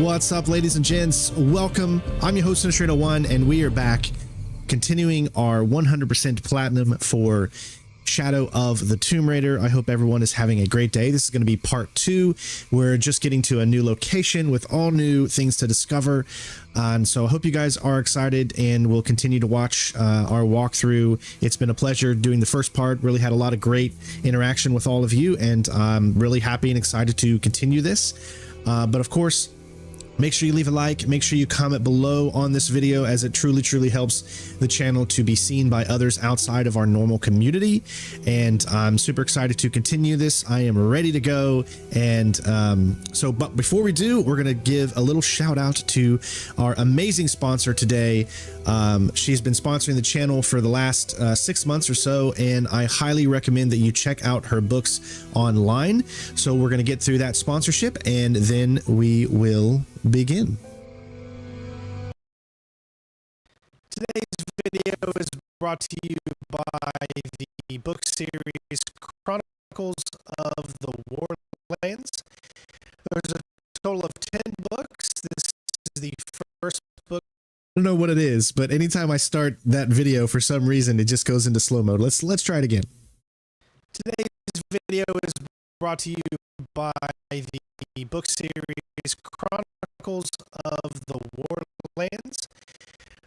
What's up, ladies and gents? Welcome. I'm your host, Illustrator One, and we are back continuing our 100% platinum for Shadow of the Tomb Raider. I hope everyone is having a great day. This is going to be part 2. We're just getting to a new location with all new things to discover. And so I hope you guys are excited and will continue to watch our walkthrough. It's been a pleasure doing the first part. Really had a lot of great interaction with all of you, and I'm really happy and excited to continue this. But of course, make sure you leave a like, make sure you comment below on this video, as it truly helps the channel to be seen by others outside of our normal community. And I'm super excited to continue this. I am ready to go. And but before we do, we're going to give a little shout out to our amazing sponsor today. She's been sponsoring the channel for the last 6 months or so, and I highly recommend that you check out her books online. So we're going to get through that sponsorship, and then we will begin. Today's video is brought to you by the book series Chronicles of the Warlands. There's a total of 10 books. This is the first book. I don't know what it is, but anytime I start that video, for some reason, it just goes into slow mode. Let's try it again. Today's video is brought to you by the book series Chronicles of the Warlands.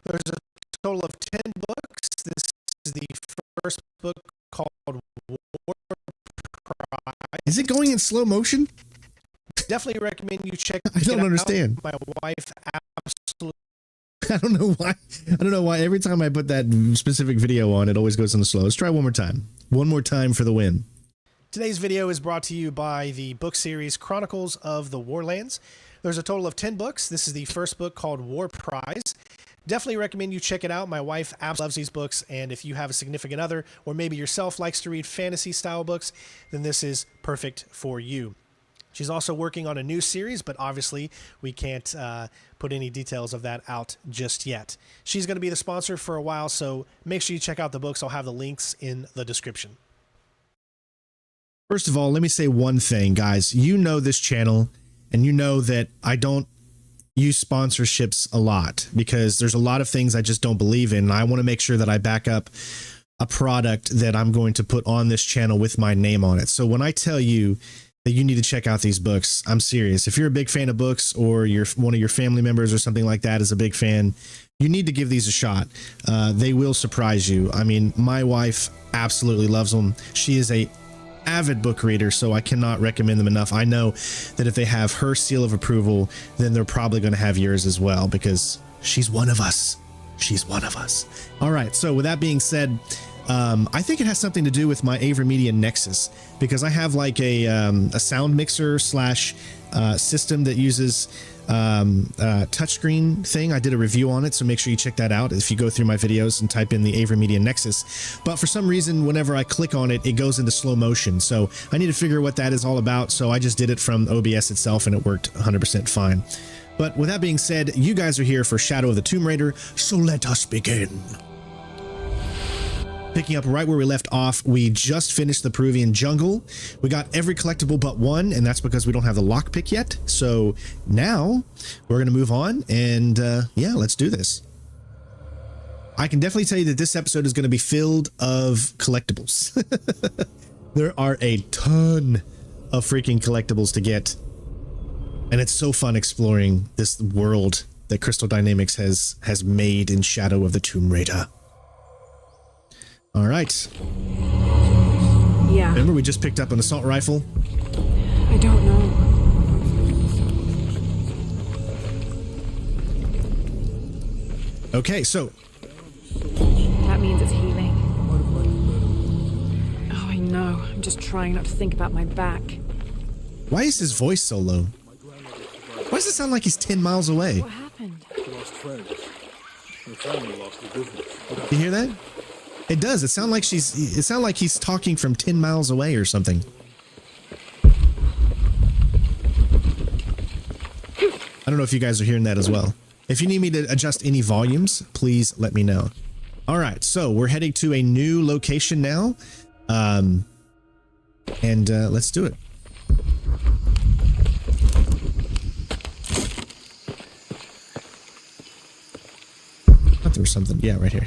There's a total of 10 books. This is the first book called War Prize. Is it going in slow motion? Definitely recommend you check it out. I don't understand. My wife absolutely. I don't know why. I don't know why every time I put that specific video on, it always goes in the slow. Let's try one more time. One more time for the win. Today's video is brought to you by the book series Chronicles of the Warlands. There's a total of 10 books. This is the first book called War Prize. Definitely recommend you check it out. My wife absolutely loves these books, and if you have a significant other, or maybe yourself likes to read fantasy style books, then this is perfect for you. She's also working on a new series, but obviously we can't put any details of that out just yet. She's going to be the sponsor for a while, so make sure you check out the books. I'll have the links in the description. First of all, let me say one thing, guys. You know this channel, and you know that I don't use sponsorships a lot because there's a lot of things I just don't believe in. And I want to make sure that I back up a product that I'm going to put on this channel with my name on it. So when I tell you that you need to check out these books, I'm serious. If you're a big fan of books, or one of your family members or something like that is a big fan, you need to give these a shot. They will surprise you. I mean, my wife absolutely loves them. She is a avid book reader, so I cannot recommend them enough. I know that if they have her seal of approval, then they're probably going to have yours as well, because she's one of us. She's one of us. All right. So with that being said, I think it has something to do with my AverMedia Nexus, because I have like a sound mixer slash system that uses touchscreen thing. I did a review on it, so make sure you check that out if you go through my videos and type in the AverMedia Nexus. But for some reason, whenever I click on it, it goes into slow motion. So I need to figure what that is all about. So I just did it from OBS itself, and it worked 100% fine. But with that being said, you guys are here for Shadow of the Tomb Raider, so let us begin. Picking up right where we left off, we just finished the Peruvian jungle. We got every collectible but one, and that's because we don't have the lockpick yet. So now we're going to move on, and yeah, let's do this. I can definitely tell you that this episode is going to be filled of collectibles. There are a ton of freaking collectibles to get, and it's so fun exploring this world that Crystal Dynamics has made in Shadow of the Tomb Raider. All right. Yeah. Remember, we just picked up an assault rifle? I don't know. Okay, so. That means it's healing. Oh, I know. I'm just trying not to think about my back. Why is his voice so low? Why does it sound like he's 10 miles away? What happened? Lost friends. Your family lost the business. You hear that? It does. It sounds like he's talking from 10 miles away or something. I don't know if you guys are hearing that as well. If you need me to adjust any volumes, please let me know. All right, so we're heading to a new location now. And let's do it. or something. Yeah, right here.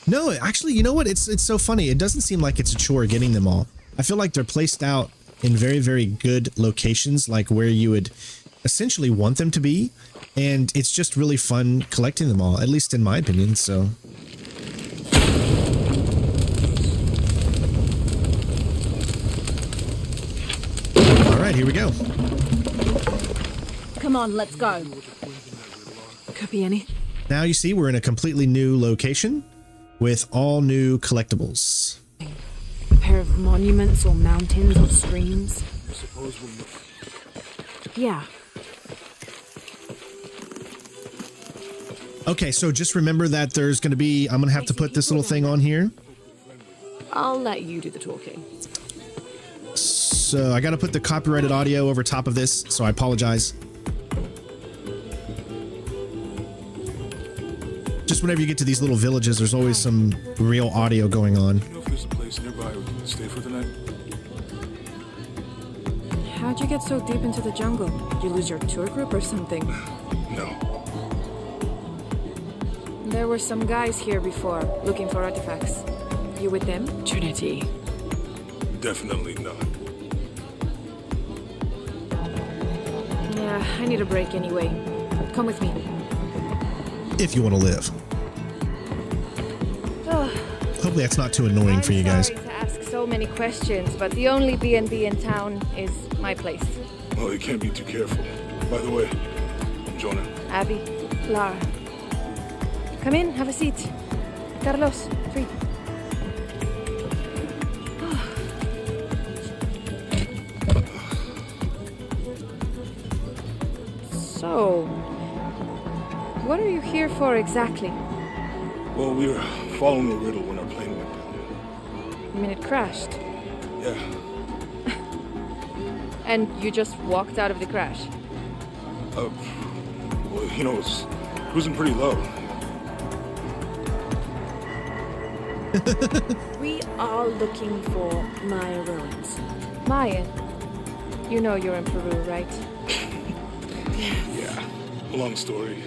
No, actually, you know what? It's so funny. It doesn't seem like it's a chore getting them all. I feel like they're placed out in very, very good locations, like where you would essentially want them to be. And it's just really fun collecting them all, at least in my opinion, so... Alright, here we go. Come on, let's go. Could be any. Now you see we're in a completely new location with all new collectibles. A pair of monuments or mountains or streams. I suppose we'll... Yeah. Okay, so just remember that there's going to be... I'm going to have to put this little thing on here. I'll let you do the talking. So I got to put the copyrighted audio over top of this, so I apologize. Just whenever you get to these little villages, there's always some real audio going on. Do you know if there's a place nearby we can stay for the night? How'd you get so deep into the jungle? Did you lose your tour group or something? No. There were some guys here before, looking for artifacts. You with them? Trinity. Definitely not. Yeah, I need a break anyway. Come with me. If you want to live. Hopefully that's not too annoying for you guys. I'm sorry to ask so many questions, but the only B&B in town is my place. Well, you can't be too careful. By the way, I'm Jonah. Abby, Lara. Come in, have a seat. Carlos, free. So, what are you here for exactly? Well, we were following a riddle when our plane went down. You mean it crashed? Yeah. And you just walked out of the crash? Well, you know, it's cruising pretty low. We are looking for Maya ruins. Maya? You know you're in Peru, right? Yeah. Long story.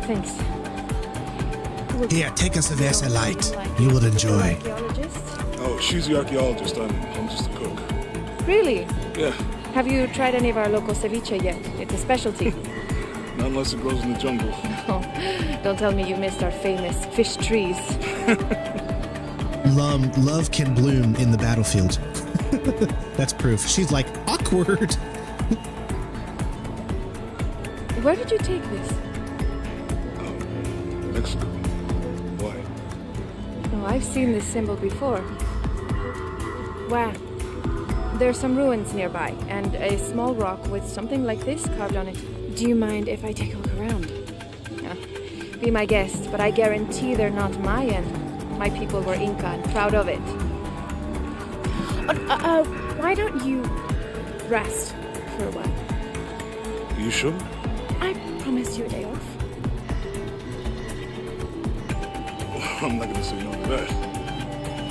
Thanks. Here, take us a vessel light. You will enjoy. Archaeologist? Oh, she's the archaeologist. I'm just a cook. Really? Yeah. Have you tried any of our local ceviche yet? It's a specialty. Not unless it grows in the jungle. Oh, don't tell me you missed our famous fish trees. Love can bloom in the battlefield. That's proof. She's like, awkward. Where did you take this? Mexico. Why? Oh, I've seen this symbol before. Wow. There's some ruins nearby, and a small rock with something like this carved on it. Do you mind if I take a look around? Be my guest, but I guarantee they're not Mayan. My people were Inca and proud of it. Why don't you rest for a while? You sure? I promised you a day off. I'm not gonna say no to that.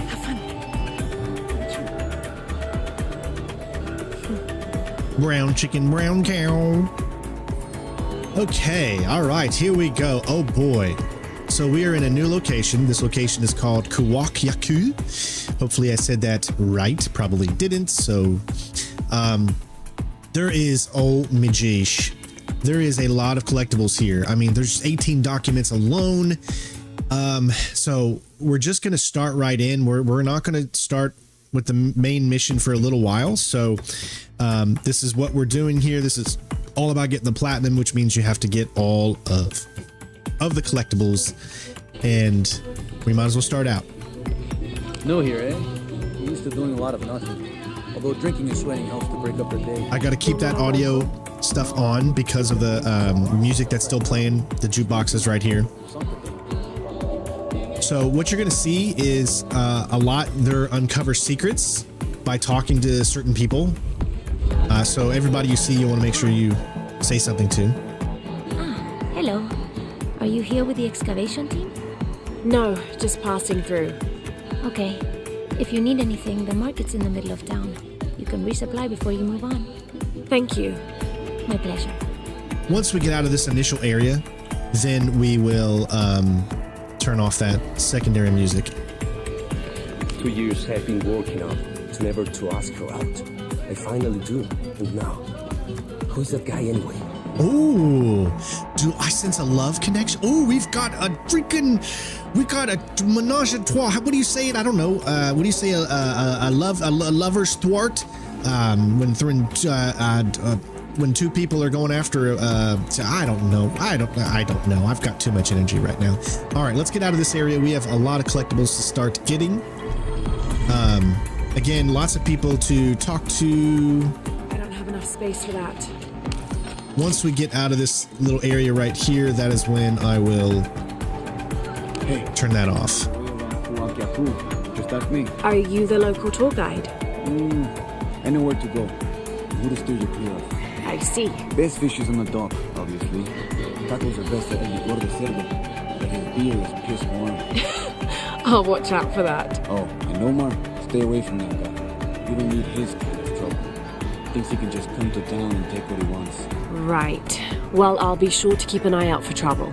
Have fun. Brown chicken, brown cow. Okay, all right, here we go. Oh boy. So we are in a new location. This location is called Kuwaq, Yaku. Hopefully I said that right. Probably didn't. So there is, oh mijish, there is a lot of collectibles here. I mean, there's 18 documents alone. So we're just going to start right in. We're not going to start with the main mission for a little while. So this is what we're doing here. This is all about getting the platinum, which means you have to get all of the collectibles, and we might as well start out. No here, eh? We're used to doing a lot of nothing. Although drinking and sweating helps to break up the day. I got to keep that audio stuff on because of the music that's still playing. The jukebox is right here. So what you're going to see is a lot. There uncover secrets by talking to certain people. So everybody you see, you want to make sure you say something to. Hello. Are you here with the excavation team? No, just passing through. Okay. If you need anything, the market's in the middle of town. You can resupply before you move on. Thank you. My pleasure. Once we get out of this initial area, then we will turn off that secondary music. 2 years have been working on to never to ask her out. I finally do. And now, who's that guy anyway? Oh, do I sense a love connection? Oh, we've got a menage a trois. What do you say it? I don't know. What do you say? A lover's thwart? When two people are going after, I don't know. I don't know. I've got too much energy right now. All right, let's get out of this area. We have a lot of collectibles to start getting. Again, lots of people to talk to. I don't have enough space for that. Once we get out of this little area right here, that is when I will turn that off. Kuwaq, Yaku. Just ask me. Are you the local tour guide? I know where to go. Who to steer you clear of. I see. Best fish is on the dock, obviously. Tacos are best at El Gordo Cerdo, but his beer is piss warm. I'll watch out for that. Oh, and Omar, stay away from that guy. You don't need his kind of trouble. Thinks he can just come to town and take what he wants. Right. Well, I'll be sure to keep an eye out for trouble.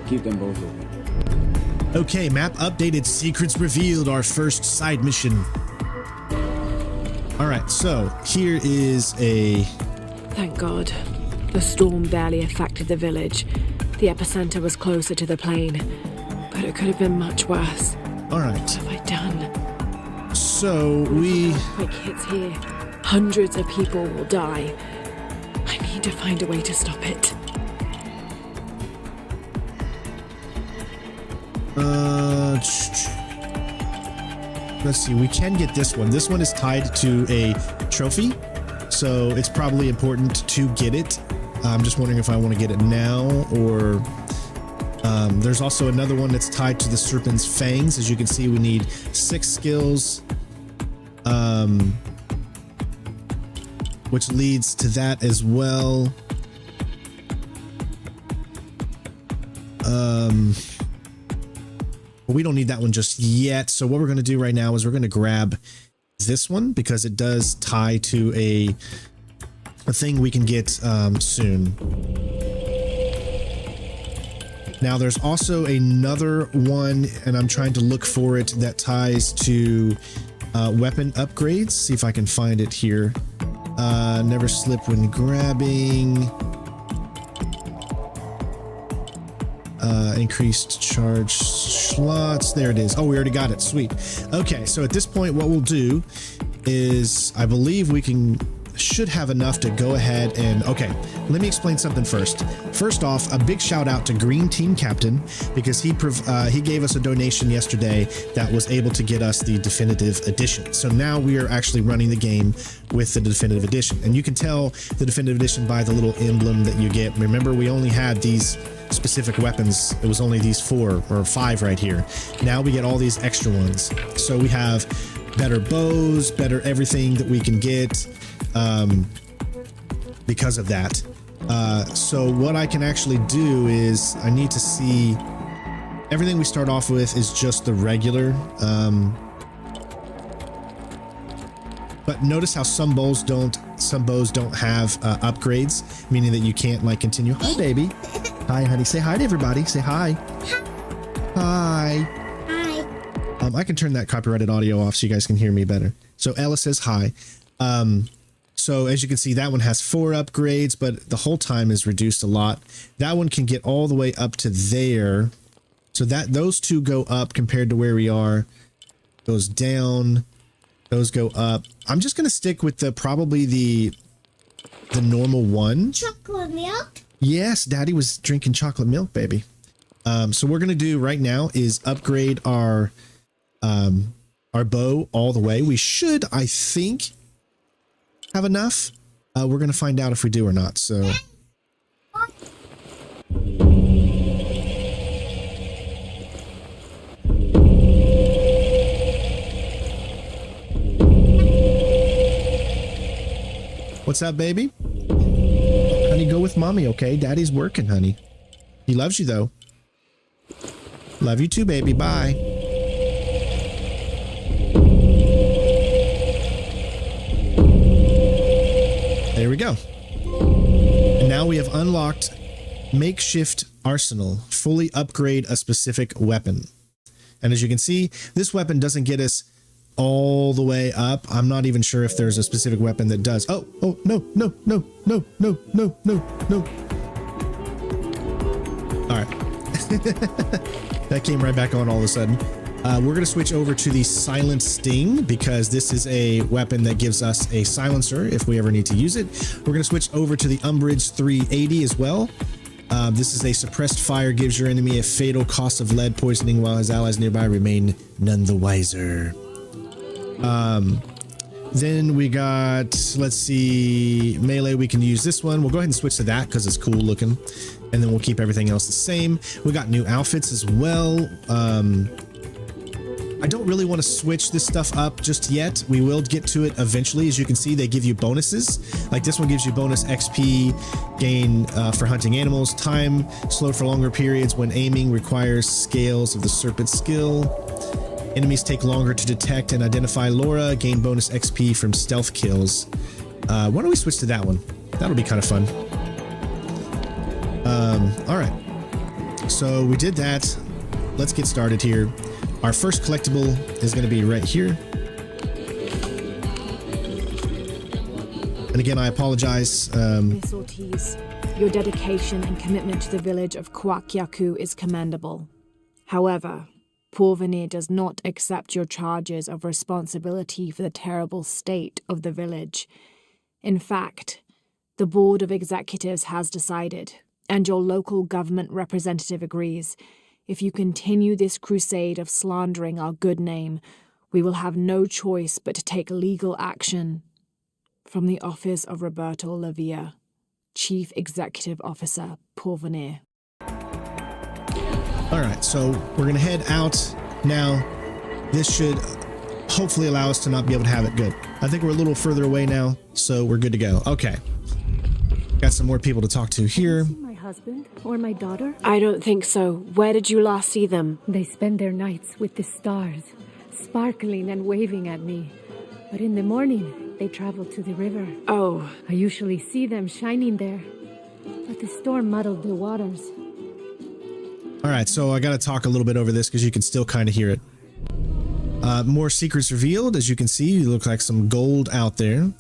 Keep them both open. Okay, map updated, secrets revealed, our first side mission. All right, so here is a... Thank God. The storm barely affected the village. The epicenter was closer to the plain, but it could have been much worse. All right. What have I done? So we... Quick hits here. Hundreds of people will die. I need to find a way to stop it. Let's see, we can get this one. This one is tied to a trophy, so it's probably important to get it. I'm just wondering if I want to get it now, or there's also another one that's tied to the serpent's fangs. As you can see, we need 6 skills, which leads to that as well. We don't need that one just yet. So what we're going to do right now is we're going to grab this one because it does tie to a thing we can get soon. Now there's also another one, and I'm trying to look for it, that ties to weapon upgrades. See if I can find it here. Never slip when grabbing. Increased charge slots. There it is. Oh, we already got it. Sweet. Okay, so at this point, what we'll do is, I believe we should have enough to go ahead and... Okay, let me explain something first. First off, a big shout out to Green Team Captain, because he gave us a donation yesterday that was able to get us the definitive edition. So now we are actually running the game with the definitive edition, and you can tell the definitive edition by the little emblem that you get. Remember, we only had these specific weapons. It was only these 4 or 5 right here. Now we get all these extra ones. So we have better bows, better everything that we can get because of that. So what I can actually do is I need to see everything we start off with is just the regular. But notice how some bows don't have upgrades, meaning that you can't like continue. Hi, baby. Hi, honey. Say hi to everybody. Say hi. Hi. Hi. I can turn that copyrighted audio off so you guys can hear me better. So Ella says hi. So as you can see, that one has 4 upgrades, but the whole time is reduced a lot. That one can get all the way up to there. So those 2 go up compared to where we are. Goes down. Those go up. I'm just going to stick with probably the normal one. Chocolate milk? Yes, Daddy was drinking chocolate milk, baby. So what we're going to do right now is upgrade our bow all the way. We should, I think, have enough. We're going to find out if we do or not. So what's up, baby? Honey, go with mommy, okay? Daddy's working, honey. He loves you, though. Love you too, baby. Bye. There we go. now we have unlocked makeshift arsenal. Fully upgrade a specific weapon. And as you can see, this weapon doesn't get us all the way up. I'm not even sure if there's a specific weapon that does. Oh, no. All right. That came right back on all of a sudden. We're going to switch over to the Silent Sting because this is a weapon that gives us a silencer if we ever need to use it. We're going to switch over to the Umbrage 380 as well. This is a suppressed fire, gives your enemy a fatal cost of lead poisoning while his allies nearby remain none the wiser. Then we got, let's see, melee. We can use this one. We'll go ahead and switch to that because it's cool looking. And then we'll keep everything else the same. We got new outfits as well. I don't really want to switch this stuff up just yet. We will get to it eventually. As you can see, they give you bonuses. Like this one gives you bonus XP gain for hunting animals. Time slowed for longer periods when aiming requires scales of the serpent skill. Enemies take longer to detect and identify Laura. Gain bonus XP from stealth kills. Why don't we switch to that one? That'll be kind of fun. All right. So we did that. Let's get started here. Our first collectible is going to be right here. And again, I apologize. Miss Ortiz, your dedication and commitment to the village of Kuwaq Yaku is commendable. However, Porvenir does not accept your charges of responsibility for the terrible state of the village. In fact, the Board of Executives has decided, and your local government representative agrees, if you continue this crusade of slandering our good name, we will have no choice but to take legal action. From the office of Roberto Lavia, Chief Executive Officer, Porvenir. All right, so we're going to head out now. This should hopefully allow us to not be able to have it. Good. I think we're a little further away now, so we're good to go. Okay. Got some more people to talk to here. My husband or my daughter? I don't think so. Where did you last see them? They spend their nights with the stars, sparkling and waving at me. But in the morning, they travel to the river. Oh. I usually see them shining there, but the storm muddled the waters. All right, so I got to talk a little bit over this because you can still kind of hear it. More secrets revealed. As you can see, you look like some gold out there.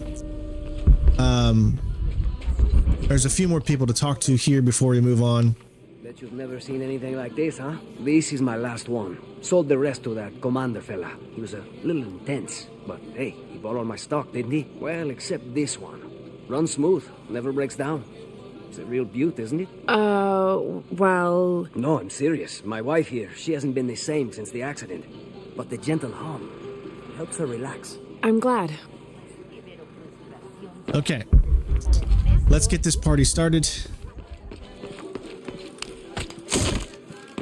There's a few more people to talk to here before we move on. Bet you've never seen anything like this, huh? This is my last one. Sold the rest to that commander fella. He was a little intense, but hey, he bought all my stock, didn't he? Well, except this one. Runs smooth, never breaks down. It's a real beaut, isn't it? Well... No, I'm serious. My wife here, she hasn't been the same since the accident. But the gentle hum helps her relax. I'm glad. Okay. Let's get this party started.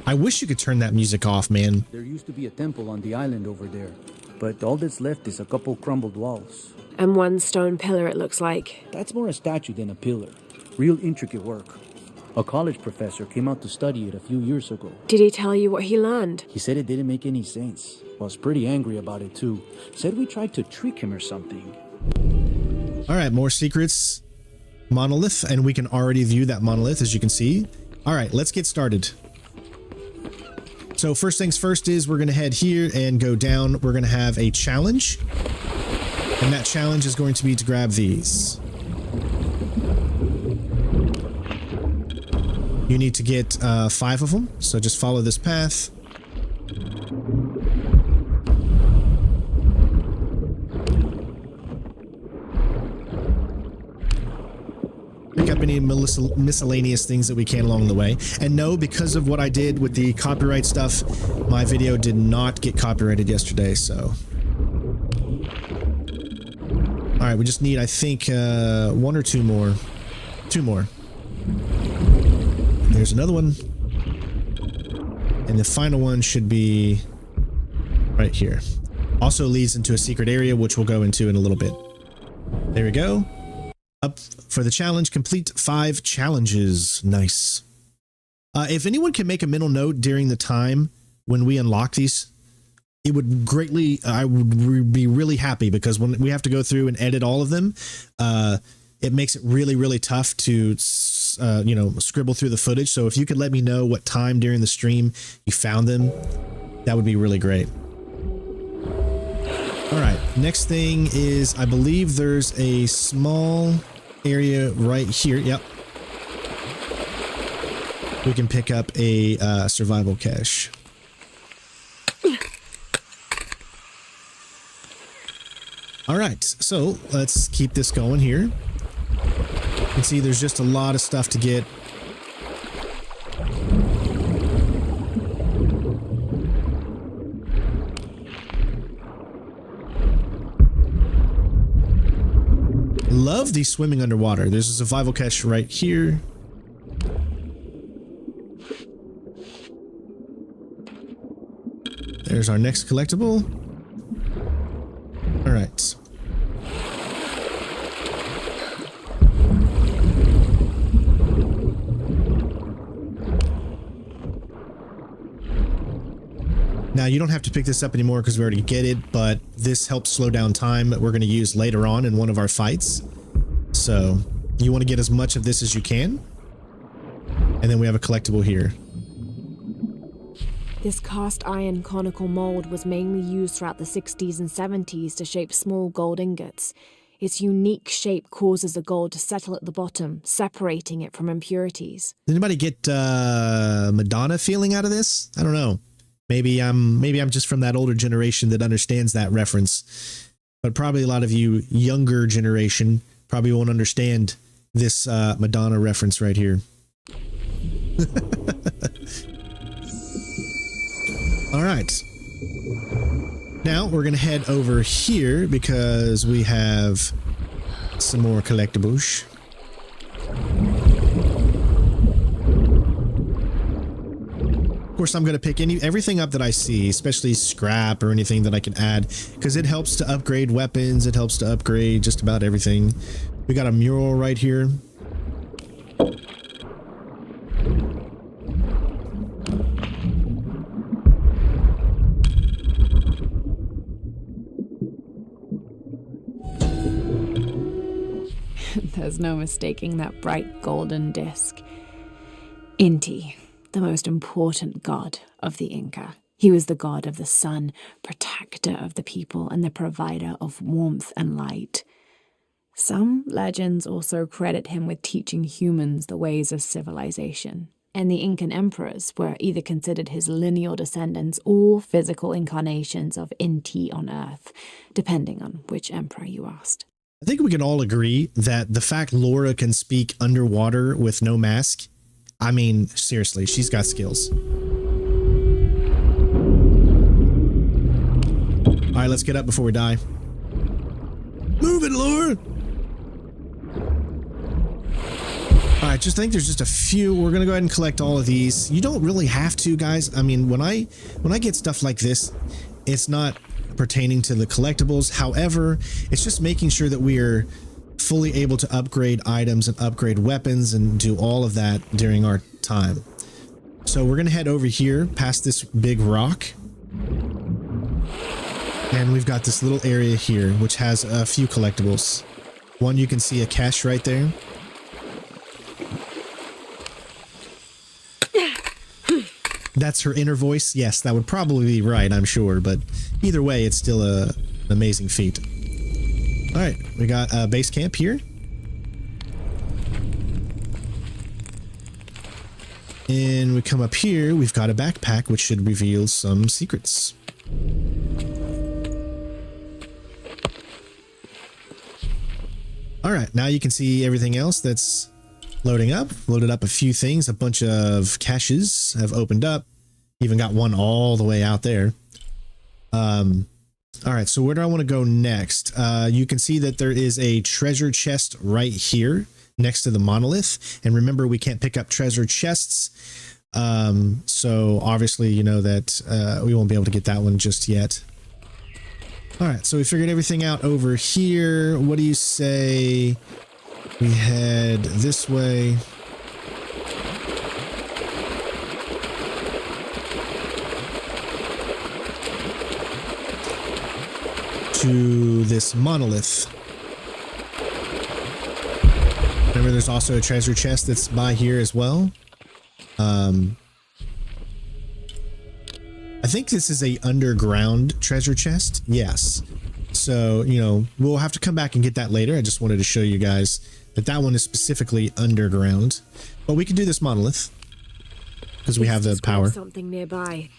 I wish you could turn that music off, man. There used to be a temple on the island over there, but all that's left is a couple crumbled walls. And one stone pillar, it looks like. That's more a statue than a pillar. Real intricate work. A college professor came out to study it a few years ago. Did he tell you what he learned? He said it didn't make any sense. Was pretty angry about it too. Said we tried to trick him or something. All right, more secrets. Monolith, and we can already view that monolith, as you can see. All right, let's get started. So first things first is we're going to head here and go down. We're going to have a challenge, and that challenge is going to be to grab these. You need to get 5 of them, so just follow this path. Pick up any miscellaneous things that we can along the way. And no, because of what I did with the copyright stuff, my video did not get copyrighted yesterday, so... Alright, we just need, I think, 1 or 2 more. 2 more. There's another one. And the final one should be right here. Also leads into a secret area, which we'll go into in a little bit. There we go. Up for the challenge, complete 5 challenges. Nice. If anyone can make a mental note during the time when we unlock these, it would greatly, I would be really happy, because when we have to go through and edit all of them, it makes it really, really tough to scribble through the footage. So if you could let me know what time during the stream you found them, that would be really great. All right, next thing is, I believe there's a small area right here. Yep. We can pick up a survival cache. All right, so let's keep this going here. You can see there's just a lot of stuff to get. Love these swimming underwater. There's a survival cache right here. There's our next collectible. All right. Now, you don't have to pick this up anymore because we already get it, but this helps slow down time that we're going to use later on in one of our fights. So you want to get as much of this as you can. And then we have a collectible here. This cast iron conical mold was mainly used throughout the 60s and 70s to shape small gold ingots. Its unique shape causes the gold to settle at the bottom, separating it from impurities. Did anybody get Madonna feeling out of this? I don't know. Maybe I'm just from that older generation that understands that reference. But probably a lot of you younger generation probably won't understand this Madonna reference right here. All right. Now we're going to head over here because we have some more collectibles. Of course, I'm going to pick everything up that I see, especially scrap or anything that I can add, because it helps to upgrade weapons. It helps to upgrade just about everything. We got a mural right here. There's no mistaking that bright golden disc. Inti, the most important god of the Inca. He was the god of the sun, protector of the people, and the provider of warmth and light. Some legends also credit him with teaching humans the ways of civilization, and the Incan emperors were either considered his lineal descendants or physical incarnations of Inti on Earth, depending on which emperor you asked. I think we can all agree that the fact Laura can speak underwater with no mask, I mean, seriously, she's got skills. All right, let's get up before we die. Move it, Laura! All right, just think there's just a few. We're gonna go ahead and collect all of these. You don't really have to, guys. I mean, when I get stuff like this, it's not pertaining to the collectibles. However, it's just making sure that we are fully able to upgrade items and upgrade weapons and do all of that during our time. So we're gonna head over here past this big rock, and we've got this little area here which has a few collectibles. One, you can see a cache right there. That's her inner voice. Yes, that would probably be right, I'm sure, but either way, it's still an amazing feat. All right, we got a base camp here. And we come up here, we've got a backpack, which should reveal some secrets. All right, now you can see everything else that's loading up. Loaded up a few things. A bunch of caches have opened up. Even got one all the way out there. All right, so where do I want to go next? You can see that there is a treasure chest right here next to the monolith. And remember, we can't pick up treasure chests. So obviously, you know that we won't be able to get that one just yet. All right, so we figured everything out over here. What do you say we head this way? To this monolith. Remember, sure there's also a treasure chest that's by here as well. I think this is a underground treasure chest. Yes. So, you know, we'll have to come back and get that later. I just wanted to show you guys that that one is specifically underground. But we can do this monolith because we have the power. Something nearby.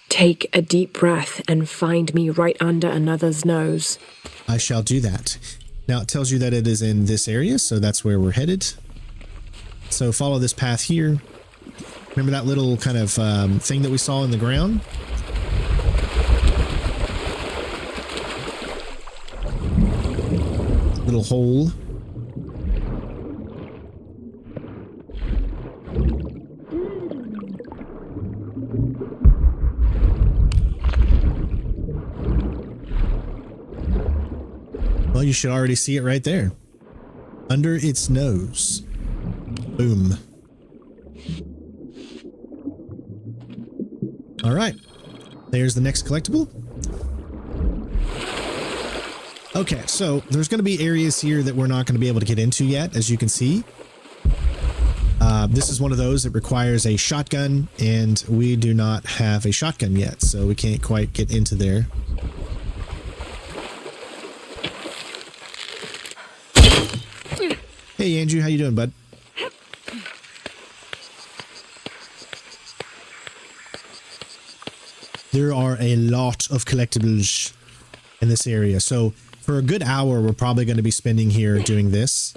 Take a deep breath and find me right under another's nose. I shall do that. Now it tells you that it is in this area, so that's where we're headed. So follow this path here. Remember that little kind of thing that we saw in the ground? Little hole. Well, you should already see it right there. Under its nose. Boom. All right. There's the next collectible. Okay, so there's going to be areas here that we're not going to be able to get into yet, as you can see. This is one of those that requires a shotgun, and we do not have a shotgun yet, so we can't quite get into there. Hey, Andrew, how you doing, bud? There are a lot of collectibles in this area, so for a good hour, we're probably going to be spending here doing this.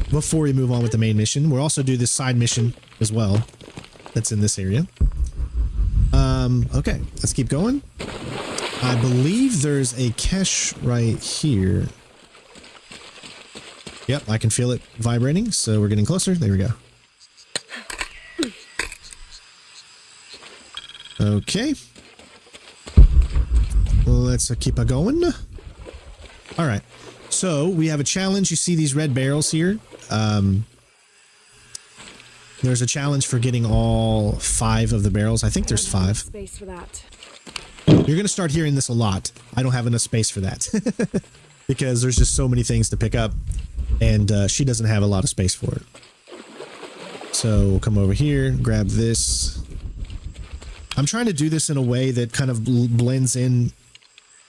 Before we move on with the main mission, we'll also do this side mission as well. That's in this area. Okay, let's keep going. I believe there's a cache right here. Yep, I can feel it vibrating, so we're getting closer. There we go. Okay. Let's keep it going. All right. So we have a challenge. You see these red barrels here. There's a challenge for getting all 5 of the barrels. I think there's 5. Space for that. You're going to start hearing this a lot. I don't have enough space for that because there's just so many things to pick up, and she doesn't have a lot of space for it. So we'll come over here, grab this. I'm trying to do this in a way that kind of blends in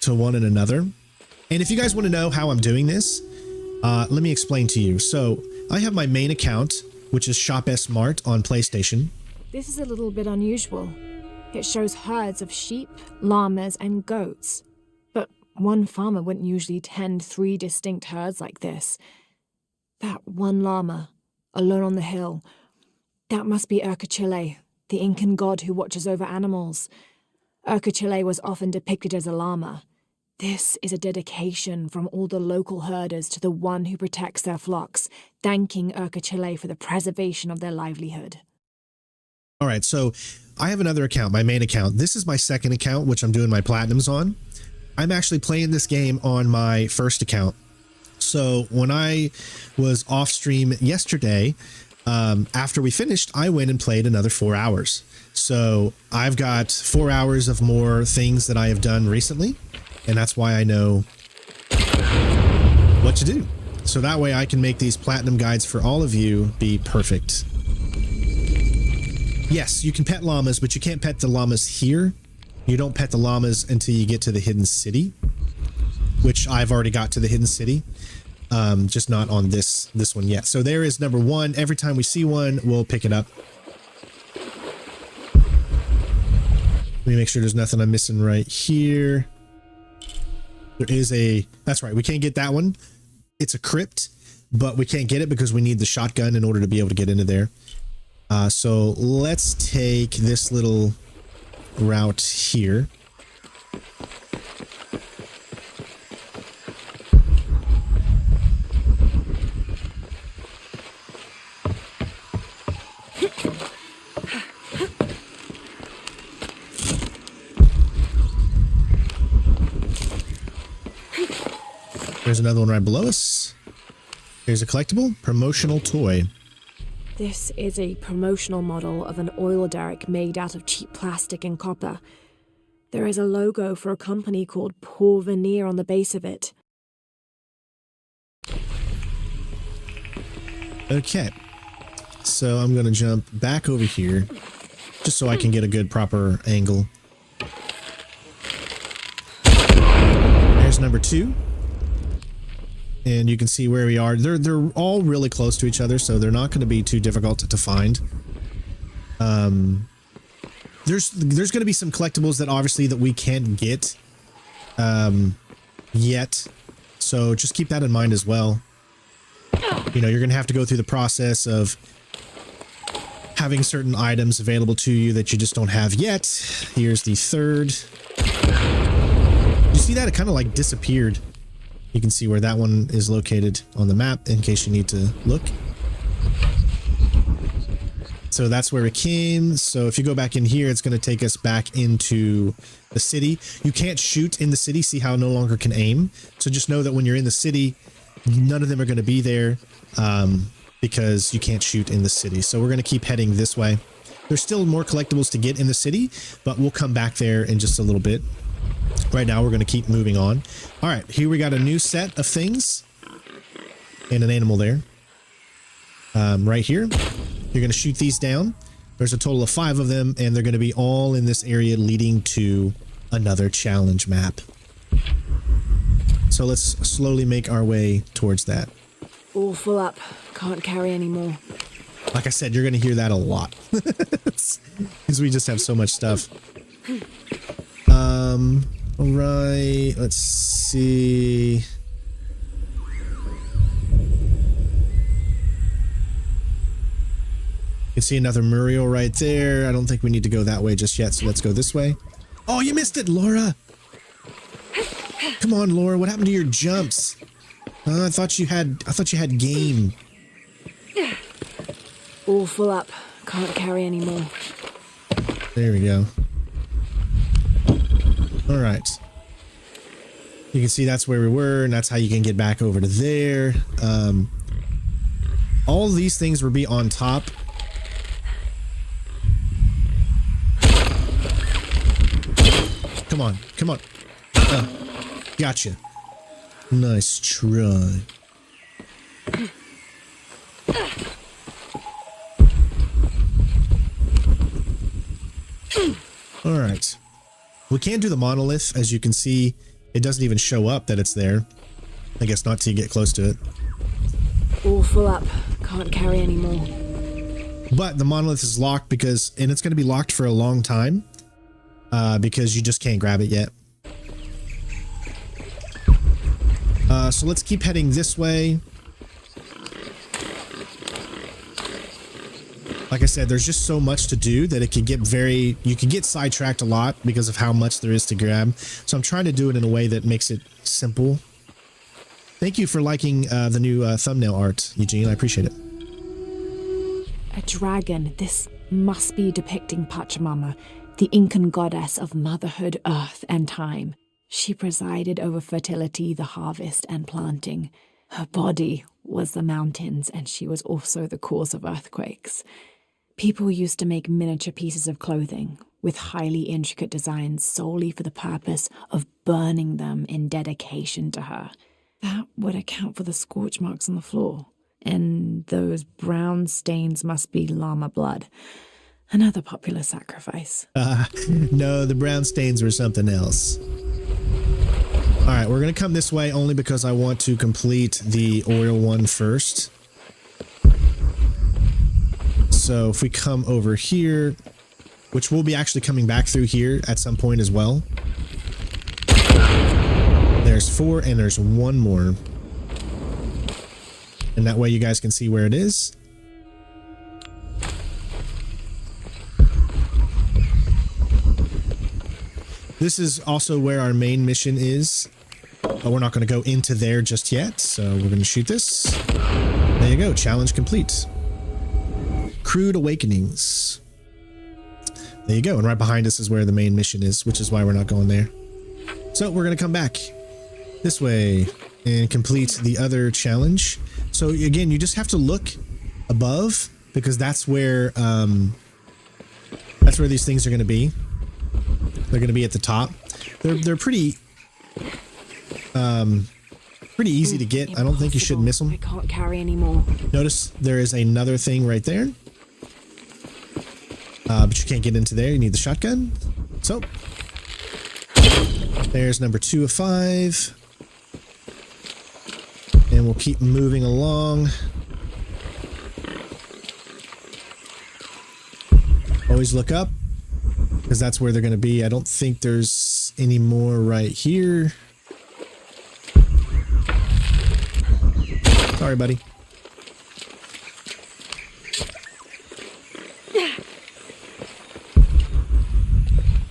to one and another. And if you guys want to know how I'm doing this, let me explain to you. So I have my main account, which is Shop S Mart on PlayStation. This is a little bit unusual. It shows herds of sheep, llamas, and goats. But one farmer wouldn't usually tend 3 distinct herds like this. That one llama, alone on the hill, that must be Urkachile, the Incan god who watches over animals. Urkachile was often depicted as a llama. This is a dedication from all the local herders to the one who protects their flocks, thanking Urkachile for the preservation of their livelihood. All right, so I have another account, my main account. This is my second account, which I'm doing my platinums on. I'm actually playing this game on my first account. So when I was off stream yesterday, after we finished, I went and played another 4 hours. So I've got 4 hours of more things that I have done recently, and that's why I know what to do. So that way I can make these platinum guides for all of you be perfect. Yes, you can pet llamas, but you can't pet the llamas here. You don't pet the llamas until you get to the hidden city, which I've already got to the hidden city. Just not on this one yet. So there is number 1. Every time we see one, we'll pick it up. Let me make sure there's nothing I'm missing right here. There is that's right, we can't get that one. It's a crypt, but we can't get it because we need the shotgun in order to be able to get into there. So let's take this little route here. There's another one right below us. Here's a collectible, promotional toy. This is a promotional model of an oil derrick made out of cheap plastic and copper. There is a logo for a company called Pour Venir on the base of it. Okay. So I'm going to jump back over here just so I can get a good proper angle. There's number 2. And you can see where we are. They're all really close to each other, so they're not going to be too difficult to find. There's going to be some collectibles that obviously that we can't get yet. So just keep that in mind as well. You know, you're going to have to go through the process of having certain items available to you that you just don't have yet. Here's the 3rd. You see that? It kind of like disappeared. You can see where that one is located on the map in case you need to look. So that's where it came. So if you go back in here, it's going to take us back into the city. You can't shoot in the city. See how no longer can aim. So just know that when you're in the city, none of them are going to be there because you can't shoot in the city. So we're going to keep heading this way. There's still more collectibles to get in the city, but we'll come back there in just a little bit. Right now, we're going to keep moving on. All right, here we got a new set of things and an animal there. Right here, you're going to shoot these down. There's a total of 5 of them, and they're going to be all in this area leading to another challenge map. So let's slowly make our way towards that. All full up. Can't carry any more. Like I said, you're going to hear that a lot. Because we just have so much stuff. All right, let's see. You can see another mural right there. I don't think we need to go that way just yet, so let's go this way. Oh, you missed it, Laura. Come on, Laura. What happened to your jumps? I thought you had game. All full up. Can't carry any more. There we go. All right. You can see that's where we were, and that's how you can get back over to there. All these things will be on top. Come on, come on. Gotcha. Nice try. All right. We can't do the monolith. As you can see, it doesn't even show up that it's there. I guess not till you get close to it. All full up. Can't carry any more. But the monolith is locked because, and it's going to be locked for a long time, because you just can't grab it yet. So let's keep heading this way. Like I said, there's just so much to do that it could get you can get sidetracked a lot because of how much there is to grab. So I'm trying to do it in a way that makes it simple. Thank you for liking the new thumbnail art, Eugene. I appreciate it. A dragon. This must be depicting Pachamama, the Incan goddess of motherhood, earth, and time. She presided over fertility, the harvest, and planting. Her body was the mountains, and she was also the cause of earthquakes. People used to make miniature pieces of clothing with highly intricate designs solely for the purpose of burning them in dedication to her. That would account for the scorch marks on the floor. And those brown stains must be llama blood. Another popular sacrifice. No, the brown stains were something else. All right, we're going to come this way only because I want to complete the oil one first. So if we come over here, which we'll be actually coming back through here at some point as well. There's 4 and there's 1 more. And that way you guys can see where it is. This is also where our main mission is, but we're not going to go into there just yet. So we're going to shoot this. There you go. Challenge complete. Crude Awakenings. There you go. And right behind us is where the main mission is, which is why we're not going there. So we're going to come back this way and complete the other challenge. So again, you just have to look above because that's where these things are going to be. They're going to be at the top. They're pretty Pretty easy to get. I don't think you should miss them. I can't carry anymore. Notice there is another thing right there. But you can't get into there. You need the shotgun. So, there's number 2 of 5. And we'll keep moving along. Always look up, because that's where they're going to be. I don't think there's any more right here. Sorry, buddy.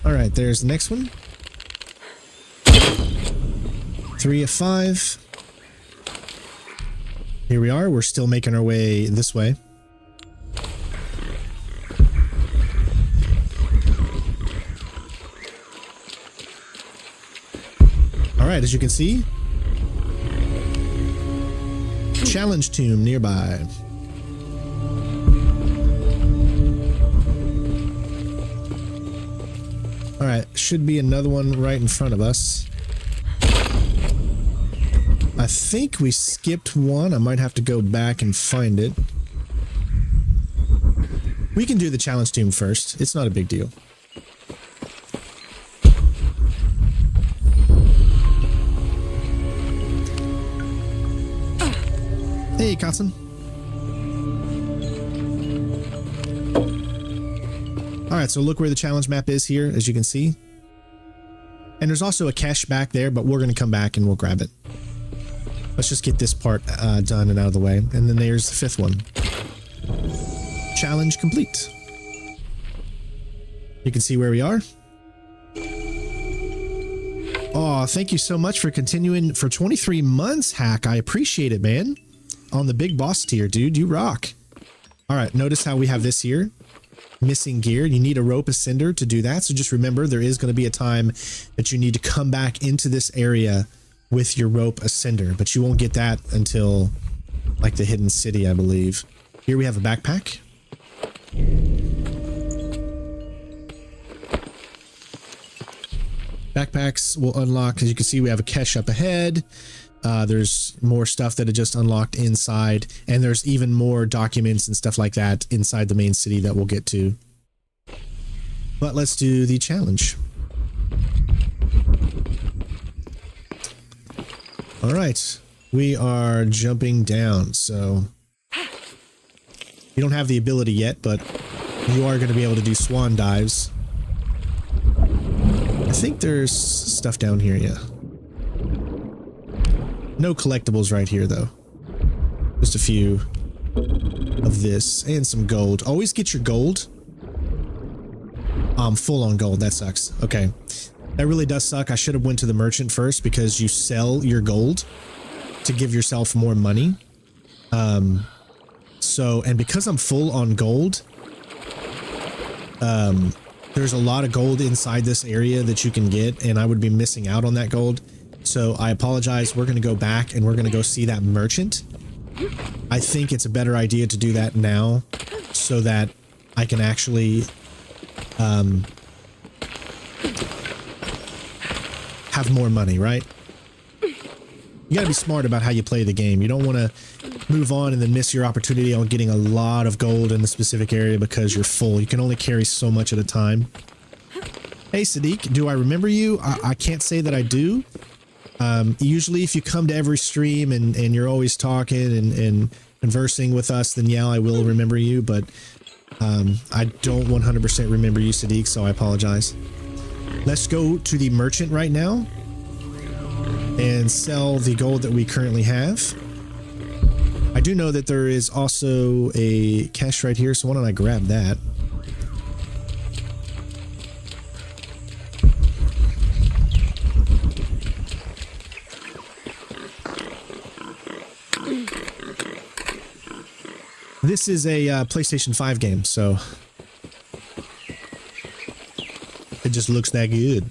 All right, there's the next one. 3 of 5. Here we are. We're still making our way this way. All right, as you can see, challenge tomb nearby. All right, should be another one right in front of us. I think we skipped one. I might have to go back and find it. We can do the challenge tomb first. It's not a big deal. Hey, Katzen. Alright, so look where the challenge map is here, as you can see. And there's also a cache back there, but we're going to come back and we'll grab it. Let's just get this part done and out of the way. And then there's the 5th one. Challenge complete. You can see where we are. Oh, thank you so much for continuing for 23 months, Hack. I appreciate it, man. On the big boss tier, dude. You rock. All right, notice how we have this here. Missing gear. You need a rope ascender to do that. So just remember, there is going to be a time that you need to come back into this area with your rope ascender, but you won't get that until like the hidden city, I believe. Here we have a backpack. Backpacks will unlock. As you can see, we have a cache up ahead. There's more stuff that are just unlocked inside, and there's even more documents and stuff like that inside the main city that we'll get to. But let's do the challenge. All right, we are jumping down, so you don't have the ability yet, but you are going to be able to do swan dives. I think there's stuff down here, yeah. No collectibles right here, though. Just a few of this and some gold. Always get your gold. Full on gold. That sucks. Okay. That really does suck. I should have went to the merchant first because you sell your gold to give yourself more money. And because I'm full on gold, there's a lot of gold inside this area that you can get, and I would be missing out on that gold. So I apologize. We're going to go back and we're going to go see that merchant. I think it's a better idea to do that now so that I can actually have more money, right? You got to be smart about how you play the game. You don't want to move on and then miss your opportunity on getting a lot of gold in the specific area because you're full. You can only carry so much at a time. Hey, Sadiq, do I remember you? I can't say that I do. Usually if you come to every stream and you're always talking and conversing with us, then yeah, I will remember you, but I don't 100% remember you, Sadiq, so I apologize. Let's go to the merchant right now and sell the gold that we currently have. I do know that there is also a cache right here, so why don't I grab that? This is a PlayStation 5 game, so it just looks that good.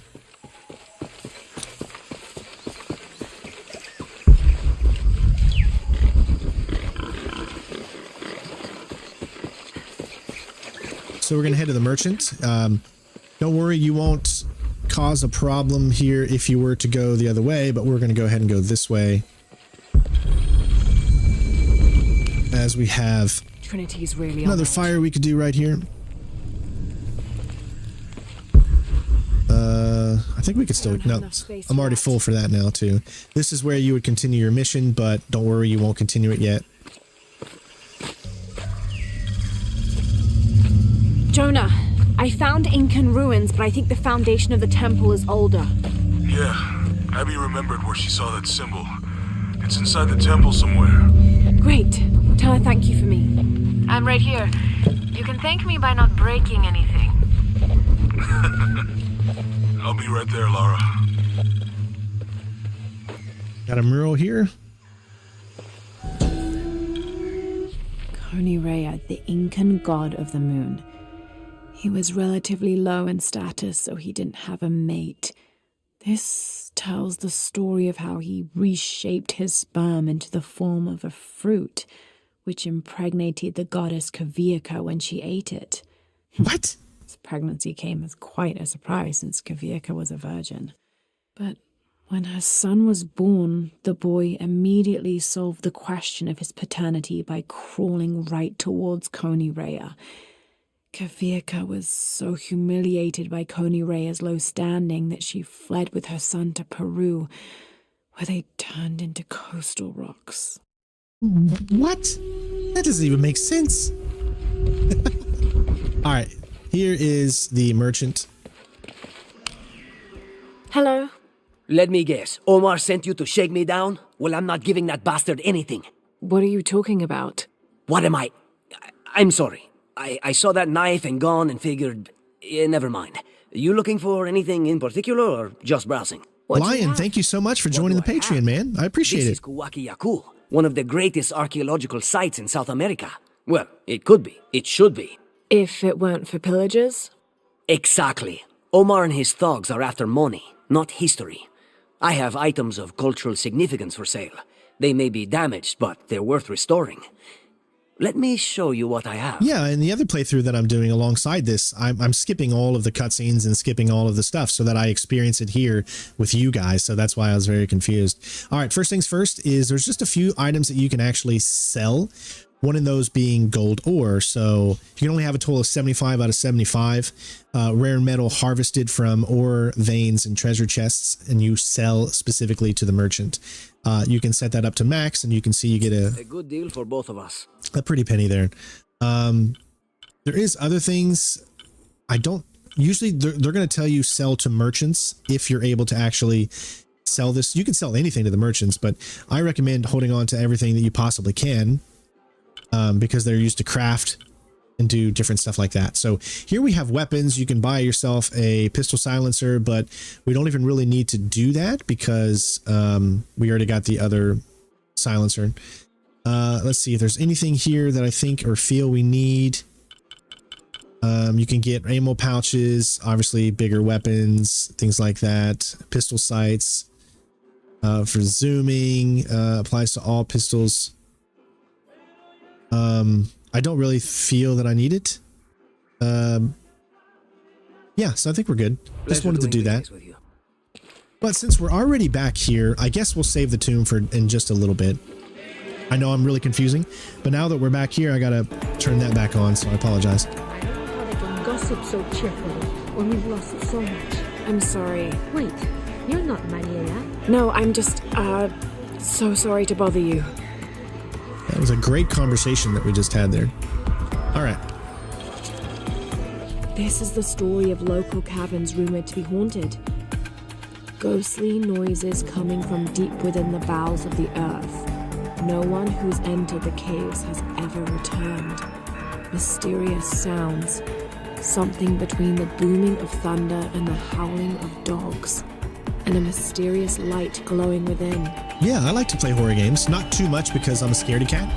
So we're going to head to the merchant. Don't worry, you won't cause a problem here if you were to go the other way, but we're going to go ahead and go this way. as we have Trinity's really another fire we could do right here. I think we could still... No, I'm already full for that now, too. This is where you would continue your mission, but don't worry, you won't continue it yet. Jonah, I found Incan ruins, but I think the foundation of the temple is older. Yeah, Abby remembered where she saw that symbol. It's inside the temple somewhere. Great. Tell her thank you for me. I'm right here. You can thank me by not breaking anything. I'll be right there, Lara. Got a mural here. Konirea, the Incan god of the moon. He was relatively low in status, so he didn't have a mate. This tells the story of how he reshaped his sperm into the form of a fruit, which impregnated the goddess Kuwaq when she ate it. What? His pregnancy came as quite a surprise since Kuwaq was a virgin. But when her son was born, the boy immediately solved the question of his paternity by crawling right towards Konirea. Kuwaq was so humiliated by Konirea's low standing that she fled with her son to Peru, where they turned into coastal rocks. What? That doesn't even make sense. All right, here is the merchant. Hello? Let me guess. Omar sent you to shake me down? Well, I'm not giving that bastard anything. What are you talking about? What am I? I'm sorry. I saw that knife and gun and figured... never mind. You looking for anything in particular or just browsing? Lion, thank you so much for joining the Patreon, man. I appreciate This it. is Kuwaq Yaku, one of the greatest archaeological sites in South America. Well, it could be. It should be. If it weren't for pillagers? Exactly. Omar and his thugs are after money, not history. I have items of cultural significance for sale. They may be damaged, but they're worth restoring. Let me show you what I have. Yeah, and the other playthrough that I'm doing alongside this, I'm skipping all of the cutscenes and skipping all of the stuff so that I experience it here with you guys. So that's why I was very confused. All right, first things first is there's just a few items that you can actually sell. One of those being gold ore. So you can only have a total of 75 out of 75. Rare metal harvested from ore veins and treasure chests, and you sell specifically to the merchant. You can set that up to max, and you can see you get a good deal for both of us. A pretty penny there. There is other things. I don't usually they're going to tell you sell to merchants if you're able to actually sell this. You can sell anything to the merchants, but I recommend holding on to everything that you possibly can. Because they're used to craft and do different stuff like that. So here we have weapons. You can buy yourself a pistol silencer, but we don't even really need to do that because we already got the other silencer. Let's see if there's anything here that I think or feel we need. You can get ammo pouches, obviously bigger weapons, things like that. Pistol sights for zooming, applies to all pistols. I don't really feel that I need it. Yeah, so I think we're good. Just wanted to do that. But since we're already back here, I guess we'll save the tomb for in just a little bit. I know I'm really confusing, but now that we're back here, I gotta turn that back on, so I apologize. I don't know how they can gossip so cheerfully when we've lost so much. I'm sorry. Wait, you're not Mariela. No, I'm just, so sorry to bother you. That was a great conversation that we just had there. All right. This is the story of local caverns rumored to be haunted. Ghostly noises coming from deep within the bowels of the earth. No one who's entered the caves has ever returned. Mysterious sounds. Something between the booming of thunder and the howling of dogs. And a mysterious light glowing within. Yeah, I like to play horror games. Not too much because I'm a scaredy cat.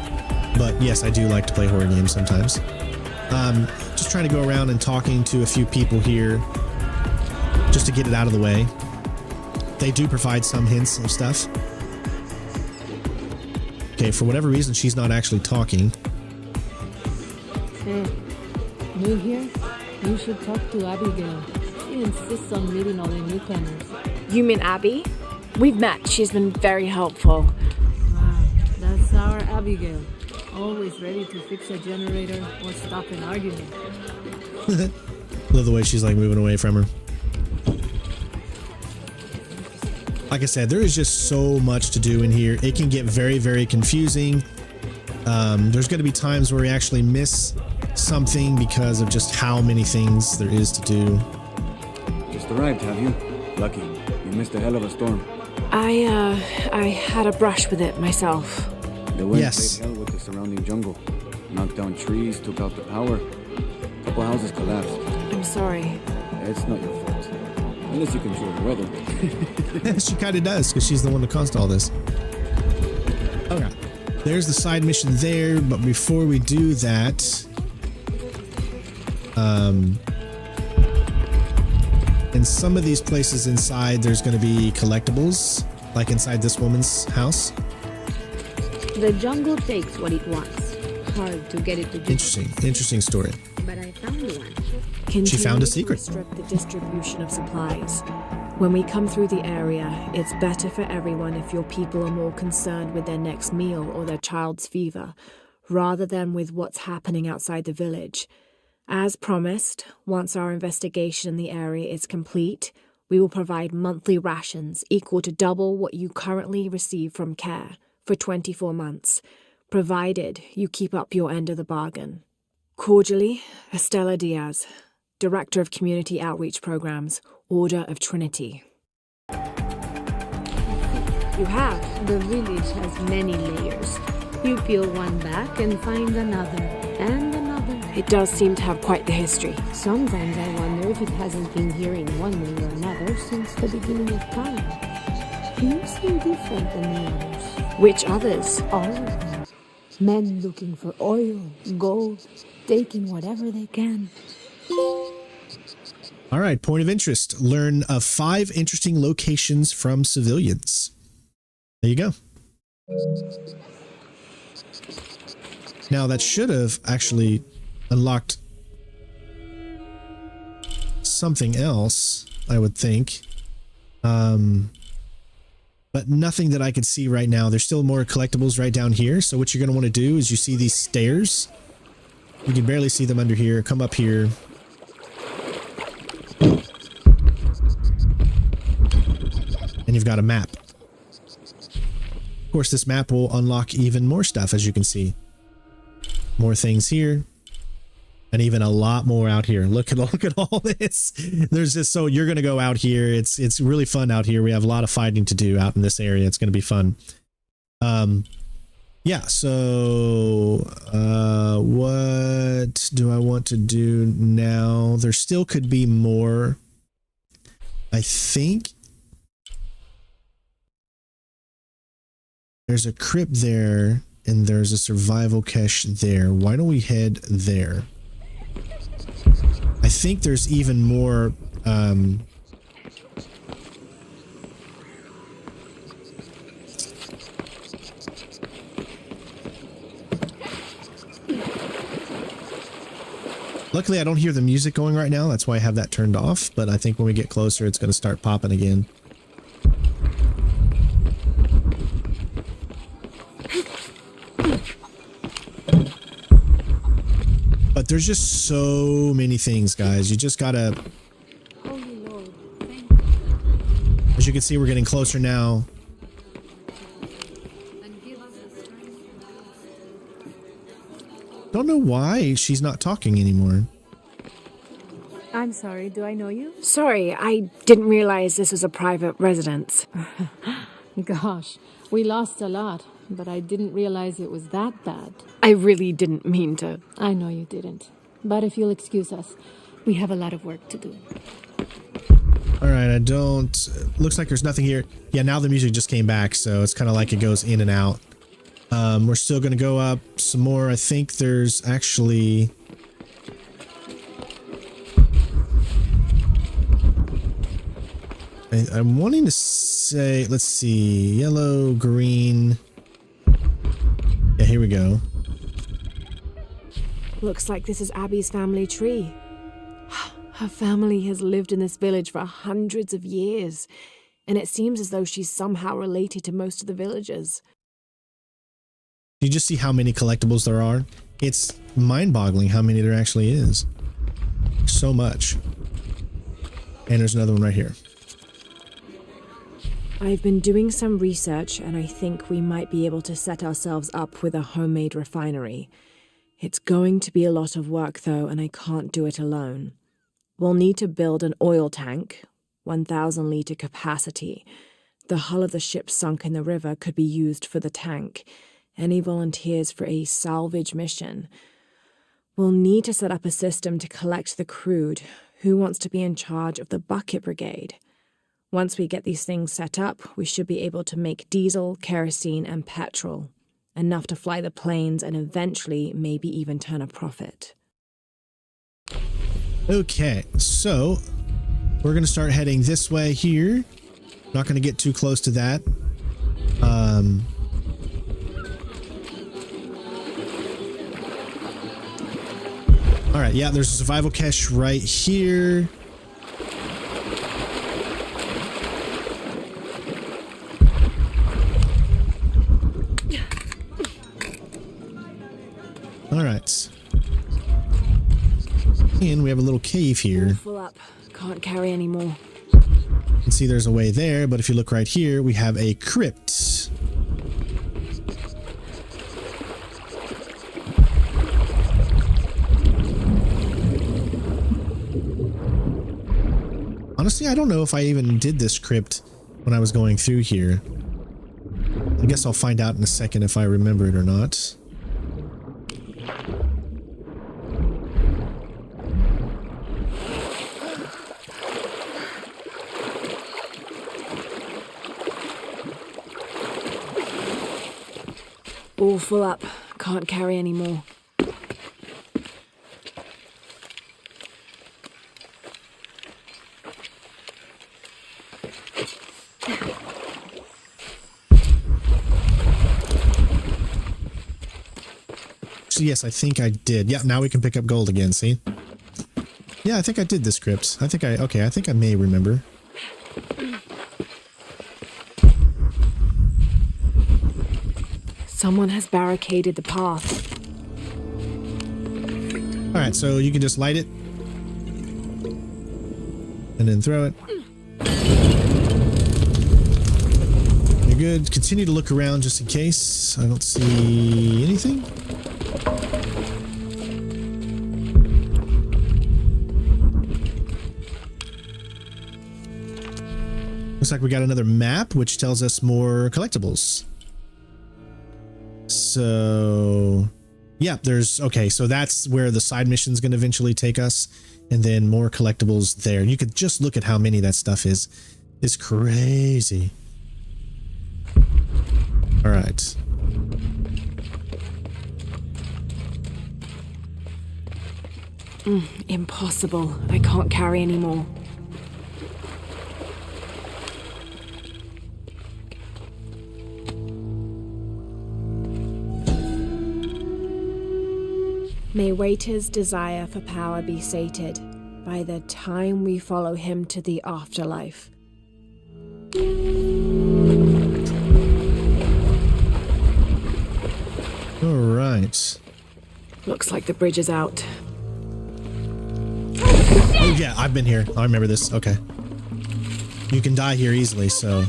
But yes, I do like to play horror games sometimes. Just trying to go around and talking to a few people here. Just to get it out of the way. They do provide some hints of stuff. Okay, for whatever reason, she's not actually talking. Hey, new here? You should talk to Abigail. She insists on meeting all the newcomers. You mean Abby? We've met. She's been very helpful. Wow, that's our Abigail. Always ready to fix a generator or stop an argument. Love the way she's like moving away from her. Like I said, there is just so much to do in here. It can get very, very confusing. There's going to be times where we actually miss something because of just how many things there is to do. Just arrived, have you? Lucky. You missed a hell of a storm. I had a brush with it myself. The wind Yes. played hell with the surrounding jungle. Knocked down trees, took out the power. A couple houses collapsed. I'm sorry. It's not your fault. Unless you control the weather. She kind of does, because she's the one that caused all this. Okay. There's the side mission there, but before we do that... in some of these places inside, there's going to be collectibles, like inside this woman's house. The jungle takes what it wants. Hard to get it to do. Interesting story. But I found one. She found a Continue to secret. restrict the distribution of supplies. When we come through the area, it's better for everyone if your people are more concerned with their next meal or their child's fever, rather than with what's happening outside the village. As promised, once our investigation in the area is complete, we will provide monthly rations equal to double what you currently receive from CARE for 24 months, provided you keep up your end of the bargain. Cordially, Estella Diaz, Director of Community Outreach Programs, Order of Trinity. You have. The village has many layers. You peel one back and find another, and another. It does seem to have quite the history. Sometimes I wonder if it hasn't been here in one way or another since the beginning of time. You seem different than the others. Which others? All of them. Men looking for oil, gold, taking whatever they can. All right, point of interest. Learn of 5 interesting locations from civilians. There you go. Now, that should have actually unlocked something else, I would think. But nothing that I can see right now. There's still more collectibles right down here. So what you're going to want to do is you see these stairs. You can barely see them under here. Come up here. And you've got a map. Of course, this map will unlock even more stuff, as you can see. More things here. And even a lot more out here. Look at all this. There's just, so you're going to go out here. It's really fun out here. We have a lot of fighting to do out in this area. It's going to be fun. Yeah, so what do I want to do now? There still could be more. I think there's a crypt there and there's a survival cache there. Why don't we head there? I think there's even more luckily I don't hear the music going right now. That's why I have that turned off, but I think when we get closer it's going to start popping again. But there's just so many things, guys. You just gotta... As you can see, we're getting closer now. Don't know why she's not talking anymore. I'm sorry, do I know you? Sorry, I didn't realize this was a private residence. Gosh, we lost a lot, but I didn't realize it was that bad. I really didn't mean to. I know you didn't. But if you'll excuse us, we have a lot of work to do. All right, I don't... Looks like there's nothing here. Yeah, now the music just came back, so it's kind of like it goes in and out. We're still going to go up some more. I think there's actually... I'm wanting to say... Let's see. Yellow, green... Yeah, here we go. Looks like this is Abby's family tree. Her family has lived in this village for hundreds of years, and it seems as though she's somehow related to most of the villagers. You just see how many collectibles there are. It's mind-boggling how many there actually is. So much. And there's another one right here. I've been doing some research and I think we might be able to set ourselves up with a homemade refinery. It's going to be a lot of work though, and I can't do it alone. We'll need to build an oil tank, 1,000 litre capacity. The hull of the ship sunk in the river could be used for the tank. Any volunteers for a salvage mission? We'll need to set up a system to collect the crude. Who wants to be in charge of the bucket brigade? Once we get these things set up, we should be able to make diesel, kerosene, and petrol. Enough to fly the planes and eventually maybe even turn a profit. Okay, so we're going to start heading this way here. Not going to get too close to that. All right, yeah, there's a survival cache right here. All right. And we have a little cave here. Full up. Can't carry any more. You can see there's a way there, but if you look right here, we have a crypt. Honestly, I don't know if I even did this crypt when I was going through here. I guess I'll find out in a second if I remember it or not. All full up. Can't carry any more. So yes, I think I did. Yeah, now we can pick up gold again, see? Yeah, I think I did this crypt. I think I may remember. Someone has barricaded the path. All right, so you can just light it and then throw it. You're good. Continue to look around just in case. I don't see anything. Looks like we got another map, which tells us more collectibles. So, yeah, okay, so that's where the side mission's going to eventually take us, and then more collectibles there. You could just look at how many that stuff is. It's crazy. All right. Impossible. I can't carry any more. May Waiter's desire for power be sated by the time we follow him to the afterlife. All right. Looks like the bridge is out. Oh yeah, I've been here. I remember this. Okay. You can die here easily, so.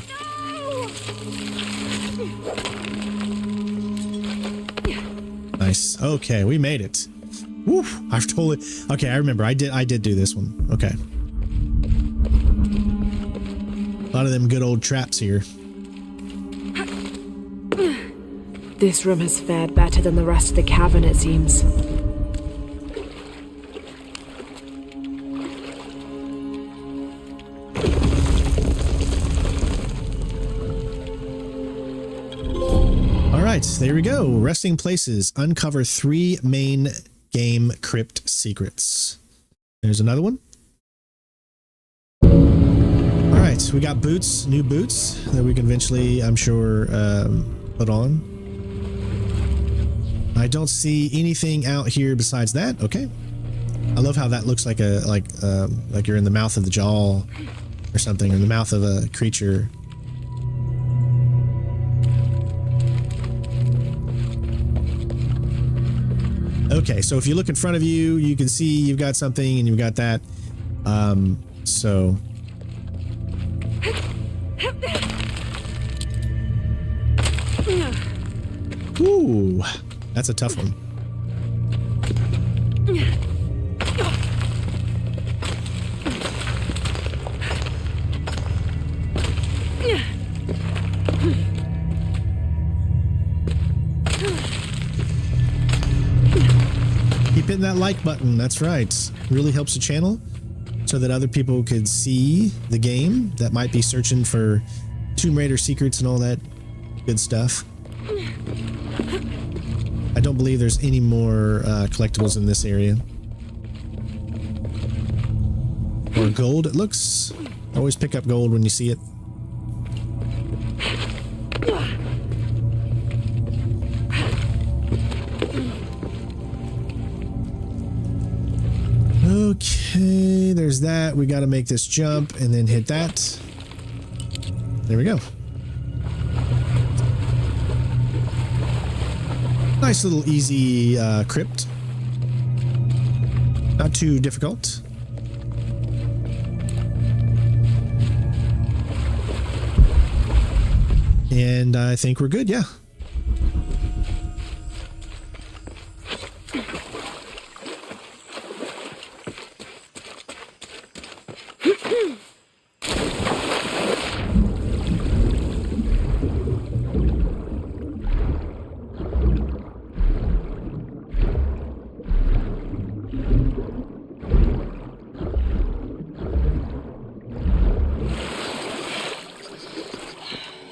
Nice. Okay, we made it. Woo! I've totally. Okay, I remember. I did do this one. Okay. A lot of them good old traps here. This room has fared better than the rest of the cavern, it seems. Alright, there we go. Resting places. Uncover 3 main game crypt secrets. There's another one. Alright, we got boots, new boots that we can eventually, I'm sure, put on. I don't see anything out here besides that. Okay. I love how that looks like like you're in the mouth of the jaw or something, or in the mouth of a creature. Okay, so if you look in front of you, you can see you've got something and you've got that. So... Ooh, that's a tough one. Keep hitting that like button, that's right. Really helps the channel so that other people could see the game that might be searching for Tomb Raider secrets and all that good stuff. I don't believe there's any more collectibles in this area. Or gold, it looks. Always pick up gold when you see it. Okay, there's that. We got to make this jump and then hit that. There we go. Nice little easy crypt. Not too difficult. And I think we're good, yeah.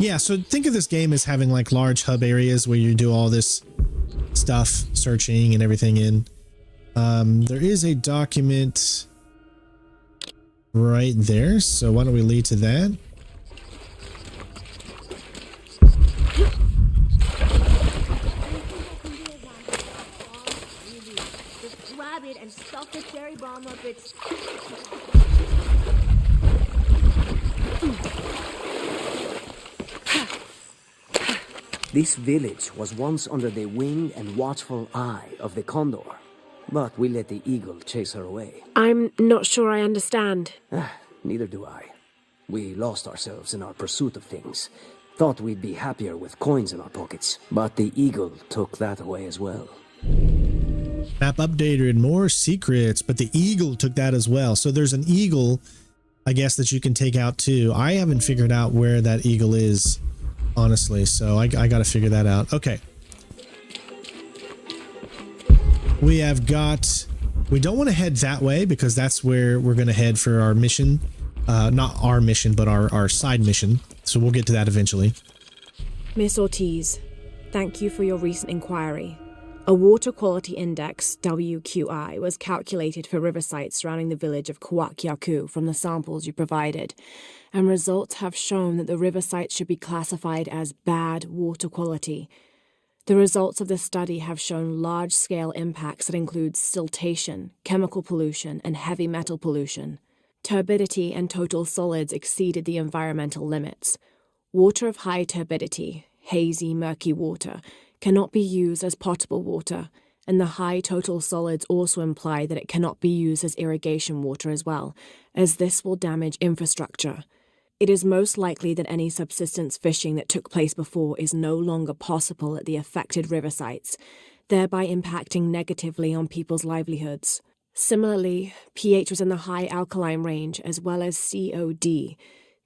Yeah, so think of this game as having like large hub areas where you do all this stuff, searching and everything in. There is a document right there, so why don't we lead to that? Just grab it and stuff the cherry bomb up its... This village was once under the wing and watchful eye of the condor, but we let the eagle chase her away. I'm not sure I understand. Neither do I. We lost ourselves in our pursuit of things. Thought we'd be happier with coins in our pockets, but the eagle took that away as well. Map updated, more secrets, but the eagle took that as well. So there's an eagle, I guess, that you can take out too. I haven't figured out where that eagle is, honestly, so I got to figure that out. Okay. We have got... We don't want to head that way because that's where we're going to head for our mission. Not our mission, but our side mission. So we'll get to that eventually. Miss Ortiz, thank you for your recent inquiry. A water quality index, WQI, was calculated for river sites surrounding the village of Kuwaq, Yaku from the samples you provided, and results have shown that the river sites should be classified as bad water quality. The results of the study have shown large-scale impacts that include siltation, chemical pollution, and heavy metal pollution. Turbidity and total solids exceeded the environmental limits. Water of high turbidity, hazy, murky water, cannot be used as potable water, and the high total solids also imply that it cannot be used as irrigation water as well, as this will damage infrastructure. It is most likely that any subsistence fishing that took place before is no longer possible at the affected river sites, thereby impacting negatively on people's livelihoods. Similarly, pH was in the high alkaline range as well as COD.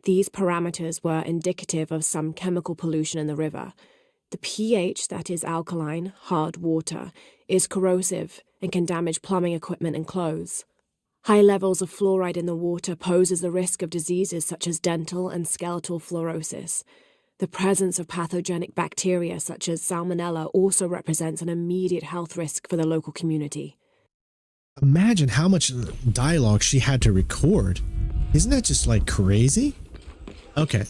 These parameters were indicative of some chemical pollution in the river. The pH, that is alkaline, hard water, is corrosive and can damage plumbing equipment and clothes. High levels of fluoride in the water poses the risk of diseases such as dental and skeletal fluorosis. The presence of pathogenic bacteria such as salmonella also represents an immediate health risk for the local community. Imagine how much dialogue she had to record. Isn't that just like crazy? Okay,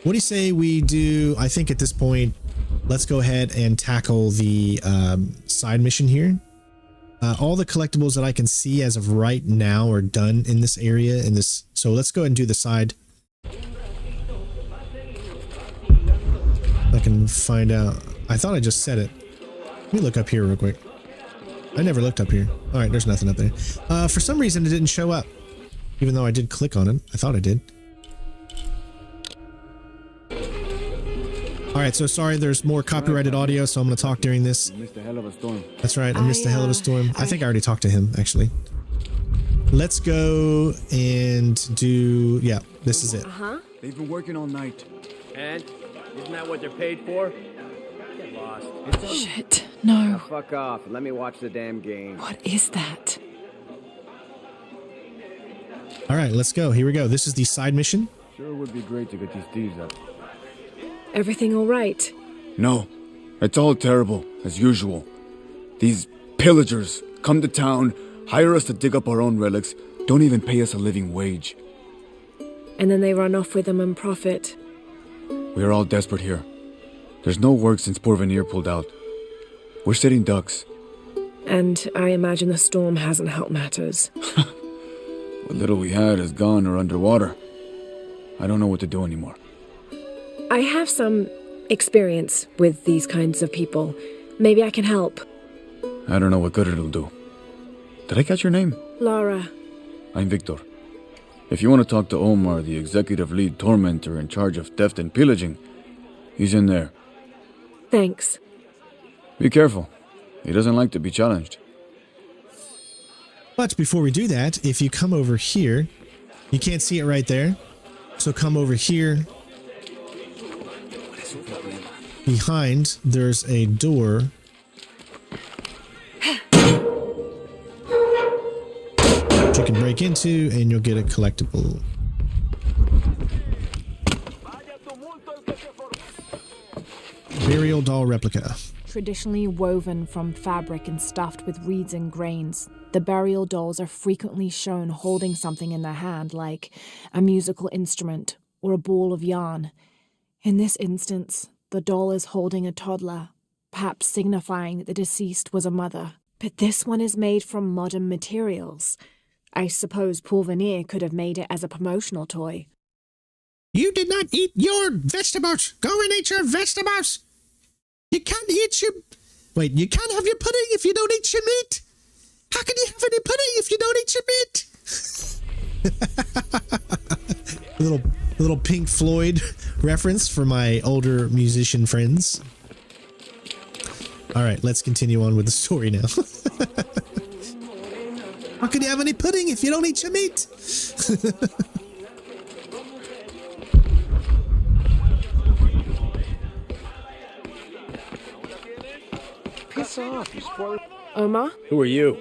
what do you say we do? I think at this point, let's go ahead and tackle the side mission here. All the collectibles that I can see as of right now are done in this area. So let's go ahead and do the side. I can find out. I thought I just said it. Let me look up here real quick. I never looked up here. All right, there's nothing up there. For some reason, it didn't show up. Even though I did click on it. I thought I did. All right, so sorry, there's more copyrighted audio, so I'm going to talk during this. You missed a hell of a storm. That's right, I missed a hell of a storm. I think I already talked to him, actually. Let's go and do... Yeah, this is it. Uh-huh. They've been working all night. And? Isn't that what they're paid for? Get lost. Shit, no. Now fuck off and let me watch the damn game. What is that? All right, let's go. Here we go. This is the side mission. Sure would be great to get these thieves up. Everything all right? No, it's all terrible, as usual. These pillagers come to town, hire us to dig up our own relics, don't even pay us a living wage. And then they run off with them and profit. We are all desperate here. There's no work since Porvenir pulled out. We're sitting ducks. And I imagine the storm hasn't helped matters. What little we had is gone or underwater. I don't know what to do anymore. I have some experience with these kinds of people. Maybe I can help. I don't know what good it'll do. Did I catch your name? Laura. I'm Victor. If you want to talk to Omar, the executive lead tormentor in charge of theft and pillaging, he's in there. Thanks. Be careful. He doesn't like to be challenged. But before we do that, if you come over here, you can't see it right there. So come over here. Behind, there's a door. Which you can break into, and you'll get a collectible. Burial doll replica. Traditionally woven from fabric and stuffed with reeds and grains, the burial dolls are frequently shown holding something in their hand, like a musical instrument or a ball of yarn. In this instance, the doll is holding a toddler, perhaps signifying that the deceased was a mother. But this one is made from modern materials. I suppose Porvenir could have made it as a promotional toy. You did not eat your vegetables. Go and eat your vegetables. You can't eat your... Wait, you can't have your pudding if you don't eat your meat. How can you have any pudding if you don't eat your meat? little Pink Floyd reference for my older musician friends. All right, let's continue on with the story now. How can you have any pudding if you don't eat your meat? Piss off, you spoil. Omar? Who are you?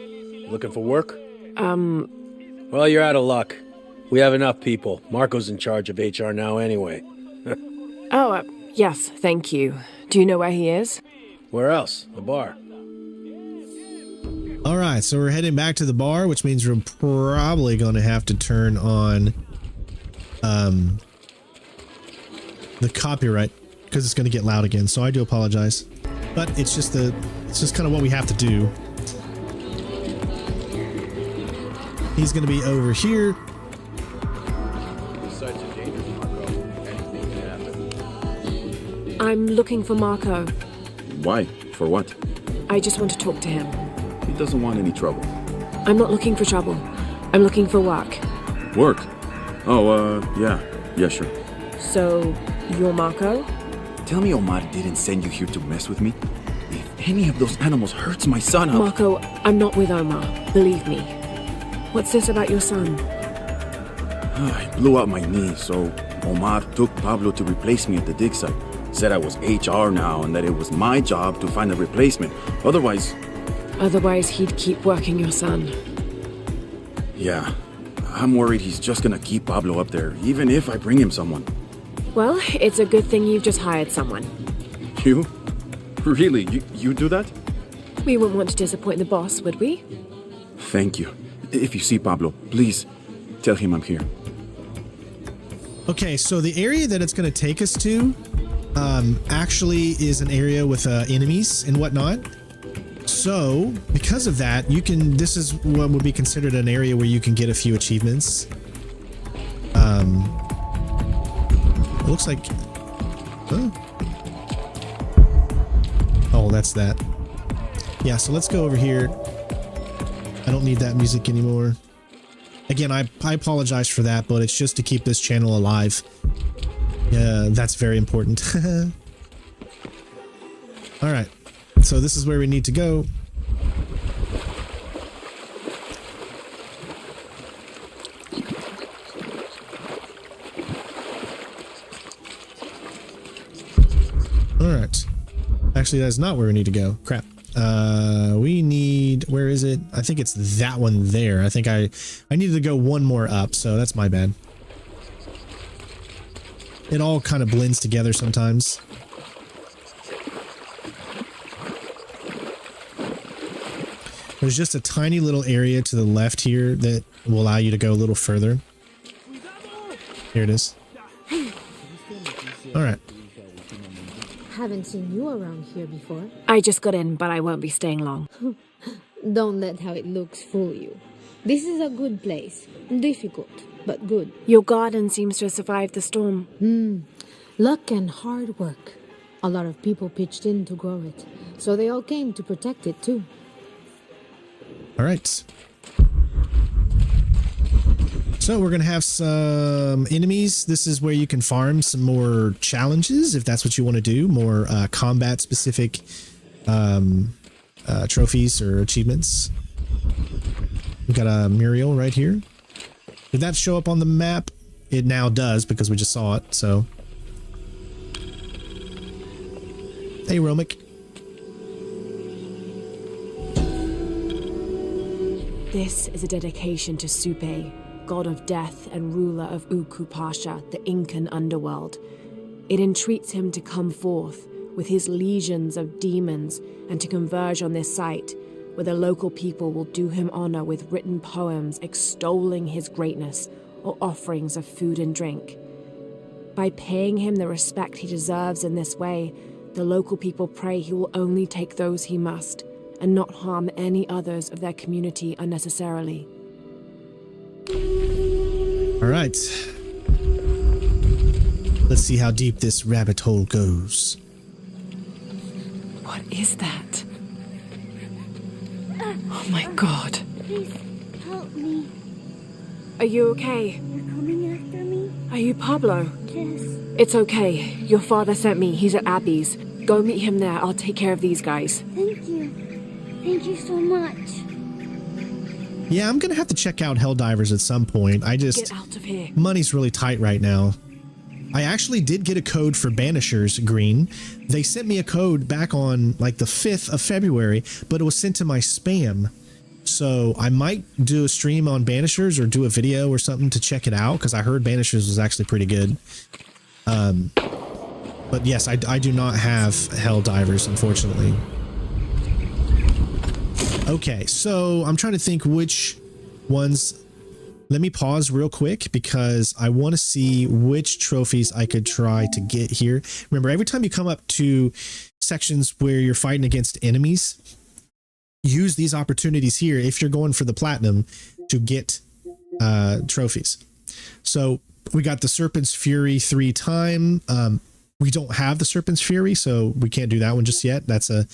Looking for work? Well, you're out of luck. We have enough people. Marco's in charge of HR now anyway. Yes, thank you. Do you know where he is? Where else? The bar. All right, so we're heading back to the bar, which means we're probably going to have to turn on the copyright because it's going to get loud again. So I do apologize, but it's just kind of what we have to do. He's going to be over here. These sites are dangerous, Marco. Anything can happen. I'm looking for Marco. Why? For what? I just want to talk to him. He doesn't want any trouble. I'm not looking for trouble. I'm looking for work. Work? Oh, yeah, sure. So, you're Marco? Tell me Omar didn't send you here to mess with me? If any of those animals hurts my son, Marco, I'm not with Omar. Believe me. What's this about your son? I blew out my knee, so Omar took Pablo to replace me at the dig site. Said I was HR now and that it was my job to find a replacement. Otherwise, he'd keep working your son. Yeah. I'm worried he's just gonna keep Pablo up there, even if I bring him someone. Well, it's a good thing you've just hired someone. You? Really? You do that? We wouldn't want to disappoint the boss, would we? Thank you. If you see Pablo, please tell him I'm here. Okay, so the area that it's going to take us to actually is an area with enemies and whatnot. So, because of that, this is what would be considered an area where you can get a few achievements. It looks like... Oh, that's that. Yeah, so let's go over here. I don't need that music anymore. Again, I apologize for that, but it's just to keep this channel alive. That's very important. All right, so this is where we need to go. All right. Actually, that's not where we need to go. Crap. We need, where is it? I think it's that one there. I think I needed to go one more up, so that's my bad. It all kind of blends together sometimes. There's just a tiny little area to the left here that will allow you to go a little further. Here it is. All right. Haven't seen you around here before. I just got in, but I won't be staying long. Don't let how it looks fool you. This is a good place. Difficult, but good. Your garden seems to have survived the storm. Luck and hard work. A lot of people pitched in to grow it, so they all came to protect it too. All right. So we're going to have some enemies. This is where you can farm some more challenges if that's what you want to do. More combat specific trophies or achievements. We've got a mural right here. Did that show up on the map? It now does because we just saw it. So, hey, Romic. This is a dedication to Supe, god of death and ruler of Uku Pasha, the Incan underworld. It entreats him to come forth with his legions of demons and to converge on this site, where the local people will do him honor with written poems extolling his greatness or offerings of food and drink. By paying him the respect he deserves in this way, the local people pray he will only take those he must and not harm any others of their community unnecessarily. All right. Let's see how deep this rabbit hole goes. What is that? Oh my god. Please, help me. Are you okay? You're coming after me? Are you Pablo? Yes. It's okay. Your father sent me. He's at Abby's. Go meet him there. I'll take care of these guys. Thank you. Thank you so much. Yeah, I'm going to have to check out Helldivers at some point. Get out of here. Money's really tight right now. I actually did get a code for Banishers, Green. They sent me a code back on like the 5th of February, but it was sent to my spam. So I might do a stream on Banishers or do a video or something to check it out, because I heard Banishers was actually pretty good. But yes, I do not have Helldivers, unfortunately. Okay, so I'm trying to think which ones. Let me pause real quick because I want to see which trophies I could try to get here. Remember, every time you come up to sections where you're fighting against enemies, use these opportunities here if you're going for the platinum to get trophies. So we got the Serpent's Fury 3 time. We don't have the Serpent's Fury, so we can't do that one just yet. That's a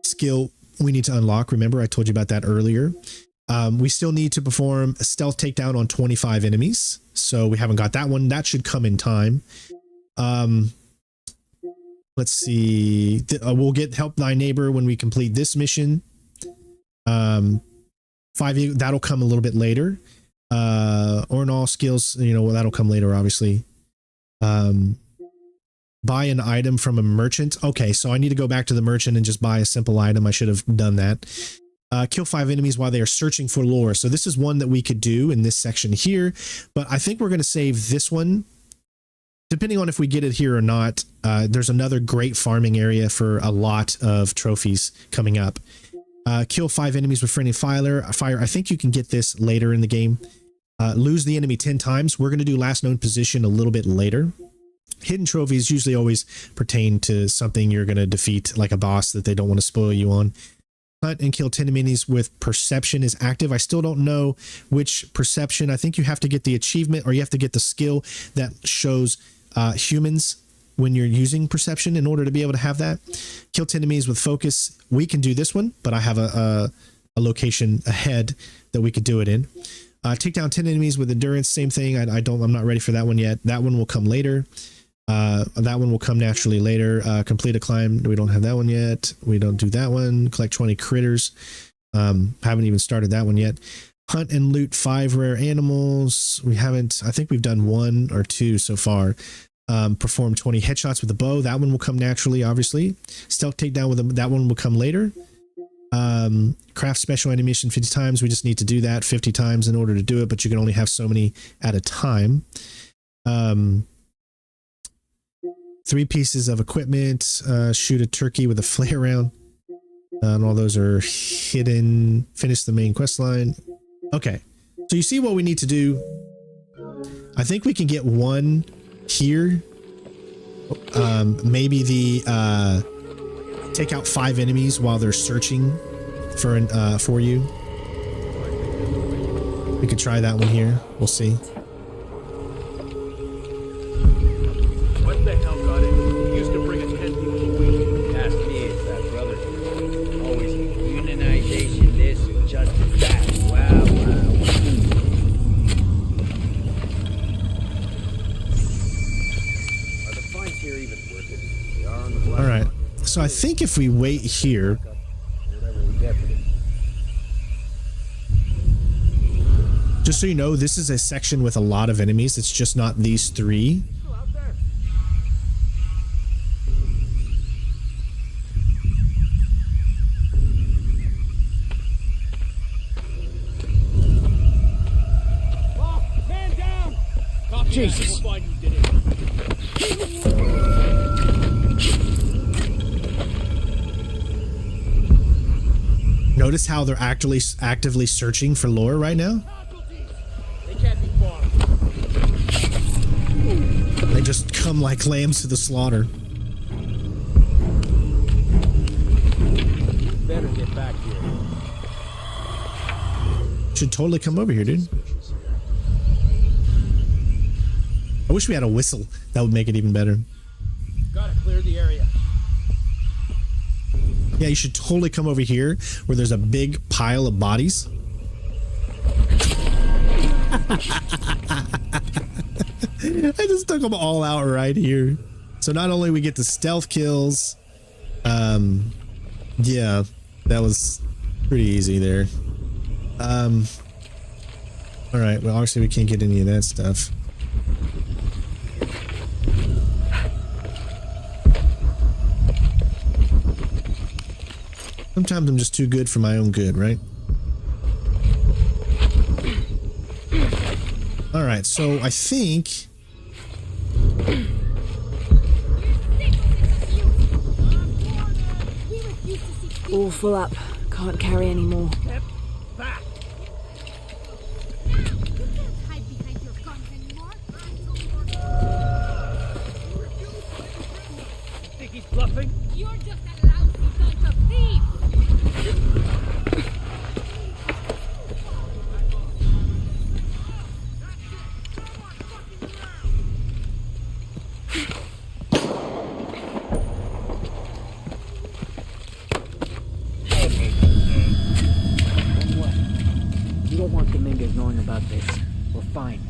skill we need to unlock. Remember, I told you about that earlier. We still need to perform a stealth takedown on 25 enemies. So we haven't got that one. That should come in time. Let's see. We'll get Help Thy Neighbor when we complete this mission. 5, that'll come a little bit later. Or in all skills, that'll come later, obviously. Buy an item from a merchant. Okay, so I need to go back to the merchant and just buy a simple item. I should have done that. Kill 5 enemies while they are searching for lore. So this is one that we could do in this section here, but I think we're going to save this one. Depending on if we get it here or not, there's another great farming area for a lot of trophies coming up. Kill 5 enemies with friendly fire. I think you can get this later in the game. Lose the enemy 10 times. We're going to do last known position a little bit later. Hidden trophies usually always pertain to something you're going to defeat, like a boss that they don't want to spoil you on. Hunt and kill 10 enemies with perception is active. I still don't know which perception. I think you have to get the achievement or you have to get the skill that shows humans when you're using perception in order to be able to have that. Kill 10 enemies with focus. We can do this one, but I have a location ahead that we could do it in. Take down 10 enemies with endurance. Same thing. I'm not ready for that one yet. That one will come later. That one will come naturally later. Complete a climb. We don't have that one yet. We don't do that one. Collect 20 critters. Haven't even started that one yet. Hunt and loot 5 rare animals. We haven't, I think we've done 1 or 2 so far. Perform 20 headshots with the bow. That one will come naturally, obviously. Stealth takedown with that one will come later. Craft special animation 50 times. We just need to do that 50 times in order to do it, but you can only have so many at a time. 3 pieces of equipment. Shoot a turkey with a flare round. And all those are hidden. Finish the main quest line. Okay, so you see what we need to do. I think we can get 1 here. Maybe the take out 5 enemies while they're searching for you. We could try that one here. We'll see. What the hell got it? He used to bring us 10 people a week. Ask me, it's that brother. Always unionization this and justice that. Wow. Are the fines here even worth it? They are on the black. All right. So I think if we wait here. Just so you know, this is a section with a lot of enemies. It's just not these 3. Jesus. Notice how they're actively searching for lore right now? They can't be far. They just come like lambs to the slaughter. Better get back here. Should totally come over here, dude. I wish we had a whistle. That would make it even better. Gotta clear the area. Yeah, you should totally come over here where there's a big pile of bodies. I just took them all out right here. So not only we get the stealth kills, yeah, that was pretty easy there. All right, well, obviously we can't get any of that stuff. Sometimes I'm just too good for my own good, right? All right, so I think... All full up. Can't carry any more. Think he's bluffing? You're just a lousy bunch of thieves! You don't want Dominguez knowing about this. We're fine.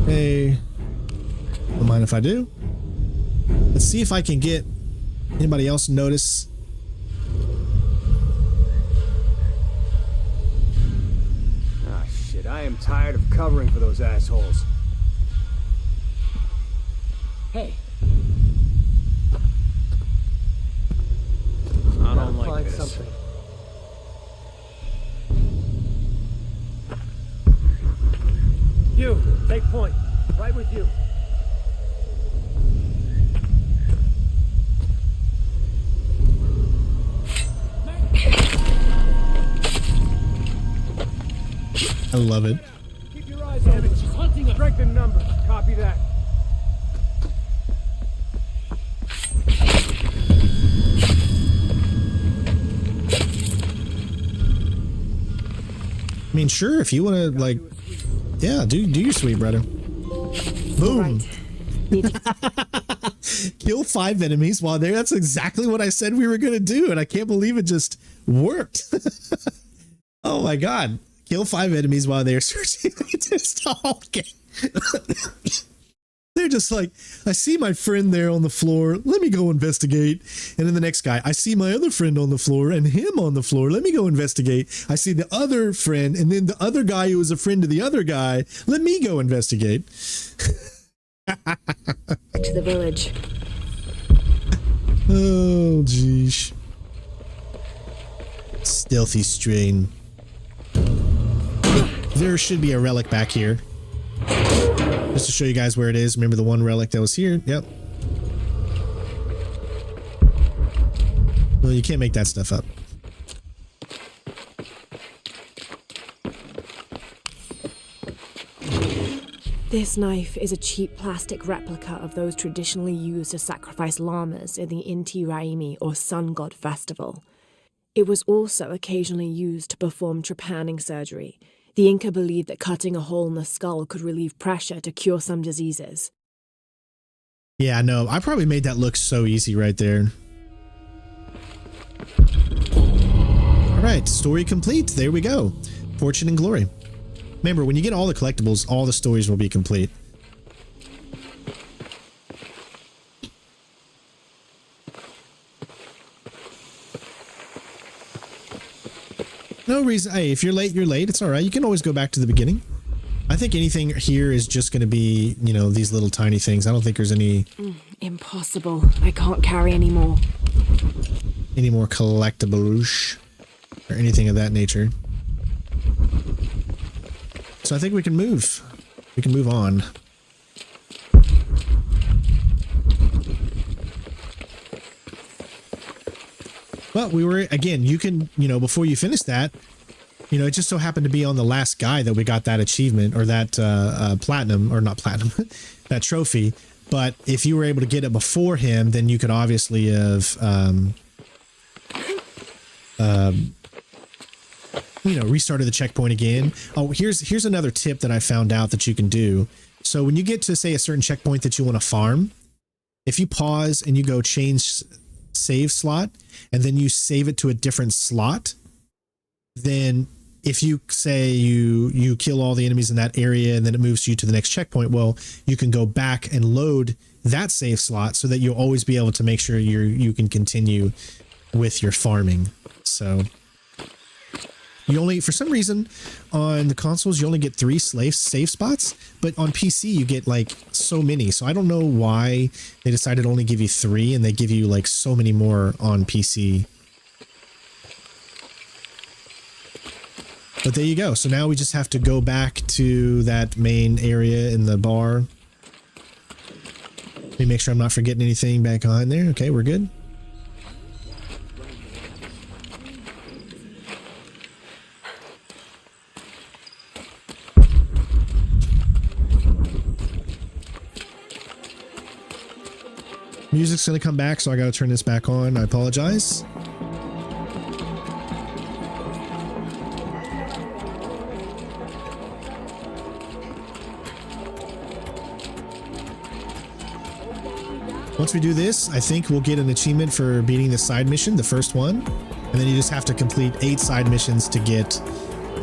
Hey, don't mind if I do. Let's see if I can get anybody else notice. Ah, shit, I am tired of covering for those assholes. Hey. I don't like this. Something. You, take point. Right with you. I love it. Keep your eyes on it. She's hunting. Strength in numbers. Copy that. I mean, sure, if you want to, like, yeah, do your sweet, brother. Boom. Kill 5 enemies while there. That's exactly what I said we were going to do, and I can't believe it just worked. Oh my god. Kill 5 enemies while they're searching. They're just like, I see my friend there on the floor. Let me go investigate. And then the next guy, I see my other friend on the floor and him on the floor. Let me go investigate. I see the other friend and then the other guy who was a friend to the other guy. Let me go investigate. To the village. Oh, geesh. Stealthy strain. There should be a relic back here. Just to show you guys where it is. Remember the one relic that was here? Yep. Well, you can't make that stuff up. This knife is a cheap plastic replica of those traditionally used to sacrifice llamas in the Inti Raymi or Sun God Festival. It was also occasionally used to perform trepanning surgery. The Inca believed that cutting a hole in the skull could relieve pressure to cure some diseases. Yeah, no, I probably made that look so easy right there. All right, story complete. There we go. Fortune and glory. Remember, when you get all the collectibles, all the stories will be complete. No reason. Hey, if you're late, you're late. It's all right. You can always go back to the beginning. I think anything here is just going to be, you know, these little tiny things. I don't think there's any... Impossible. I can't carry any more. Any more collectibles or anything of that nature. So I think we can move. We can move on. Well, we were, again, you can, you know, before you finish that, you know, it just so happened to be on the last guy that we got that achievement or that platinum, or not platinum, that trophy. But if you were able to get it before him, then you could obviously have, you know, restarted the checkpoint again. Oh, here's another tip that I found out that you can do. So when you get to, say, a certain checkpoint that you want to farm, if you pause and you go change save slot, and then you save it to a different slot, then if you say you kill all the enemies in that area and then it moves you to the next checkpoint, well, you can go back and load that save slot so that you'll always be able to make sure you can continue with your farming. So you only, for some reason, on the consoles, you only get 3 save spots, but on PC, you get like so many. So I don't know why they decided to only give you 3 and they give you like so many more on PC. But there you go. So now we just have to go back to that main area in the bar. Let me make sure I'm not forgetting anything back on there. Okay, we're good. Music's going to come back, so I got to turn this back on. I apologize. Once we do this, I think we'll get an achievement for beating the side mission, the first one. And then you just have to complete 8 side missions to get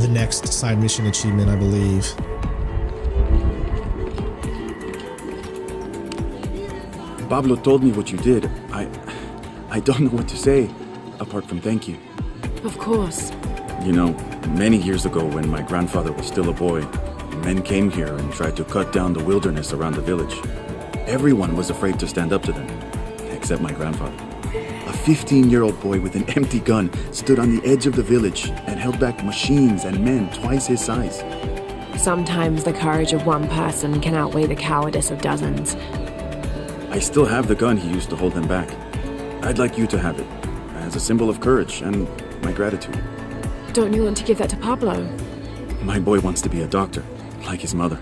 the next side mission achievement, I believe. Pablo told me what you did. I don't know what to say, apart from thank you. Of course. You know, many years ago when my grandfather was still a boy, men came here and tried to cut down the wilderness around the village. Everyone was afraid to stand up to them, except my grandfather. A 15-year-old boy with an empty gun stood on the edge of the village and held back machines and men twice his size. Sometimes the courage of one person can outweigh the cowardice of dozens. I still have the gun he used to hold them back. I'd like you to have it, as a symbol of courage and my gratitude. Don't you want to give that to Pablo? My boy wants to be a doctor, like his mother.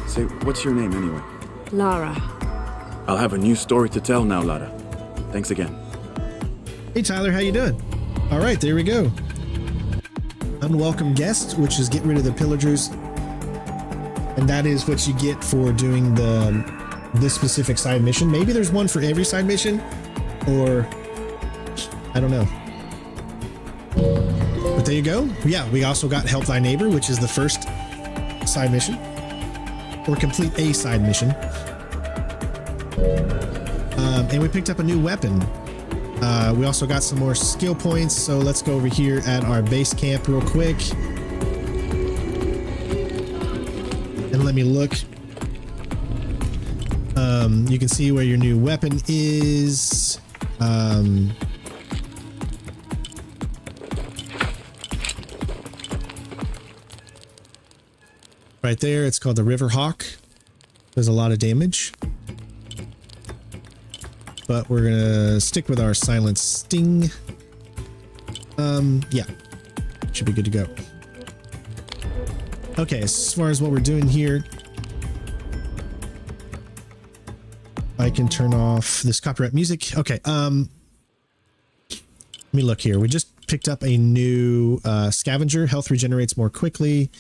Say, what's your name anyway? Lara. I'll have a new story to tell now, Lara. Thanks again. Hey, Tyler, how you doing? All right, there we go. unwelcome guest, which is get rid of the pillagers. And that is what you get for doing this specific side mission. Maybe there's one for every side mission, or I don't know. But there you go. Yeah, we also got Help Thy Neighbor, which is the first side mission, or complete a side mission. And we picked up a new weapon. We also got some more skill points, so let's go over here at our base camp real quick. And let me look. You can see where your new weapon is. Right there, it's called the River Hawk. Does a lot of damage. But we're gonna stick with our Silent Sting. Yeah. Should be good to go. Okay, as far as what we're doing here, I can turn off this copyright music. Okay, let me look here. We just picked up a new scavenger. Health regenerates more quickly.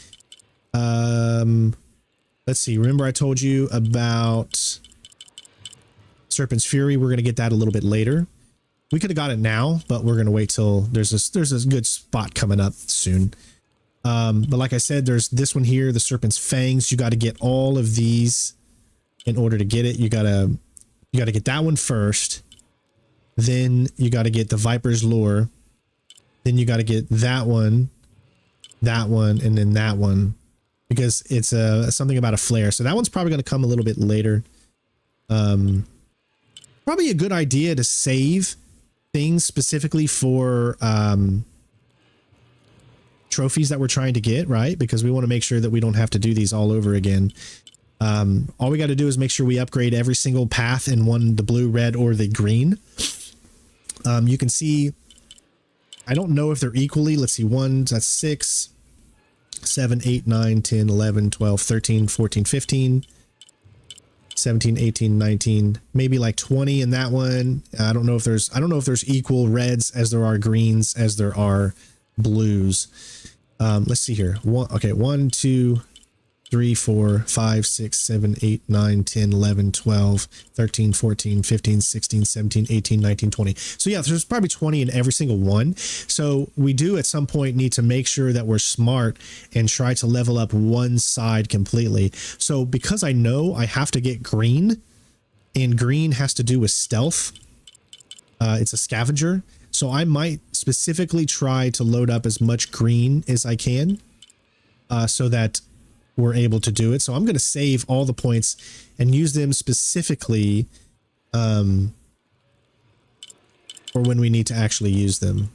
Let's see. Remember I told you about Serpent's Fury? We're going to get that a little bit later. We could have got it now, but we're going to wait till there's a good spot coming up soon. But like I said, there's this one here, the Serpent's Fangs. You got to get all of these in order to get it. You got to get that one first. Then you got to get the Viper's Lure. Then you got to get that one, and then that one, because it's something about a flare. So that one's probably going to come a little bit later. Probably a good idea to save things specifically for trophies that we're trying to get, right? Because we want to make sure that we don't have to do these all over again. All we got to do is make sure we upgrade every single path in the blue, red, or the green. You can see, I don't know if they're equally. Let's see, that's 6, 7, 8, 9, 10, 11, 12, 13, 14, 15, 17, 18, 19, maybe like 20 in that one. I don't know if there's equal reds as there are greens as there are blues. Let's see here. 1, 2, 3, 4, 5, 6, 7, 8, 9, 10, 11, 12, 13, 14, 15, 16, 17, 18, 19, 20. So yeah, there's probably 20 in every single one. So we do at some point need to make sure that we're smart and try to level up one side completely. So because I know I have to get green, and green has to do with stealth, it's a scavenger. So I might specifically try to load up as much green as I can, so that we're able to do it. So I'm going to save all the points and use them specifically for when we need to actually use them.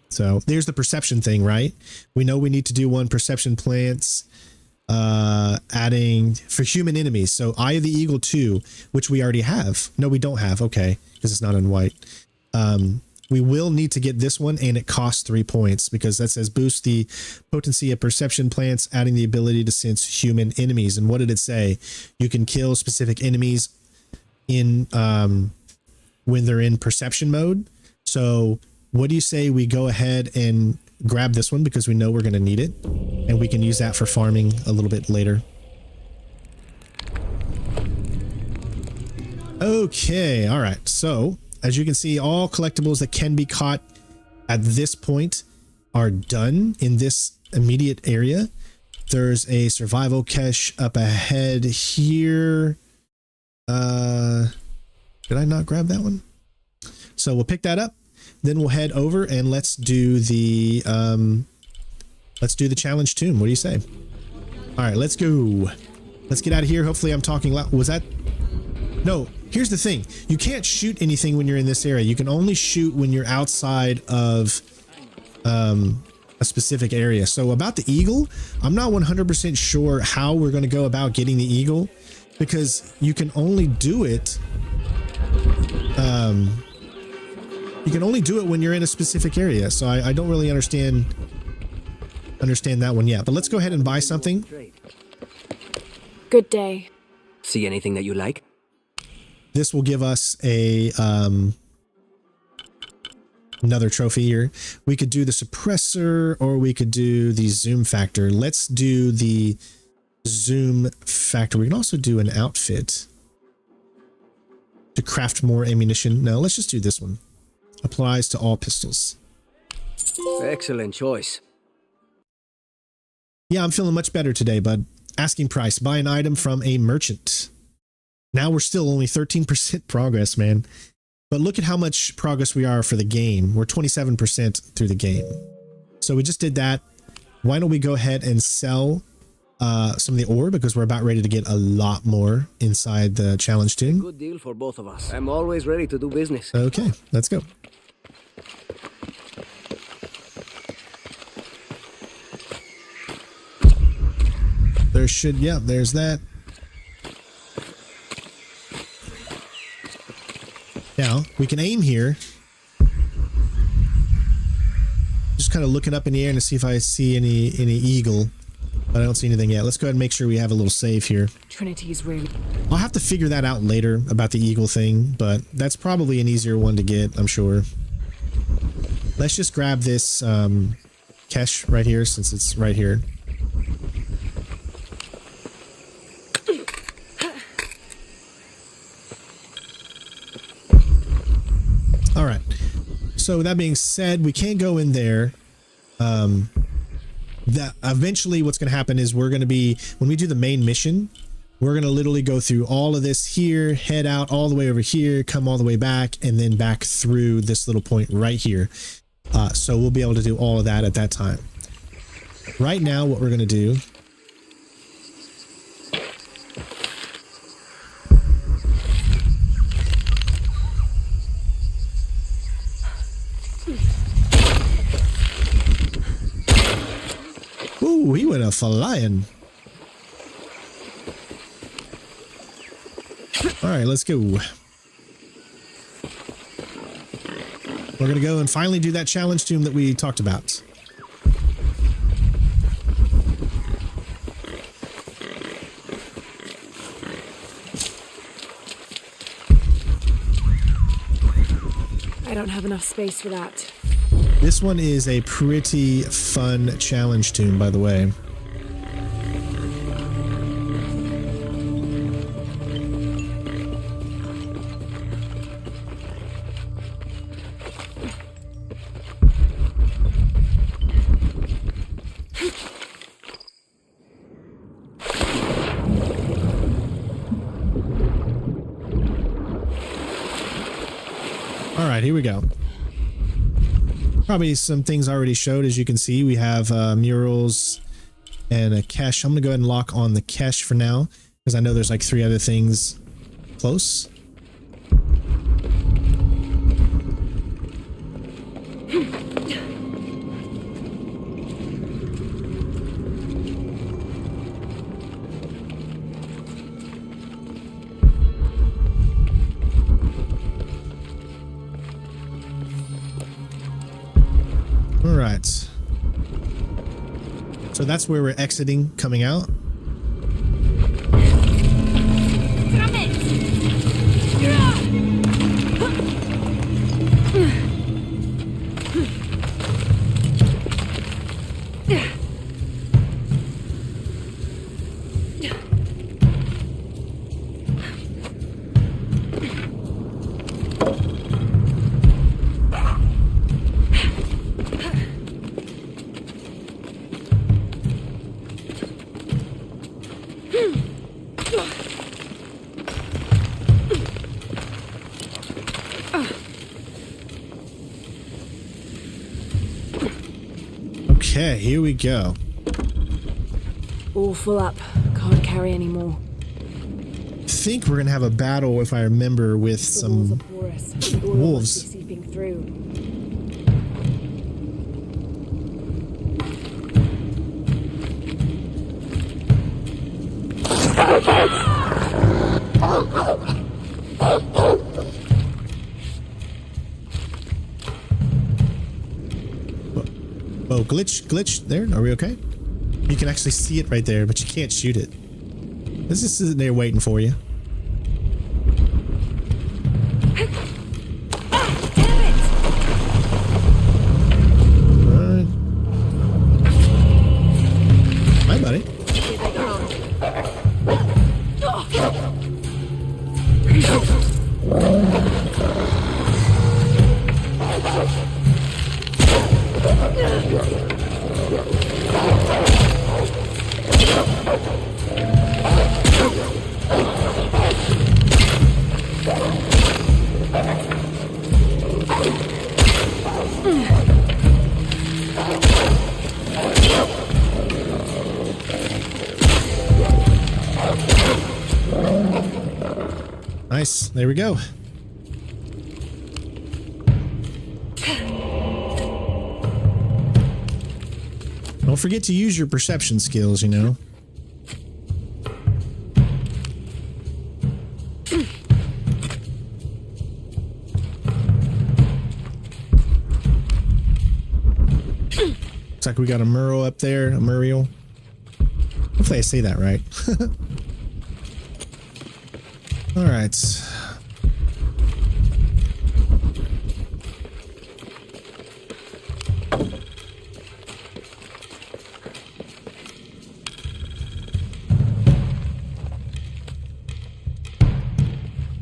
So there's the perception thing, right? We know we need to do one perception plants, adding for human enemies. So Eye of the Eagle 2, which we already have. No, we don't have. Okay. Because it's not in white. We will need to get this one, and it costs 3 points because that says boost the potency of perception plants, adding the ability to sense human enemies. And what did it say? You can kill specific enemies in when they're in perception mode. So what do you say we go ahead and grab this one because we know we're going to need it, and we can use that for farming a little bit later. Okay, all right. So as you can see, all collectibles that can be caught at this point are done in this immediate area. There's a survival cache up ahead here. Did I not grab that one? So we'll pick that up. Then we'll head over and let's do the challenge tomb. What do you say? All right, let's go. Let's get out of here. Hopefully I'm talking loud. Was that? No. Here's the thing. You can't shoot anything when you're in this area. You can only shoot when you're outside of a specific area. So about the eagle, I'm not 100% sure how we're going to go about getting the eagle, because you can only do it when you're in a specific area. So I don't really understand that one yet. But let's go ahead and buy something. Good day. See anything that you like? This will give us a another trophy here. We could do the suppressor or we could do the zoom factor. Let's do the zoom factor. We can also do an outfit to craft more ammunition. No, let's just do this one. Applies to all pistols. Excellent choice. Yeah, I'm feeling much better today, bud. Asking price. Buy an item from a merchant. Now we're still only 13% progress, man. But look at how much progress we are for the game. We're 27% through the game. So we just did that. Why don't we go ahead and sell some of the ore, because we're about ready to get a lot more inside the challenge tomb. Good deal for both of us. I'm always ready to do business. Okay, let's go. There should, yeah, there's that. Now, we can aim here. Just kind of looking up in the air to see if I see any eagle. But I don't see anything yet. Let's go ahead and make sure we have a little save here. Trinity's really... I'll have to figure that out later about the eagle thing, but that's probably an easier one to get, I'm sure. Let's just grab this cache right here, since it's right here. All right. So that being said, we can't go in there. That eventually what's going to happen is we're going to be, when we do the main mission, we're going to literally go through all of this here, head out all the way over here, come all the way back, and then back through this little point right here. So we'll be able to do all of that at that time. Right now, what we're going to do Ooh, he went a flying. All right, let's go. We're going to go and finally do that challenge tomb that we talked about. I don't have enough space for that. This one is a pretty fun challenge tomb, by the way. All right, here we go. Probably some things already showed. As you can see, we have murals and a cache. I'm going to go ahead and lock on the cache for now, because I know there's like 3 other things close. Alright. So that's where we're exiting, coming out. Okay, here we go. All full up. Can't carry anymore. I think we're gonna have a battle, if I remember, with some wolves. Seeping through. Oh, glitch there. Are we okay? You can actually see it right there, but you can't shoot it. This is sitting there waiting for you. Nice. There we go. Don't forget to use your perception skills, you know. Looks like we got a mural up there, a mural. Hopefully I say that right. All right.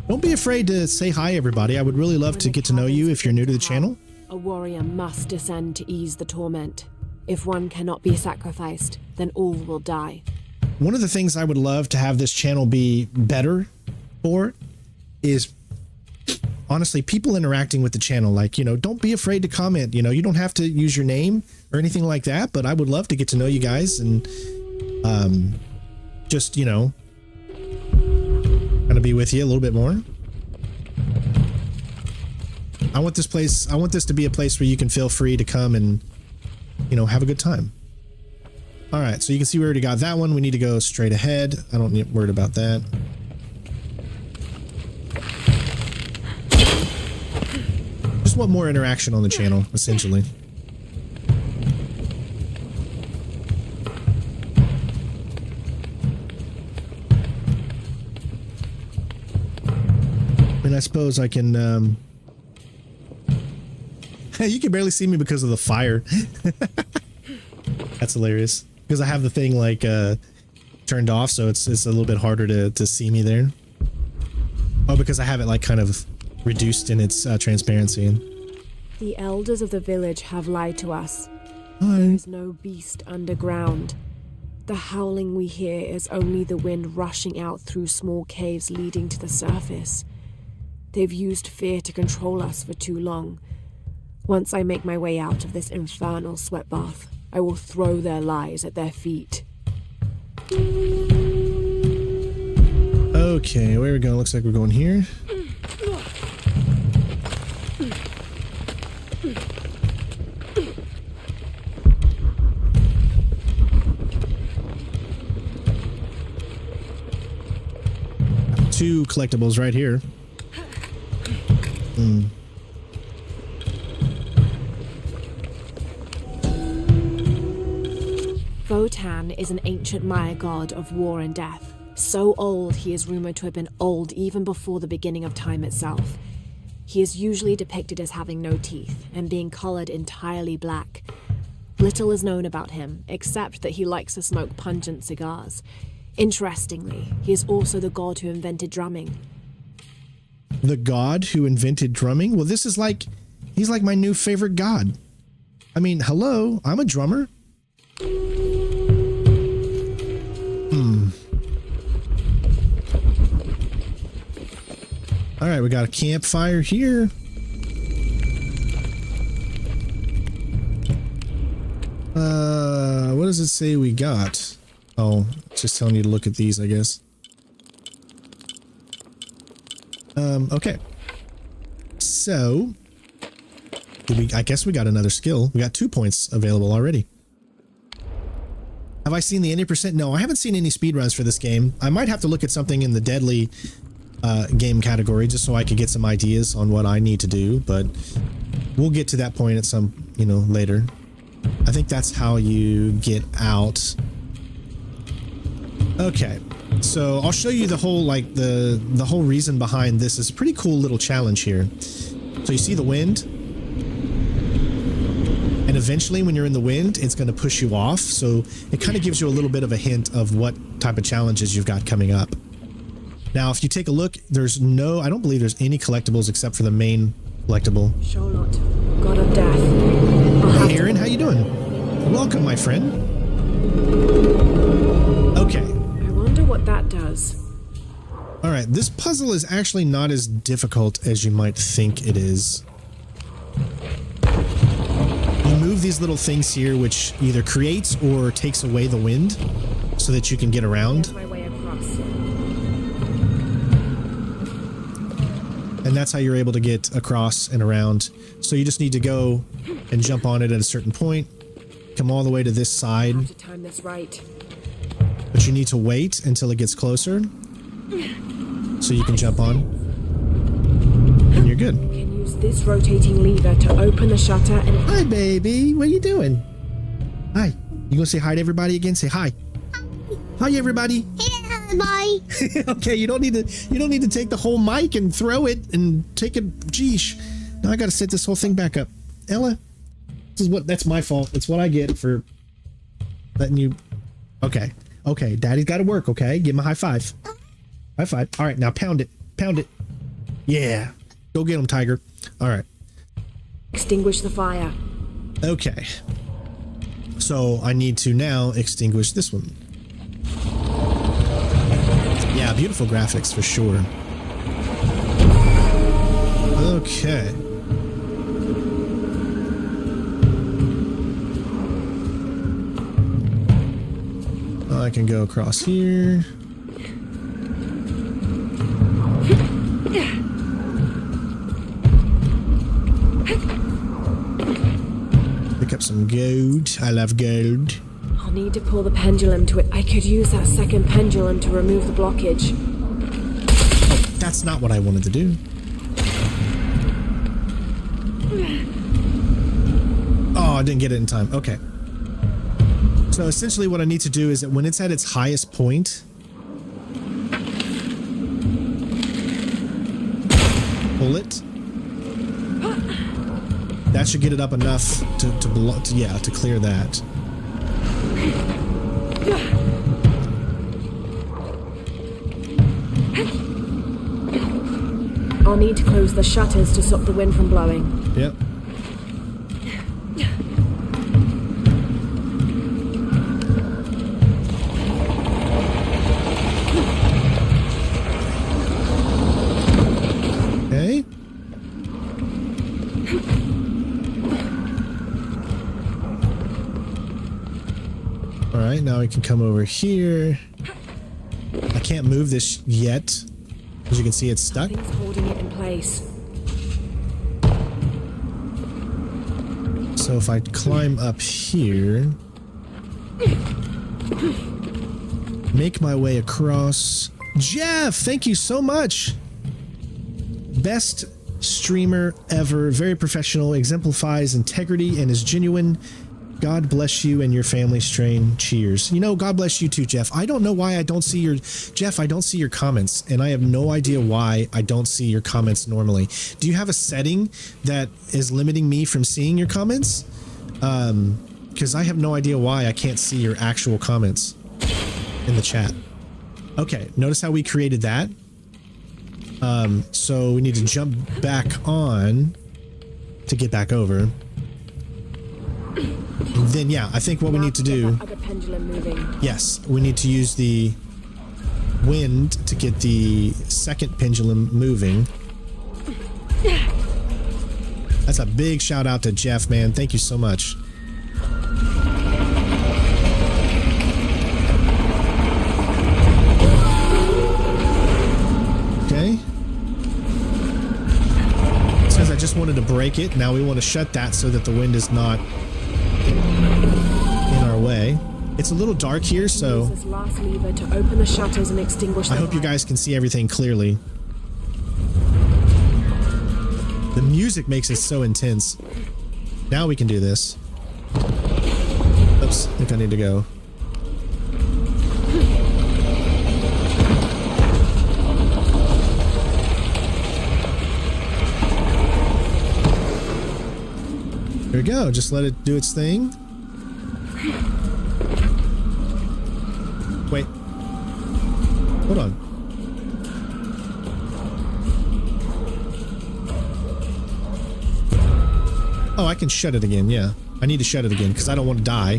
Don't be afraid to say hi, everybody. I would really love to get to know you if you're new to the channel. A warrior must descend to ease the torment. If one cannot be sacrificed, then all will die. One of the things I would love to have this channel be better for is honestly people interacting with the channel. Like, you know, don't be afraid to comment. You know, you don't have to use your name or anything like that, but I would love to get to know you guys and just, you know, kind of be with you a little bit more. I want this to be a place where you can feel free to come and, you know, have a good time. All right, so you can see we already got that one. We need to go straight ahead. I don't need worried about that. Just want more interaction on the channel, essentially. And I suppose I can, you can barely see me because of the fire. That's hilarious. Because I have the thing like turned off, so it's a little bit harder to see me there. Oh, because I have it like kind of reduced in its transparency. The elders of the village have lied to us. Hi. There is no beast underground. The howling we hear is only the wind rushing out through small caves leading to the surface. They've used fear to control us for too long. Once I make my way out of this infernal sweat bath, I will throw their lies at their feet. Okay, where we go? Looks like we're going here. Two collectibles right here. Votan is an ancient Maya god of war and death. So old, he is rumored to have been old even before the beginning of time itself. He is usually depicted as having no teeth and being colored entirely black. Little is known about him, except that he likes to smoke pungent cigars. Interestingly, he is also the god who invented drumming. The god who invented drumming? Well, this is like, he's like my new favorite god. I mean, hello, I'm a drummer. All right, we got a campfire here. What does it say we got? Oh, it's just telling you to look at these, I guess. Okay. So, I guess we got another skill. We got 2 points available already. Have I seen the 80%? No, I haven't seen any speedruns for this game. I might have to look at something in the deadly game category just so I could get some ideas on what I need to do, but we'll get to that point at some, you know, later. I think that's how you get out. Okay, so I'll show you the whole, like, the whole reason behind this is a pretty cool little challenge here. So you see the wind? And eventually when you're in the wind, it's going to push you off. So it kind of gives you a little bit of a hint of what type of challenges you've got coming up. Now, if you take a look, I don't believe there's any collectibles except for the main collectible. Charlotte, god of death. Hey, Aaron, how you doing? Welcome, my friend. Okay. I wonder what that does. All right, this puzzle is actually not as difficult as you might think it is. You move these little things here, which either creates or takes away the wind so that you can get around. There's my way across. And that's how you're able to get across and around. So you just need to go and jump on it at a certain point, come all the way to this side. I have to time this right. But you need to wait until it gets closer so you can jump on. And you're good. Can use this rotating lever to open the shutter and... Hi, baby. What are you doing? Hi. You gonna say hi to everybody again? Say hi. Hi, everybody. Bye. Okay, you don't need to take the whole mic and throw it and take it. Geesh. Now I gotta set this whole thing back up. Ella, that's my fault. It's what I get for letting you. Okay. Okay, Daddy's got to work. Okay, give him a high five. High five. All right, now pound it. Pound it. Yeah. Go get him, Tiger. All right. Extinguish the fire. Okay. So I need to now extinguish this one. Yeah, beautiful graphics for sure. Okay. I can go across here. Pick up some gold. I love gold. I'll need to pull the pendulum to it. I could use that second pendulum to remove the blockage. Oh, that's not what I wanted to do. Oh, I didn't get it in time. Okay. So essentially what I need to do is that when it's at its highest point, pull it. That should get it up enough to clear that. I'll need to close the shutters to stop the wind from blowing. Yep. Okay. All right, now we can come over here. I can't move this yet. As you can see, it's stuck. Something's holding it in place. So if I climb up here, make my way across. Jeff, thank you so much. Best streamer ever. Very professional, exemplifies integrity and is genuine. God bless you and your family. Strain. Cheers. You know, God bless you too, Jeff. I don't know why I don't see your... Jeff, I don't see your comments, and I have no idea why I don't see your comments normally. Do you have a setting that is limiting me from seeing your comments? Because I have no idea why I can't see your actual comments in the chat. Okay, notice how we created that? So we need to jump back on to get back over. Then yeah, I think what we need to do... Other pendulum moving. Yes, we need to use the wind to get the second pendulum moving. That's a big shout out to Jeff, man. Thank you so much. Okay. It says I just wanted to break it. Now we want to shut that so that the wind is not in our way. It's a little dark here, so use this last lever to open the shutters and extinguish the I hope light. you guys can see everything clearly. The music makes it so intense. Now we can do this. Oops, I think I need to go. There we go. Just let it do its thing. Wait. Hold on. Oh, I can shut it again. Yeah, I need to shut it again because I don't want to die.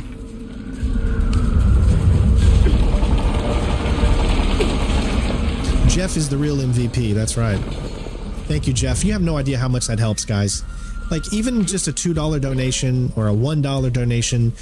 Jeff is the real MVP. That's right. Thank you, Jeff. You have no idea how much that helps, guys. Like, even just a $2 donation or a $1 donation,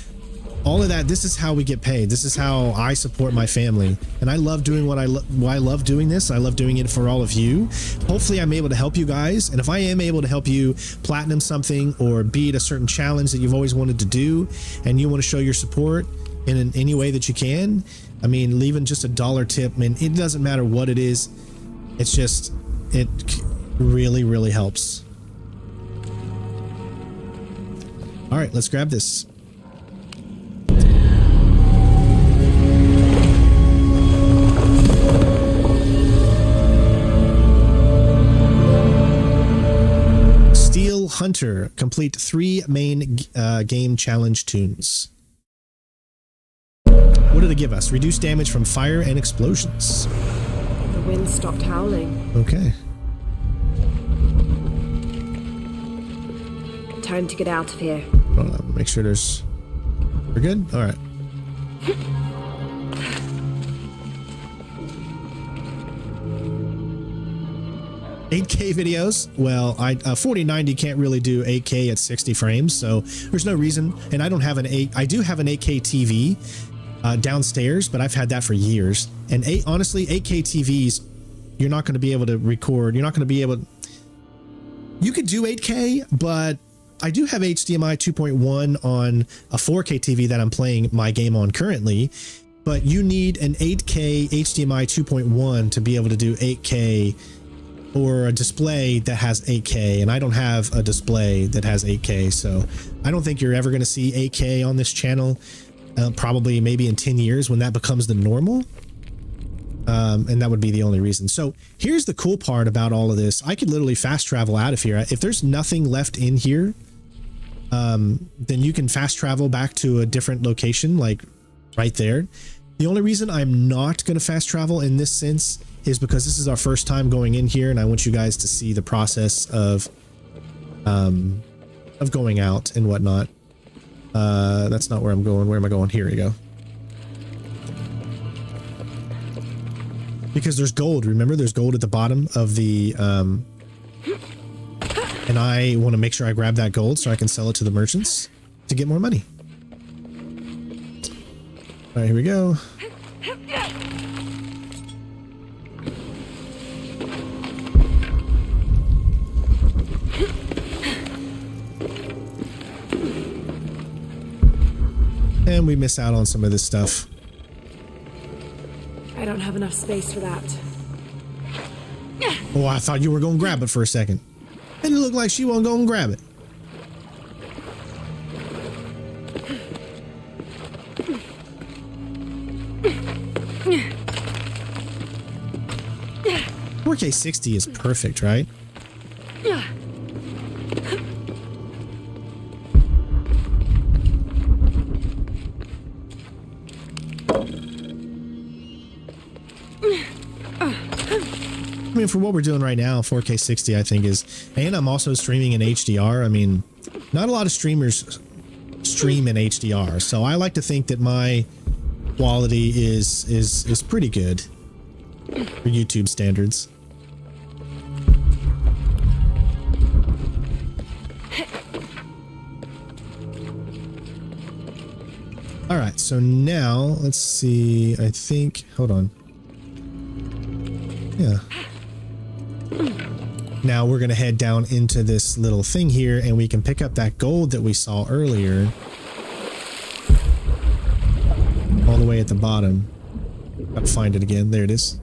all of that, this is how we get paid. This is how I support my family. And I love doing what I love doing this. I love doing it for all of you. Hopefully I'm able to help you guys. And if I am able to help you platinum something or beat a certain challenge that you've always wanted to do, and you want to show your support in any way that you can, I mean, leaving just a $1 tip, I mean, it doesn't matter what it is. It's just, it really, really helps. All right, let's grab this. Steel Hunter. Complete 3 main game challenge tunes. What did it give us? Reduce damage from fire and explosions. The wind stopped howling. Okay. Time to get out of here. Hold on, make sure there's... We're good? All right. $8K videos. Well, 4090 can't really do 8K at 60 frames, so there's no reason. And I don't have I do have an 8K TV downstairs, but I've had that for years. And honestly, 8K TVs, you're not going to be able to record. You're not going to be able... You could do 8K, but I do have HDMI 2.1 on a 4K TV that I'm playing my game on currently, but you need an 8K HDMI 2.1 to be able to do 8K or a display that has 8K, and I don't have a display that has 8K, so I don't think you're ever going to see 8K on this channel, probably maybe in 10 years when that becomes the normal. And that would be the only reason. So here's the cool part about all of this. I could literally fast travel out of here. If there's nothing left in here, then you can fast travel back to a different location, like right there. The only reason I'm not going to fast travel in this sense is because this is our first time going in here, and I want you guys to see the process of going out and whatnot. That's not where I'm going. Where am I going? Here we go. Because there's gold, remember? There's gold at the bottom of the, and I want to make sure I grab that gold so I can sell it to the merchants to get more money. All right, here we go. And we miss out on some of this stuff. I don't have enough space for that. Oh, I thought you were going to grab it for a second. And it looked like she wasn't going to grab it. Yeah. 4K 60 is perfect, right? Yeah. I mean, for what we're doing right now, 4K 60, I think is, and I'm also streaming in HDR. I mean, not a lot of streamers stream in HDR, so I like to think that my quality is pretty good for YouTube standards. All right, so now let's see. I think, hold on. Yeah. Now we're going to head down into this little thing here, and we can pick up that gold that we saw earlier. All the way at the bottom. Gotta find it again. There it is.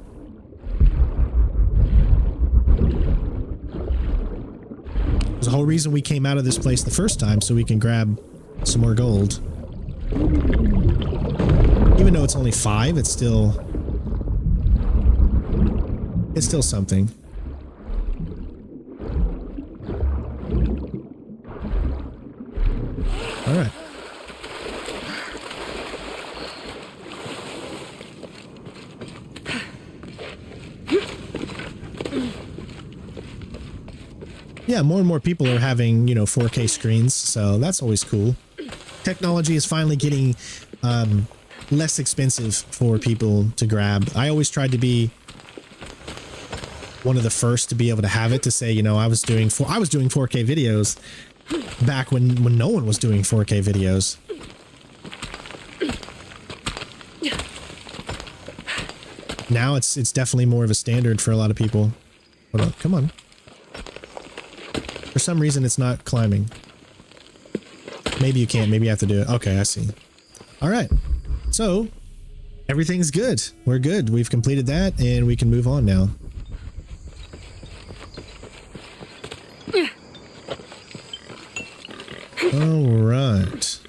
There's a whole reason we came out of this place the first time, so we can grab some more gold. Even though it's only 5, it's still something. All right. Yeah, more and more people are having, 4K screens, so that's always cool. Technology is finally getting less expensive for people to grab. I always tried to be one of the first to be able to have it, to say, you know, I was doing 4K videos back when no one was doing 4K videos. Now it's definitely more of a standard for a lot of people. Hold on, come on. For some reason it's not climbing. Maybe you can't, maybe you have to do it. Okay, I see. All right. So everything's good. We're good. We've completed that and we can move on now. All right.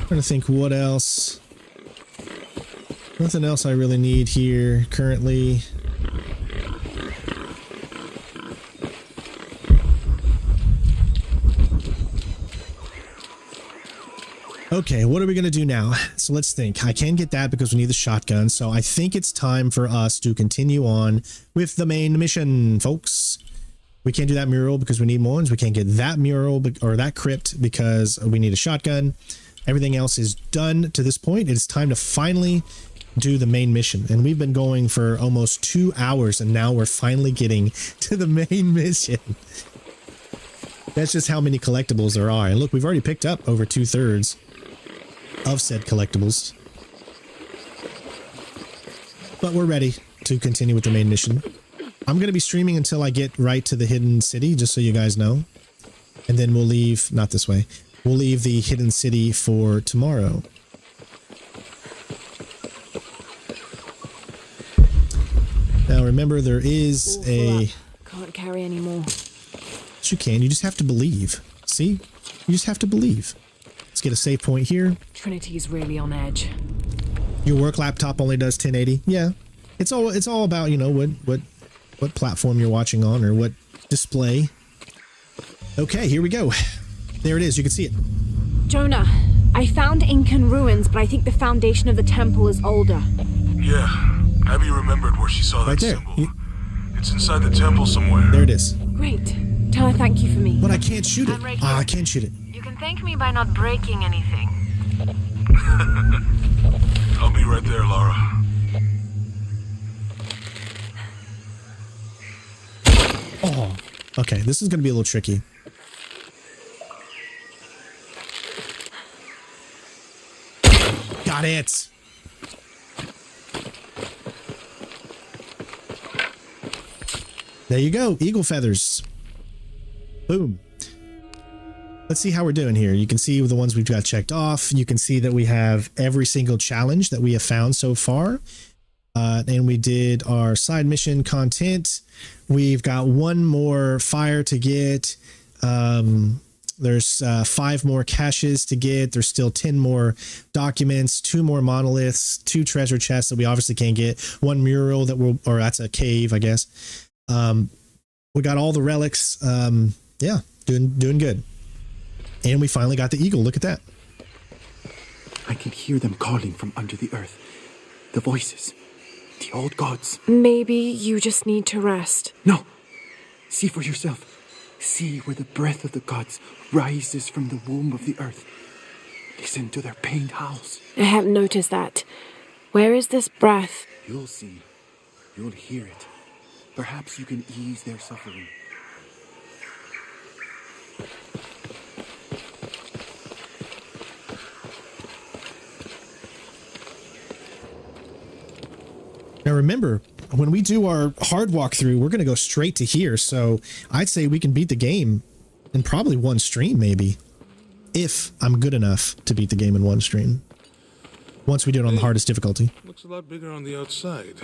Trying to think what else. Nothing else I really need here currently. Okay, what are we going to do now? So let's think. I can get that because we need the shotgun. So I think it's time for us to continue on with the main mission, folks. We can't do that mural because we need more ones. We can't get that mural or that crypt because we need a shotgun. Everything else is done to this point. It's time to finally do the main mission. And we've been going for almost 2 hours and now we're finally getting to the main mission. That's just how many collectibles there are. And look, we've already picked up over 2/3 of said collectibles. But we're ready to continue with the main mission. I'm going to be streaming until I get right to the hidden city, just so you guys know. And then we'll leave, not this way, we'll leave the hidden city for tomorrow. Now remember, there is a... Can't carry anymore. Yes, you can. You just have to believe. See? You just have to believe. Let's get a save point here. Trinity's really on edge. Your work laptop only does 1080. Yeah. It's all about, you know, what platform you're watching on or what display. Okay, here we go. There it is. You can see it. Jonah, I found Incan ruins, but I think the foundation of the temple is older. Yeah, Abby remembered where she saw that symbol. It's inside the temple somewhere. There it is. Great. Tell her thank you for me. But I can't shoot it. Right I can't shoot it. You can thank me by not breaking anything. I'll be right there, Lara. Oh, okay. This is going to be a little tricky. Got it. There you go. Eagle feathers. Boom. Let's see how we're doing here. You can see the ones we've got checked off. You can see that we have every single challenge that we have found so far. And we did our side mission content. We've got one more fire to get. There's 5 more caches to get. There's still 10 more documents, 2 more monoliths, 2 treasure chests that we obviously can't get. 1 mural that will, or that's a cave, I guess. We got all the relics. Yeah, doing good. And we finally got the eagle. Look at that. I can hear them calling from under the earth. The voices. The old gods. Maybe you just need to rest. No. See for yourself. See where the breath of the gods rises from the womb of the earth. Listen to their pained howls. I hadn't noticed that. Where is this breath? You'll see. You'll hear it. Perhaps you can ease their suffering. Now remember, when we do our hard walkthrough, we're going to go straight to here. So I'd say we can beat the game in probably one stream, maybe. If I'm good enough to beat the game in one stream. Once we do it on the hardest difficulty. Looks a lot bigger on the outside.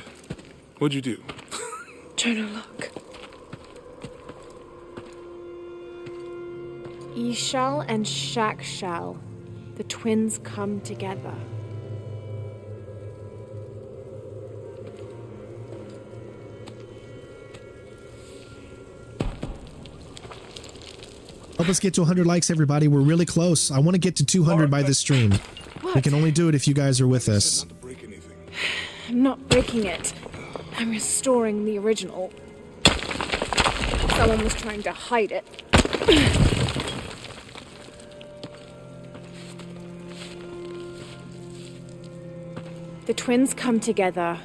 What'd you do? Jonah, look. Ishal and Shakshal. The twins come together. Help us get to 100 likes, everybody. We're really close. I want to get to 200 by this stream. What? We can only do it if you guys are with us. I'm not breaking it. I'm restoring the original. Someone was trying to hide it. The twins come together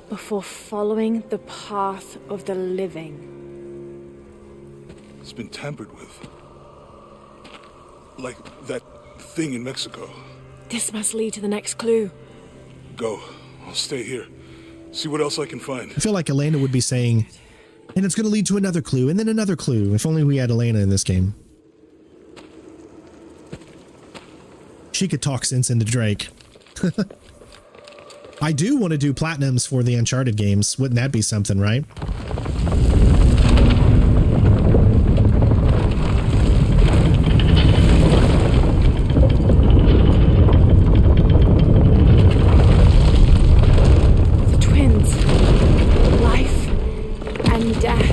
before following the path of the living. It's been tampered with. Like that thing in Mexico. This must lead to the next clue. Go. I'll stay here. See what else I can find. I feel like Elena would be saying, and it's going to lead to another clue, and then another clue. If only we had Elena in this game. She could talk sense into Drake. I do want to do platinums for the Uncharted games. Wouldn't that be something, right? The twins. Life and death.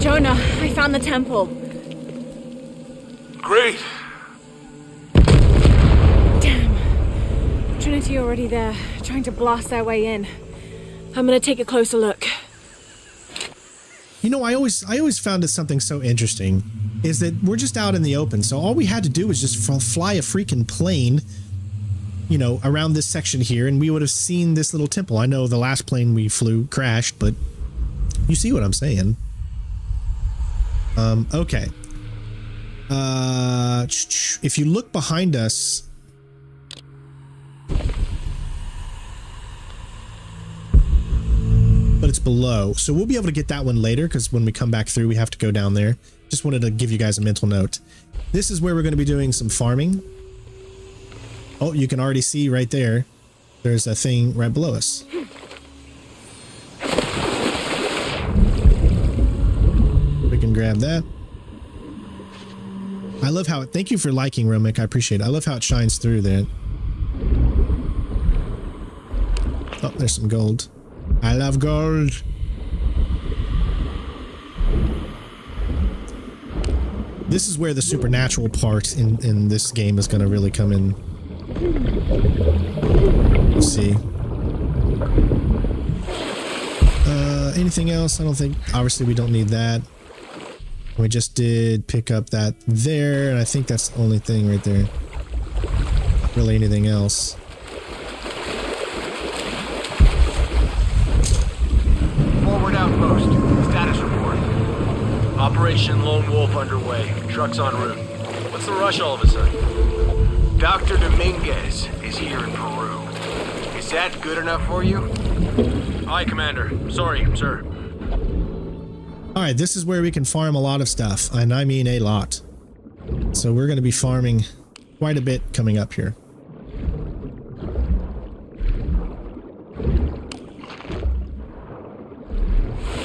Jonah, I found the temple. Great! Trinity already there, trying to blast their way in. I'm gonna take a closer look. You know, I always found it something so interesting is that we're just out in the open. So all we had to do was just fly a freaking plane, you know, around this section here, and we would have seen this little temple. I know the last plane we flew crashed, but you see what I'm saying. Okay. If you look behind us, but it's below, so we'll be able to get that one later, because when we come back through we have to go down there. Just wanted to give you guys a mental note. This is where we're going to be doing some farming. Oh, you can already see right there, there's a thing right below us. We can grab that. I love how it, thank you for liking, Romic, I appreciate it. I love how it shines through there. Oh, there's some gold. I love gold. This is where the supernatural part in this game is going to really come in. Let's see. Anything else? I don't think, obviously we don't need that. We just did pick up that there, and I think that's the only thing right there. Not really anything else. Forward outpost. Status report. Operation Lone Wolf underway. Trucks en route. What's the rush all of a sudden? Dr. Dominguez is here in Peru. Is that good enough for you? Aye, Commander. Sorry, sir. Alright, this is where we can farm a lot of stuff, and I mean a lot. So we're going to be farming quite a bit coming up here.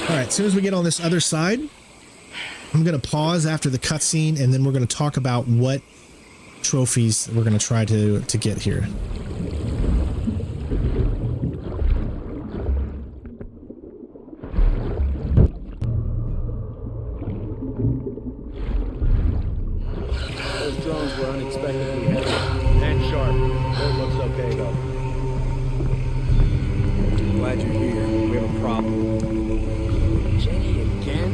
Alright, as soon as we get on this other side, I'm going to pause after the cutscene, and then we're going to talk about what trophies we're going to try to get here. Those drones were unexpectedly heavy and sharp. It looks okay though. Glad you're here. We have a problem. Jenny again?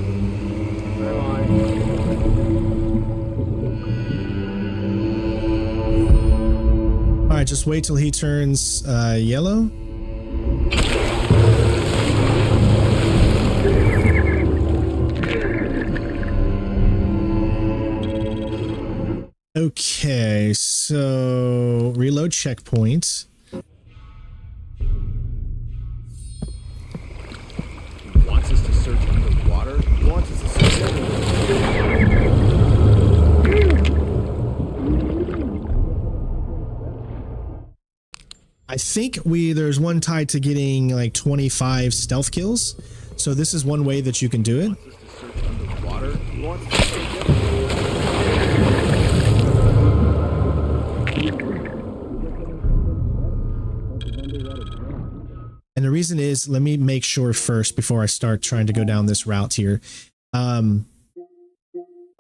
I'm on it. Alright, just wait till he turns yellow. Okay, so reload checkpoint. He wants us to search underwater? He wants us to search everywhere. I think there's one tied to getting like 25 stealth kills. So this is one way that you can do it. And the reason is, let me make sure first before I start trying to go down this route here.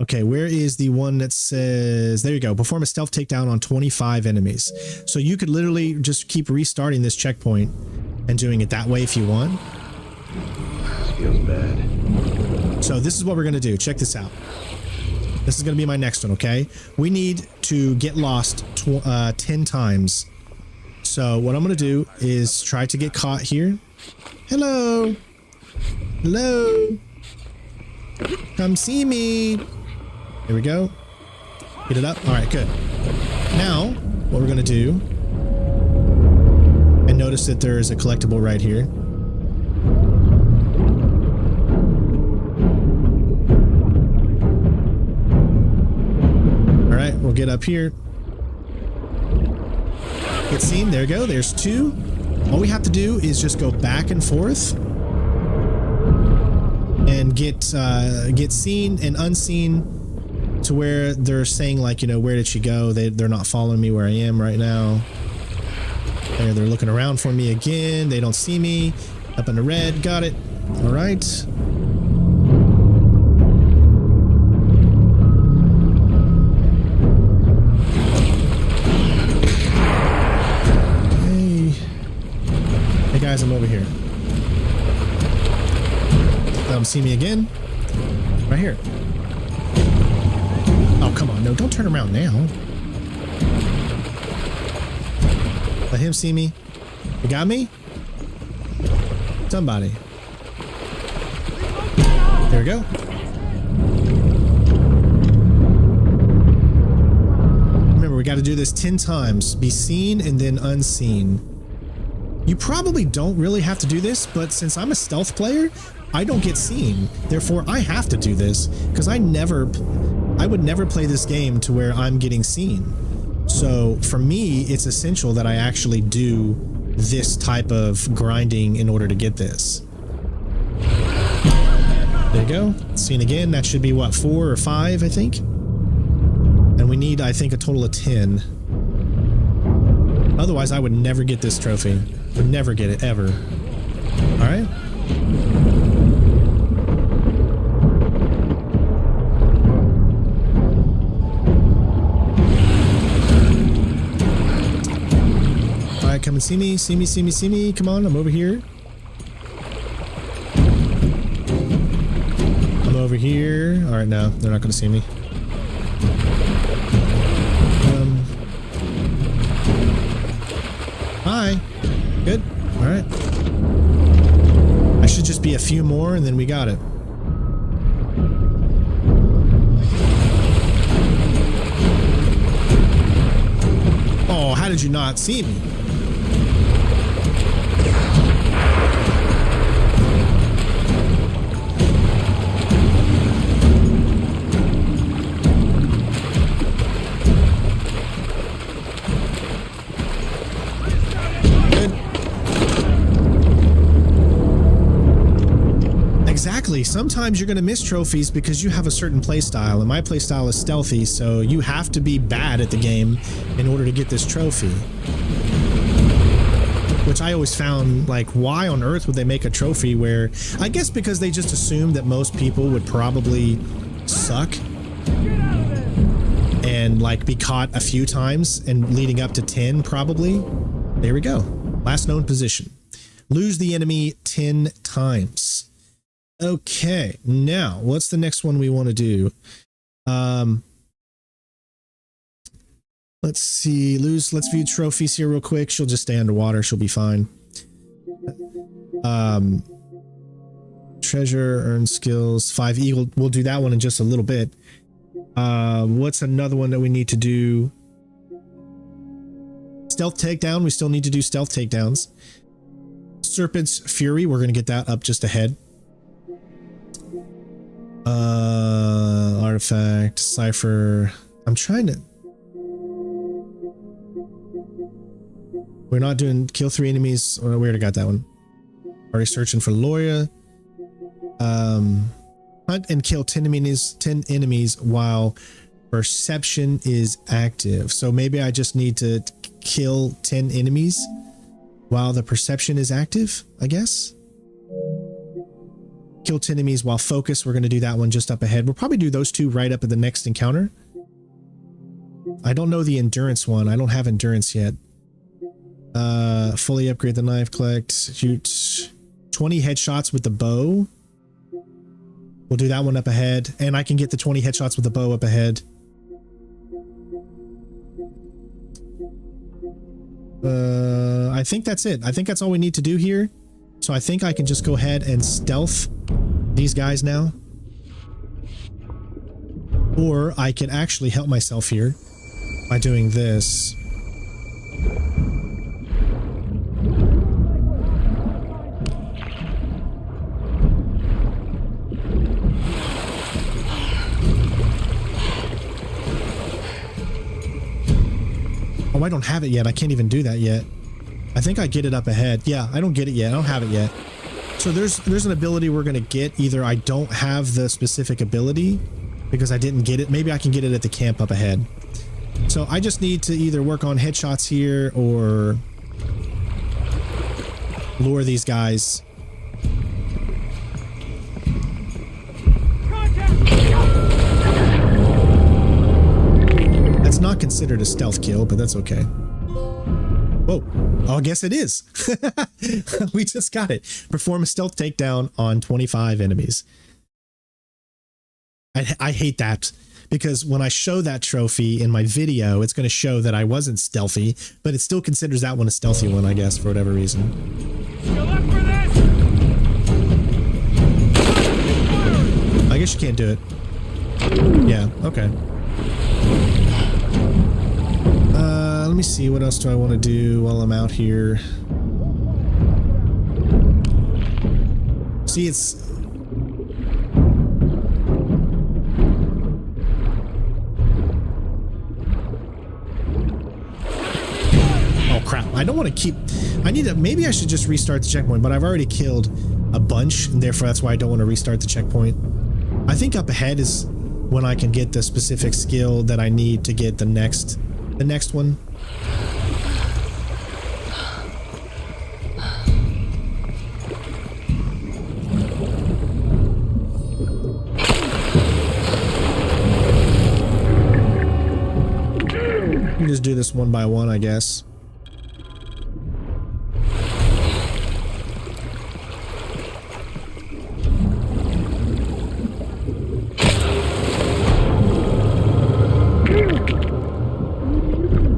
Okay, where is the one that says, there you go, perform a stealth takedown on 25 enemies. So you could literally just keep restarting this checkpoint and doing it that way if you want. This feels bad. So this is what we're going to do. Check this out. This is going to be my next one, okay? We need to get lost 10 times. So what I'm going to do is try to get caught here. Hello. Hello. Come see me. There we go. Get it up. All right, good. Now, what we're going to do, and notice that there is a collectible right here. All right, we'll get up here. Get seen. There we go. There's 2. All we have to do is just go back and forth and get seen and unseen to where they're saying, like, you know, where did she go? They're not following me where I am right now. They're looking around for me again. They don't see me. Up in the red. Got it. All right. Hey guys, I'm over here. Let them see me again. Right here. Oh, come on. No, don't turn around now. Let him see me. You got me? Somebody. There we go. Remember, we got to do this 10 times. Be seen and then unseen. You probably don't really have to do this, but since I'm a stealth player, I don't get seen. Therefore, I have to do this because I would never play this game to where I'm getting seen. So for me, it's essential that I actually do this type of grinding in order to get this. There you go. Seen again. That should be what, 4 or 5, I think. And we need, I think, a total of 10. Otherwise, I would never get this trophy. Would never get it, ever. All right. All right, come and see me. See me, see me, see me. Come on, I'm over here. I'm over here. All right, no, they're not going to see me. Hi. Good. All right. I should just be a few more and then we got it. Oh, how did you not see me? Exactly. Sometimes you're going to miss trophies because you have a certain playstyle, and my playstyle is stealthy, so you have to be bad at the game in order to get this trophy. Which I always found, like, why on earth would they make a trophy where, I guess because they just assumed that most people would probably suck and, like, be caught a few times and leading up to 10 probably. There we go. Last known position. Lose the enemy 10 times. Okay, now what's the next one we want to do? Let's see. Let's view trophies here real quick. She'll just stay underwater. She'll be fine. Treasure, earn skills, 5 eagle. We'll do that one in just a little bit. What's another one that we need to do? Stealth takedown. We still need to do stealth takedowns. Serpent's Fury. We're going to get that up just ahead. Artifact, cipher. I'm trying to. We're not doing kill 3 enemies. Oh, we already got that one. Already searching for Loria. Hunt and kill 10 enemies while perception is active. So maybe I just need to kill 10 enemies while the perception is active, I guess. Kill 10 enemies while focus. We're going to do that one just up ahead. We'll probably do those two right up at the next encounter. I don't know the endurance one. I don't have endurance yet. Fully upgrade the knife, collect, shoot 20 headshots with the bow. We'll do that one up ahead, and I can get the 20 headshots with the bow up ahead. I think that's it. I think that's all we need to do here. So I think I can just go ahead and stealth these guys now. Or I can actually help myself here by doing this. Oh, I don't have it yet. I can't even do that yet. I think I get it up ahead. Yeah, I don't get it yet. I don't have it yet. So there's an ability we're going to get. Either I don't have the specific ability because I didn't get it. Maybe I can get it at the camp up ahead. So I just need to either work on headshots here or lure these guys. That's not considered a stealth kill, but that's okay. Whoa. Oh, I guess it is. We just got it. Perform a stealth takedown on 25 enemies. I hate that because when I show that trophy in my video, it's going to show that I wasn't stealthy, but it still considers that one a stealthy one, I guess, for whatever reason. I guess you can't do it. Yeah, okay. Let me see, what else do I want to do while I'm out here? See, it's... Oh crap, I don't want to keep... I need to... Maybe I should just restart the checkpoint, but I've already killed a bunch, and therefore that's why I don't want to restart the checkpoint. I think up ahead is when I can get the specific skill that I need to get the next one. You just do this one by one, I guess.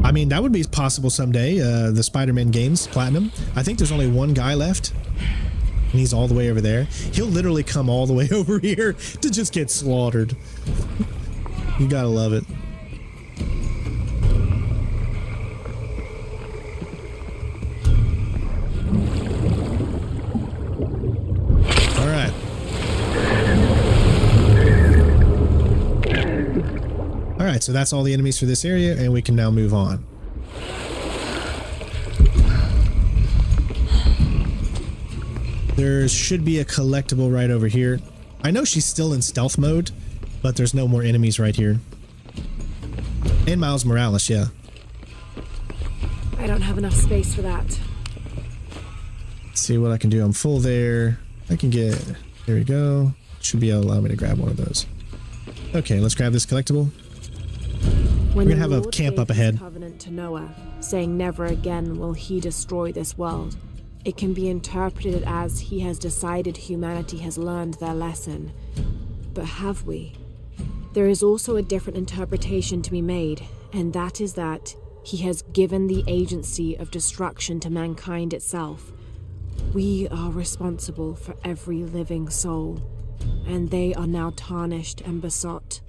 I mean, that would be possible someday, the Spider-Man games, Platinum. I think there's only one guy left, and he's all the way over there. He'll literally come all the way over here to just get slaughtered. You gotta love it. Alright. Alright, so that's all the enemies for this area, and we can now move on. There should be a collectible right over here. I know she's still in stealth mode, but there's no more enemies right here. And Miles Morales, yeah. I don't have enough space for that. Let's see what I can do. I'm full there. I can get... There we go. Should be able to allow me to grab one of those. Okay, let's grab this collectible. When We're gonna have a camp up ahead. Covenant to Noah, saying never again will he destroy this world. It can be interpreted as he has decided humanity has learned their lesson. But have we? There is also a different interpretation to be made, and that is that he has given the agency of destruction to mankind itself. We are responsible for every living soul, and they are now tarnished and besought.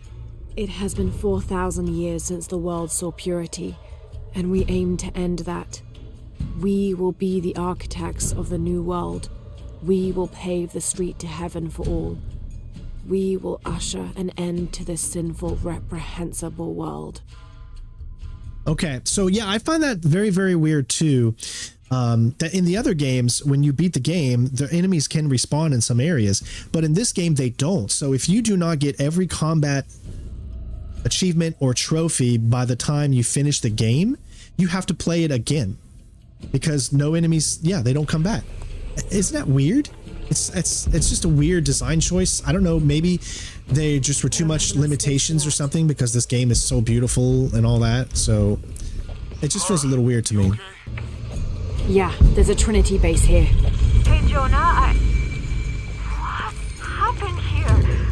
It has been 4,000 years since the world saw purity, and we aim to end that. We will be the architects of the new world. We will pave the street to heaven for all. We will usher an end to this sinful, reprehensible world. Okay, so yeah, I find that very, very weird too. That in the other games, when you beat the game, the enemies can respawn in some areas, but in this game they don't. So if you do not get every combat achievement or trophy by the time you finish the game, you have to play it again because no enemies, yeah, they don't come back. Isn't that weird? It's just a weird design choice. I don't know, maybe they just were too much limitations or something because this game is so beautiful and all that. So it just feels a little weird to me. Yeah, there's a Trinity base here. Hey, Jonah, what's happened here?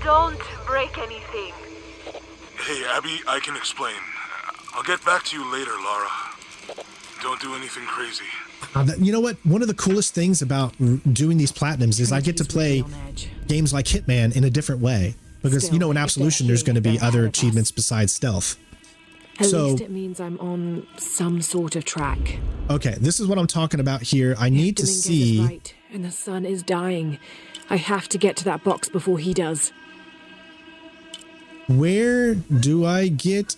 Don't break anything. Hey, Abby, I can explain. I'll get back to you later, Lara. Don't do anything crazy. You know what? One of the coolest things about doing these platinums is I get to play games like Hitman in a different way. Because, you know, in Absolution, there's going to be other achievements besides stealth. At least it means I'm on some sort of track. Okay, this is what I'm talking about here. I need to see... Is right, and the sun is dying. I have to get to that box before he does. Where do I get...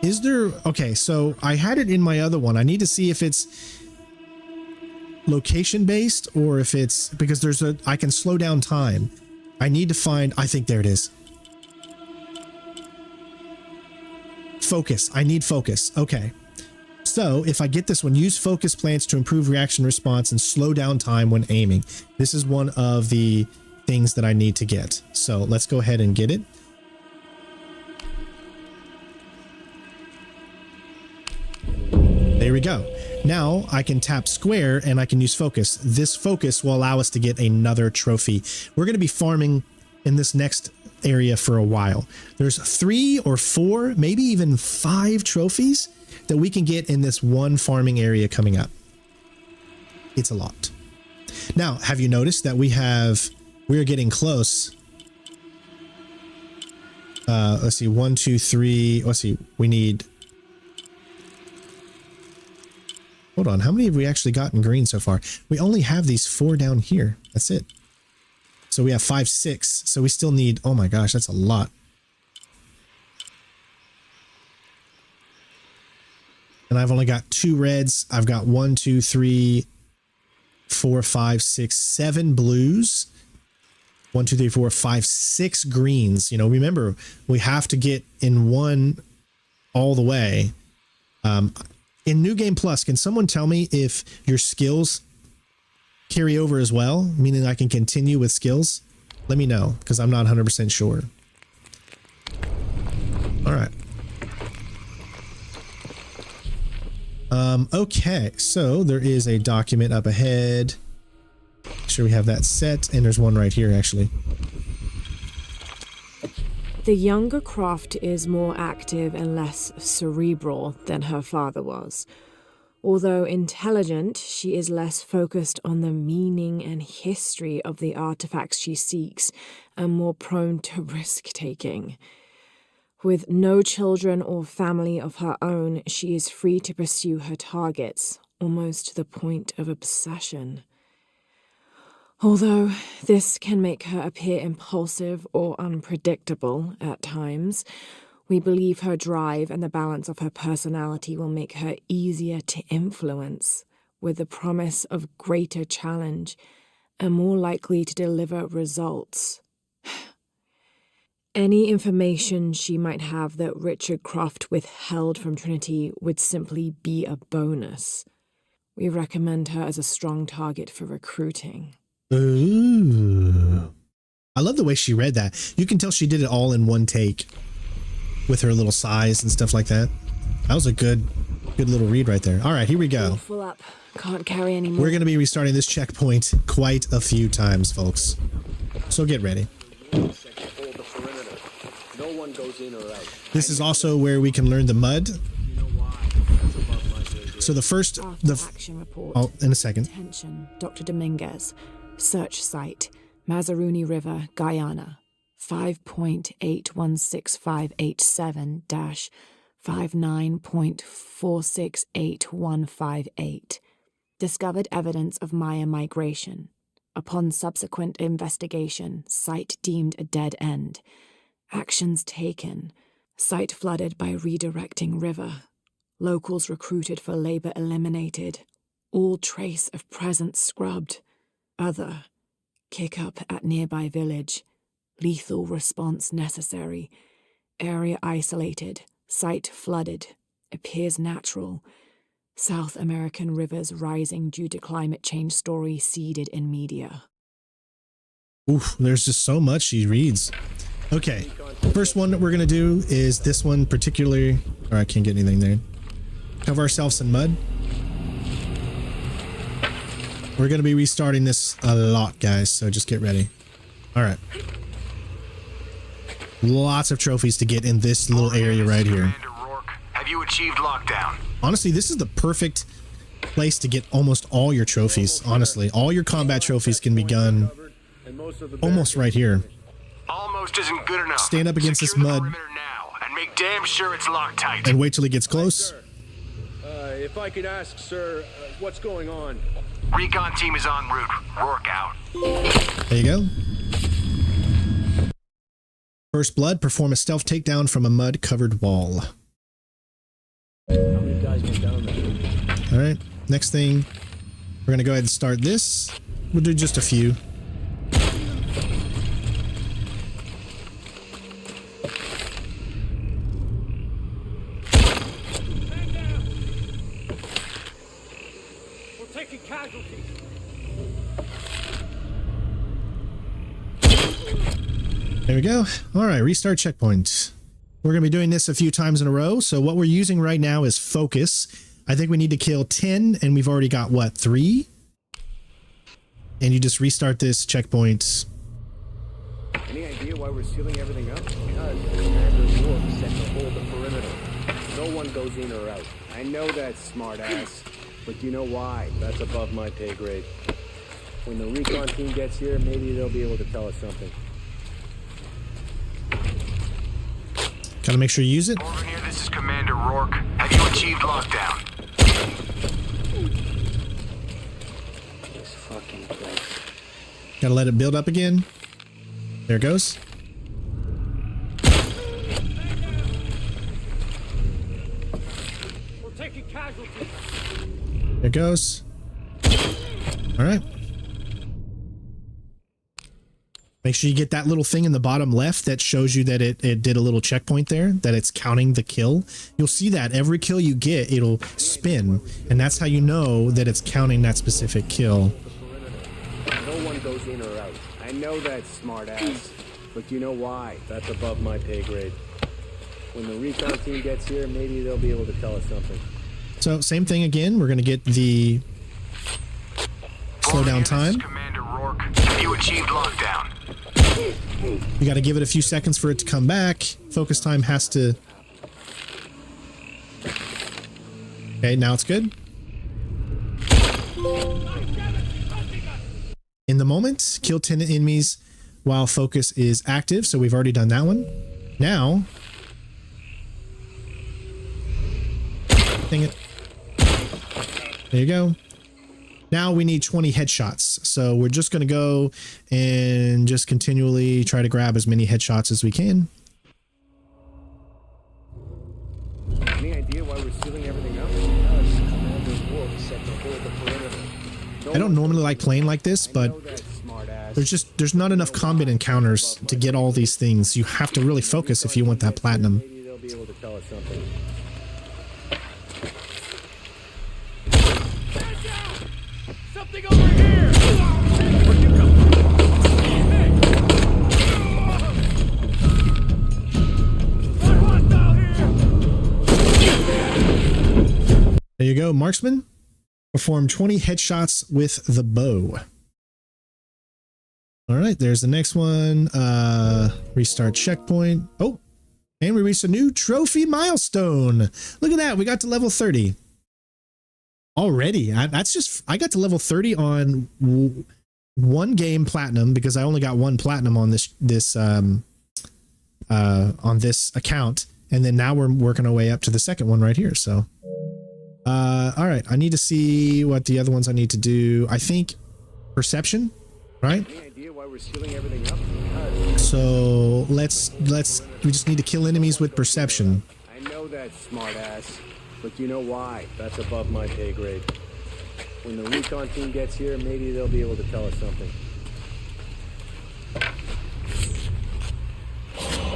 Is there... Okay, so I had it in my other one. I need to see if it's location-based or if it's... Because there's a... I can slow down time. I need to find... I think there it is. Focus. I need focus. Okay. So if I get this one, use focus plants to improve reaction response and slow down time when aiming. This is one of the things that I need to get. So let's go ahead and get it. There we go. Now I can tap square and I can use focus. This focus will allow us to get another trophy. We're going to be farming in this next area for a while. There's 3 or 4, maybe even 5 trophies that we can get in this one farming area coming up. It's a lot. Now, have you noticed that we're getting close? Let's see, 1, 2, 3. Let's see, we need... Hold on, how many have we actually gotten green so far? We only have these 4 down here. That's it. So we have 5, 6. So we still need, oh my gosh, that's a lot. And I've only got 2 reds. I've got 1, 2, 3, 4, 5, 6, 7 blues. 1, 2, 3, 4, 5, 6 greens. You know, remember, we have to get in one all the way. In New Game Plus, can someone tell me if your skills carry over as well, meaning I can continue with skills? Let me know, because I'm not 100% sure. All right. Okay, so there is a document up ahead. Make sure we have that set, and there's one right here, actually. The younger Croft is more active and less cerebral than her father was. Although intelligent, she is less focused on the meaning and history of the artifacts she seeks and more prone to risk-taking. With no children or family of her own, she is free to pursue her targets, almost to the point of obsession. Although this can make her appear impulsive or unpredictable at times, we believe her drive and the balance of her personality will make her easier to influence, with the promise of greater challenge and more likely to deliver results. Any information she might have that Richard Croft withheld from Trinity would simply be a bonus. We recommend her as a strong target for recruiting. Ooh. I love the way she read that. You can tell she did it all in one take with her little sighs and stuff like that. That was a good little read right there. All right, here we go. Full up. Can't carry anymore. We're going to be restarting this checkpoint quite a few times, folks. So get ready. This is also where we can learn the mud. So the first... action report. Oh, in a second. Attention, Dr. Dominguez. Search site, Mazaruni River, Guyana. 5.8165887-59.468158. Discovered evidence of Maya migration. Upon subsequent investigation, site deemed a dead end. Actions taken. Site flooded by redirecting river. Locals recruited for labor eliminated. All trace of presence scrubbed. Other. Kick up at nearby village. Lethal response necessary. Area isolated. Site flooded. Appears natural. South American rivers rising due to climate change story seeded in media. Oof, there's just so much she reads. Okay, first one that we're going to do is this one particularly... Or I can't get anything there. Cover ourselves in mud. We're going to be restarting this a lot, guys, so just get ready. All right. Lots of trophies to get in this little area right here. Have you achieved lockdown? Honestly, this is the perfect place to get almost all your trophies. Honestly, all your combat trophies can be done almost right here. Almost isn't good enough. Stand up against this mud And make damn sure it's locked tight. and wait till he gets close. If I could ask, sir, what's going on? Recon team is en route. Rourke out. There you go. First blood, perform a stealth takedown from a mud-covered wall. How many guys went down there? All right, next thing, we're going to go ahead and start this. We'll do just a few. We're taking casualties. There we go. All right, restart checkpoint. We're going to be doing this a few times in a row. So what we're using right now is focus. I think we need to kill 10, and we've already got, what, 3? And you just restart this checkpoint. Any idea why we're sealing everything up? Because Commander Rourke set to hold the perimeter. No one goes in or out. I know that's smart ass, but you know why? That's above my pay grade. When the recon team gets here, maybe they'll be able to tell us something. Gotta make sure you use it. Over here, this is Commander Rourke. Have you achieved lockdown? This fucking place. Gotta let it build up again. There it goes. We're taking casualties. There it goes. All right. Make sure you get that little thing in the bottom left that shows you that it did a little checkpoint there, that it's counting the kill. You'll see that every kill you get, it'll spin, and that's how you know that it's counting that specific kill. No one goes in or out. I know that's smart ass, but you know why? That's above my pay grade. When the recon team gets here, maybe they'll be able to tell us something. So same thing again. We're going to get the slow down time. Commander Rourke, have you achieved lockdown? You got to give it a few seconds for it to come back. Focus time has to... Okay, now it's good. In the moment, kill 10 enemies while focus is active. So we've already done that one. Now... Dang it. There you go. Now we need 20 headshots. So we're just going to go and just continually try to grab as many headshots as we can. Any idea why we're sealing everything up? I don't normally like playing like this, but there's not enough combat encounters to get all these things. You have to really focus if you want that platinum. Maybe they'll be able to tell us something. Something over here! Where'd you come from? There you go, marksman. Perform 20 headshots with the bow. All right, there's the next one. Restart checkpoint. Oh, and we reached a new trophy milestone. Look at that. We got to level 30. Already. I got to level 30 on one game platinum because I only got one platinum on this account. And then now we're working our way up to the second one right here. So, all right. I need to see what the other ones I need to do. I think perception, right? Any idea why we're sealing everything up? So we just need to kill enemies with perception. I know that's smart ass, but you know why? That's above my pay grade. When the recon team gets here, maybe they'll be able to tell us something.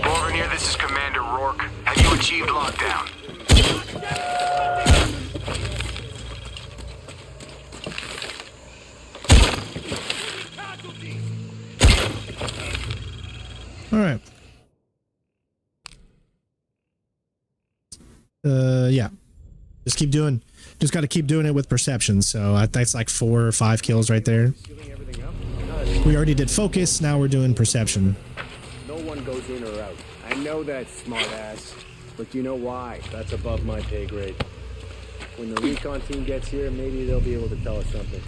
Over here, this is Commander Rourke. Have you achieved lockdown? All right. Yeah. Just got to keep doing it with perception. So that's like 4 or 5 kills right there. We already did focus, now we're doing perception. No one goes in or out. I know that, smart ass. But you know why? That's above my pay grade. When the recon team gets here, maybe they'll be able to tell us something.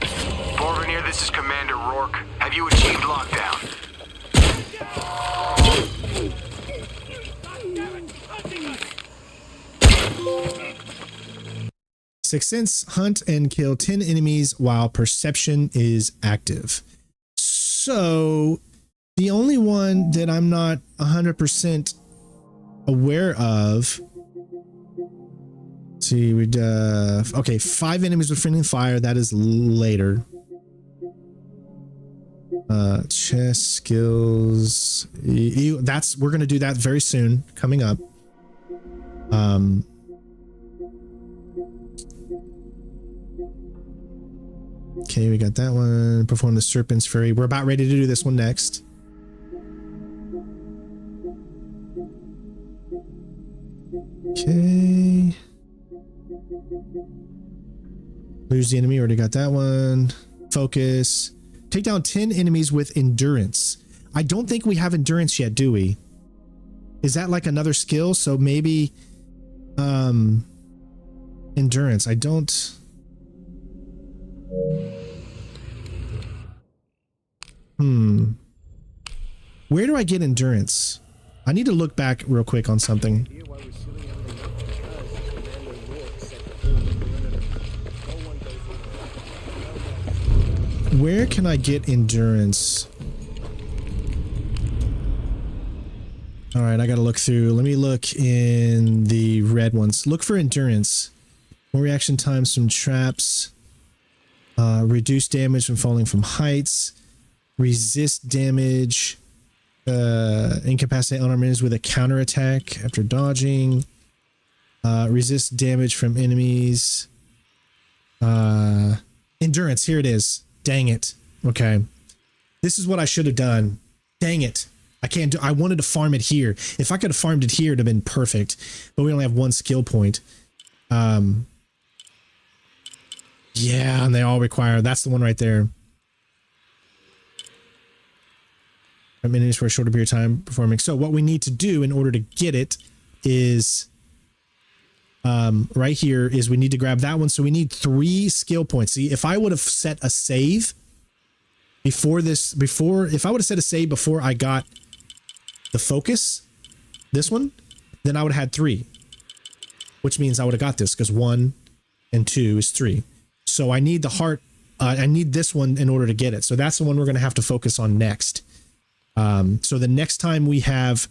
Borvenir, this is Commander Rourke. Have you achieved lockdown? Sixth Sense, hunt and kill 10 enemies while perception is active. So the only one that I'm not 100% aware of. Let's see, we'd okay, 5 enemies with friendly fire. That is later. Chest skills. That's we're gonna do that very soon. Coming up. Okay, we got that one. Perform the Serpent's Fury. We're about ready to do this one next. Okay. Lose the enemy. Already got that one. Focus. Take down 10 enemies with endurance. I don't think we have endurance yet, do we? Is that like another skill? So maybe endurance. I don't. Where do I get endurance? I need to look back real quick on something. Where can I get endurance? All right, I got to look through. Let me look in the red ones. Look for endurance. More reaction times from traps. Reduce damage from falling from heights. Resist damage. Incapacitate unarmed enemies with a counterattack after dodging. Resist damage from enemies. Endurance, here it is. Dang it. Okay. This is what I should have done. Dang it. I can't do. I wanted to farm it here. If I could have farmed it here, it'd have been perfect. But we only have 1 skill point. Yeah, and they all require. That's the one right there. Enemies for a shorter period of time performing. So what we need to do in order to get it is right here is we need to grab that one. So we need 3 skill points. See, if I would have set a save if I would have set a save before I got the focus, this one, then I would have had 3, which means I would have got this because 1 and 2 is 3. So I need the heart. I need this one in order to get it. So that's the one we're going to have to focus on next. So the next time we have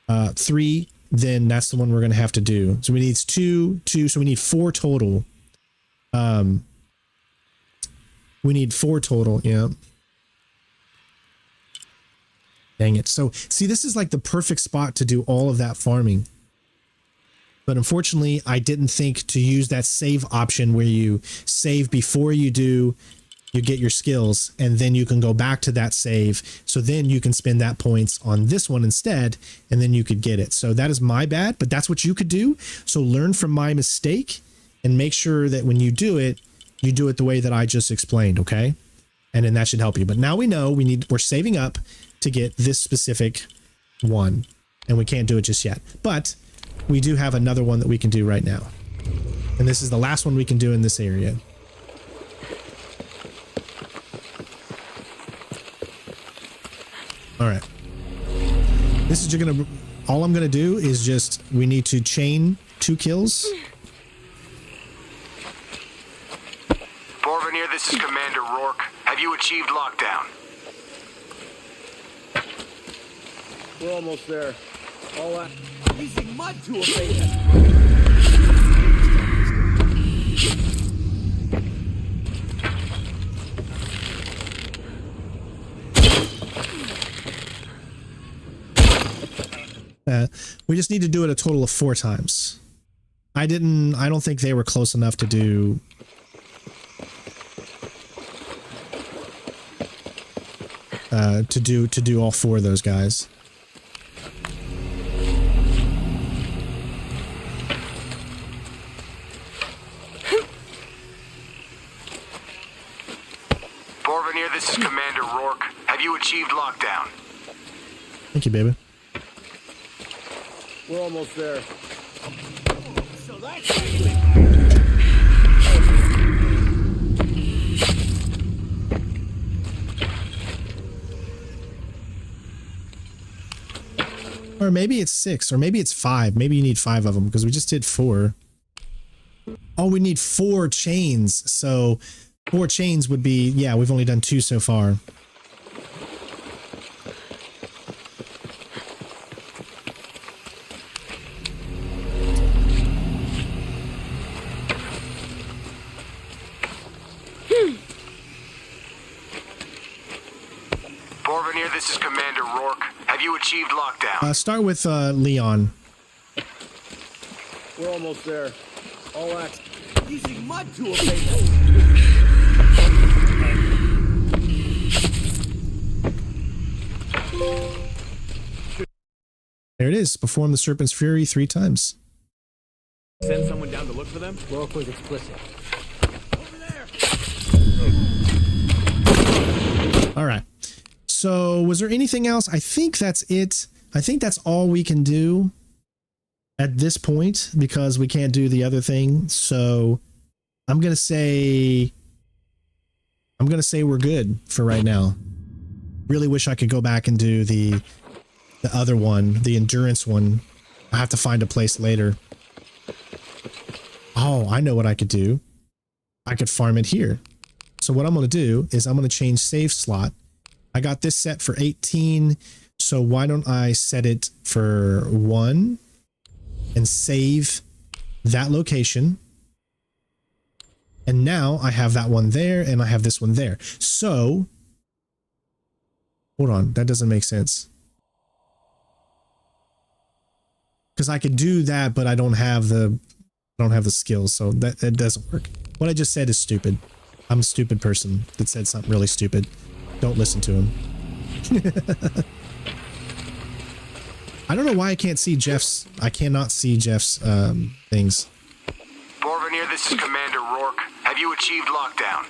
3, then that's the one we're going to have to do. So we need 2, so we need 4 total. We need 4 total, yeah. Dang it. So see, this is like the perfect spot to do all of that farming. But unfortunately, I didn't think to use that save option where you save before you get your skills, and then you can go back to that save. So then you can spend that points on this one instead, and then you could get it. So that is my bad, but that's what you could do. So learn from my mistake and make sure that when you do it the way that I just explained, okay? And then that should help you. But now we know we're saving up to get this specific one, and we can't do it just yet. But we do have another one that we can do right now. And this is the last one we can do in this area. All right. This is all I'm gonna do is just, we need to chain 2 kills. Borvenir, this is Commander Rourke. Have you achieved lockdown? We're almost there. All that using mud to evade us. We just need to do it a total of 4 times. I don't think they were close enough to do. To do all 4 of those guys. achieved lockdown. Thank you, baby. We're almost there. So that's how you Or maybe it's 6, or maybe it's 5. Maybe you need 5 of them, because we just did 4. Oh, we need 4 chains. So 4 chains would be, yeah, we've only done 2 so far. Borvenir, this is Commander Rourke. Have you achieved lockdown? Start with Leon. We're almost there. All access. Using mud to evade them. There it is. Perform the Serpent's Fury 3 times. Send someone down to look for them? Rourke was explicit. All right. So was there anything else? I think that's it. I think that's all we can do at this point, because we can't do the other thing. So I'm going to say we're good for right now. Really wish I could go back and do the other one, the endurance one. I have to find a place later. Oh, I know what I could do. I could farm it here. So what I'm going to do is I'm going to change save slot. I got this set for 18. So why don't I set it for 1 and save that location? And now I have that one there and I have this one there. So hold on, that doesn't make sense. Because I could do that, but I don't have the skills, so that doesn't work. What I just said is stupid. I'm a stupid person that said something really stupid. Don't listen to him. I don't know why I can't see Jeff's. I cannot see Jeff's things. Borvenir, this is Commander Rourke. Have you achieved lockdown?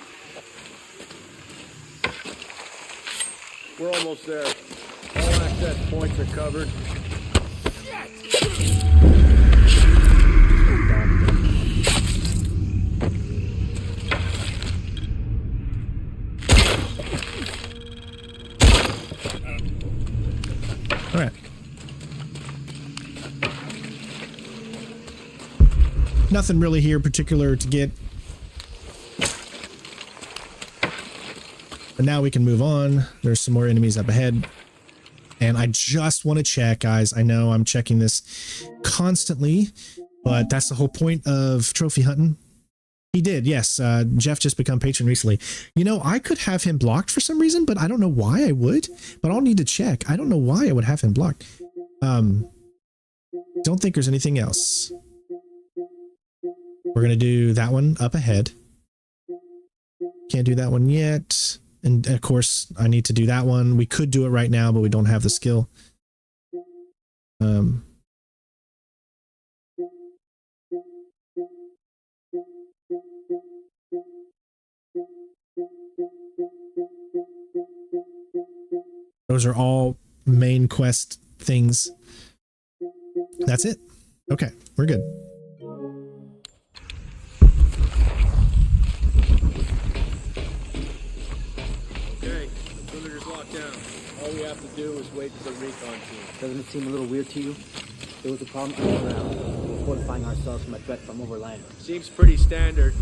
We're almost there. All access points are covered. All right. Nothing really here particular to get. But now we can move on. There's some more enemies up ahead. And I just want to check, guys. I know I'm checking this constantly, but that's the whole point of trophy hunting. He did, yes. Jeff just become patron recently. You know, I could have him blocked for some reason, but I don't know why I would. But I'll need to check. I don't know why I would have him blocked. Don't think there's anything else. We're going to do that one up ahead. Can't do that one yet. And of course, I need to do that one. We could do it right now, but we don't have the skill. Those are all main quest things. That's it. Okay, we're good. Okay, the perimeter's locked down. All we have to do is wait for the recon team. Doesn't it seem a little weird to you? There was a problem underground. We're fortifying ourselves from a threat from overland. Seems pretty standard.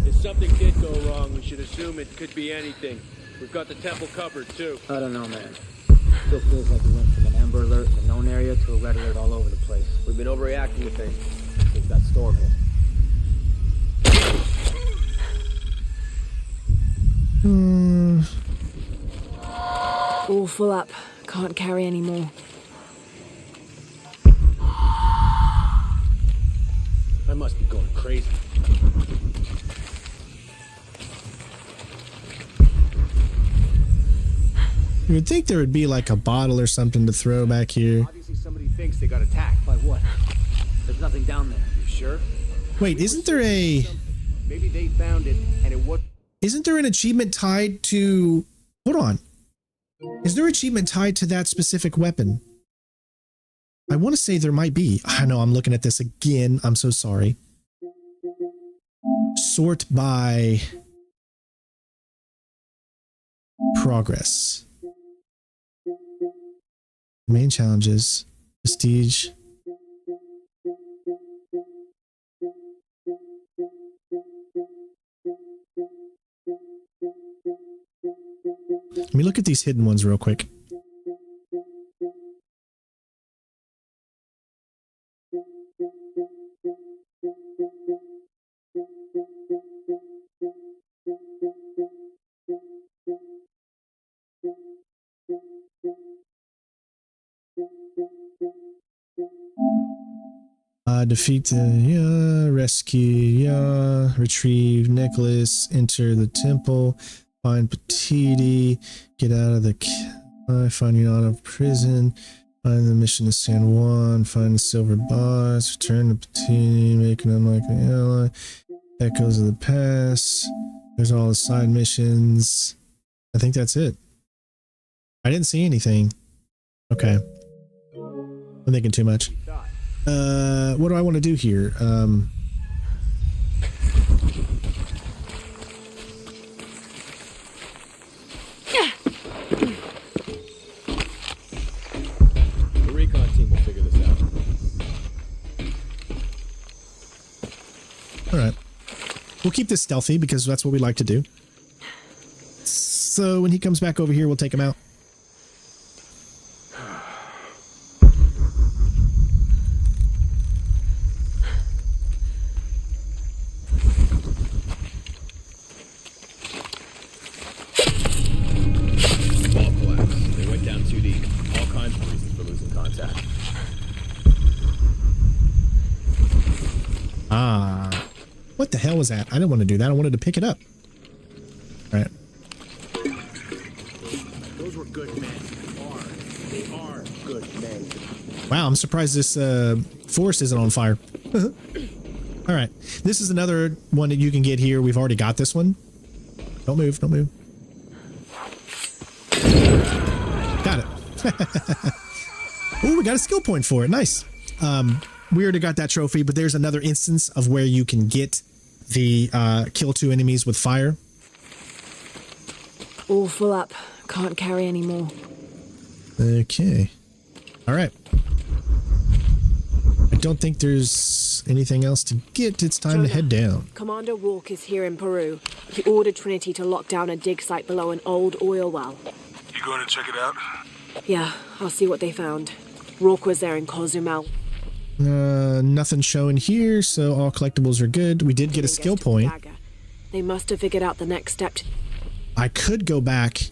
If something did go wrong, we should assume it could be anything. We've got the temple covered, too. I don't know, man. Still feels like we went from an amber alert in a known area to a red alert all over the place. We've been overreacting to things. We've got Stormhill. All full up. Can't carry any more. I must be going crazy. You would think there would be like a bottle or something to throw back here. Obviously somebody thinks they got attacked. By what? There's nothing down there. You sure? Wait, isn't there a... Maybe they found it and it was... Isn't there an achievement tied to... Hold on. Is there achievement tied to that specific weapon? I want to say there might be. I know I'm looking at this again. I'm so sorry. Sort by progress. Main challenges. Prestige. Let me look at these hidden ones real quick. Defeat the rescue, retrieve necklace, enter the temple, find Petiti, get out of the find you out of prison, find the mission to San Juan, find the silver boss, return to Petiti, make an unlikely ally, echoes of the past. There's all the side missions. I think that's it. I didn't see anything. Okay. I'm thinking too much. What do I want to do here? The recon team will figure this out. All right. We'll keep this stealthy because that's what we like to do. So when he comes back over here, we'll take him out. What the hell was that? I didn't want to do that. I wanted to pick it up. All right. Those were good men. They are good men. Wow, I'm surprised this forest isn't on fire. All right. This is another one that you can get here. We've already got this one. Don't move. Don't move. Got it. Oh, we got a skill point for it. Nice. We already got that trophy, but there's another instance of where you can get the kill 2 enemies with fire. All full up. Can't carry any more. Okay. All right. I don't think there's anything else to get. It's time to head down. Commander Rourke is here in Peru. He ordered Trinity to lock down a dig site below an old oil well. You going to check it out? Yeah, I'll see what they found. Rourke was there in Cozumel. Nothing showing here, so all collectibles are good. We did get a skill point. They must have figured out the next step. I could go back.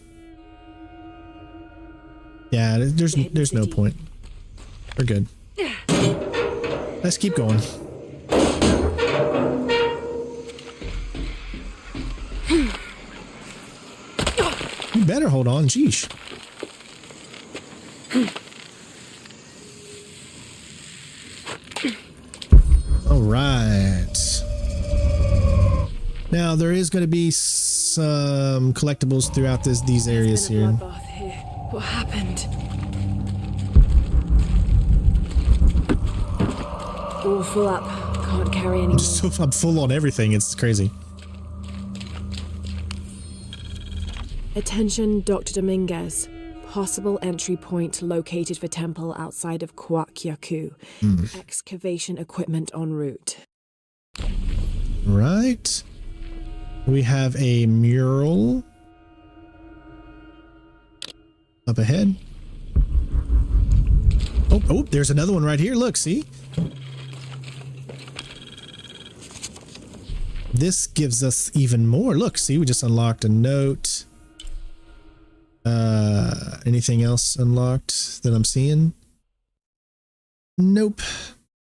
Yeah, there's no point. We're good. Let's keep going. You better hold on, jeesh. All right. Now there is going to be some collectibles throughout these areas here. What happened? All full up. Can't carry any. I'm full on everything. It's crazy. Attention, Dr. Dominguez. Possible entry point located for temple outside of Kuwaq, Yaku. Excavation equipment en route. Right. We have a mural up ahead. Oh, there's another one right here. Look, see? This gives us even more. Look, see, we just unlocked a note. Anything else unlocked that I'm seeing? Nope.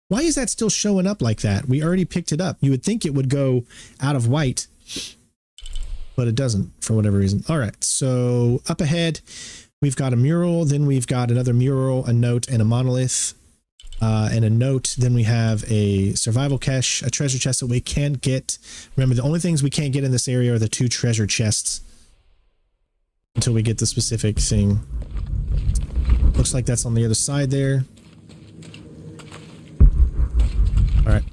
Why is that still showing up like that? We already picked it up. You would think it would go out of white, but it doesn't for whatever reason. All right, so up ahead, we've got a mural. Then we've got another mural, a note, and a monolith. And a note. Then we have a survival cache, a treasure chest that we can't get. Remember, the only things we can't get in this area are the 2 treasure chests. until we get the specific thing. Looks like that's on the other side there. All right.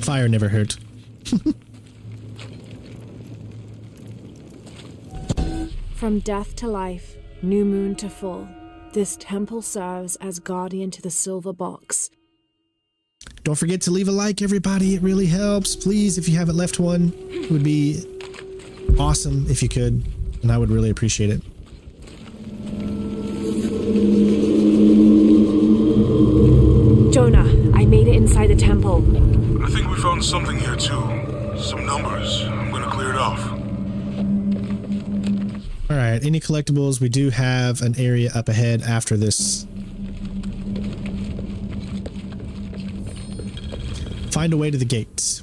Fire never hurt. From death to life, new moon to full, this temple serves as guardian to the silver box. Don't forget to leave a like, everybody. It really helps. Please, if you haven't left one, it would be awesome if you could, and I would really appreciate it. Jonah, I made it inside the temple. I think we found something here too. Some numbers. I'm gonna clear it off. All right, any collectibles? We do have an area up ahead after this. Find a way to the gates.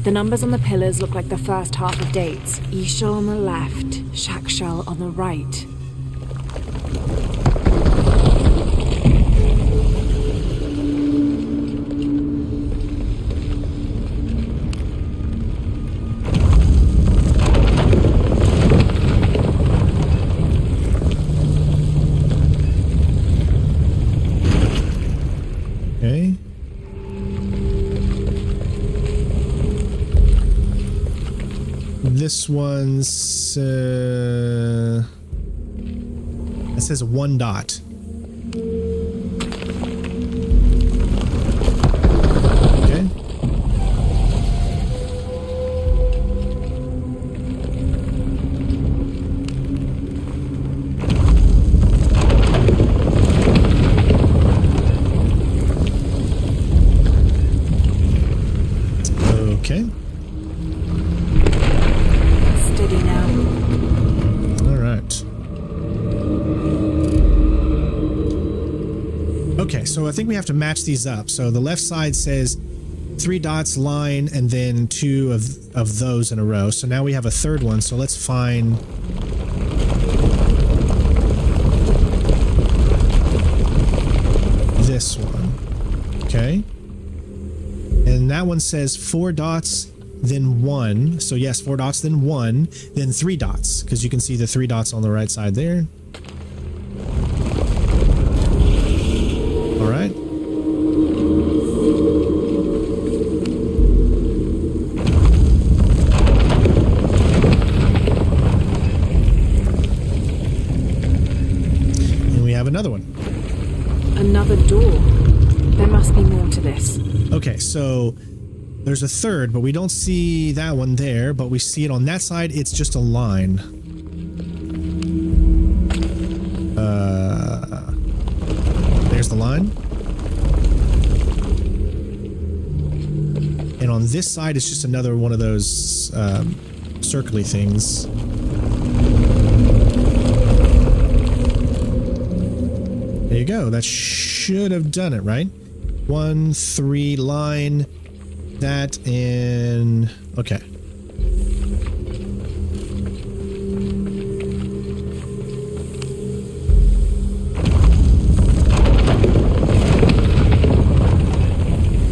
The numbers on the pillars look like the first half of dates. Ishal on the left, Shakshal on the right. Okay. This one's it says 1 dot. Okay. Okay. Steady now. All right. Okay, so I think we have to match these up. So the left side says 3 dots, line, and then 2 of those in a row. So now we have a third one. So let's find this one. Okay. And that one says 4 dots, then 1. So yes, 4 dots, then 1, then 3 dots, because you can see the 3 dots on the right side there. All right. And we have another one. Another door. There must be more to this. Okay, so there's a third, but we don't see that one there, but we see it on that side. It's just a line. There's the line. And on this side, it's just another one of those circly things. There you go. That should have done it, right? 1, 3, line, that, and okay.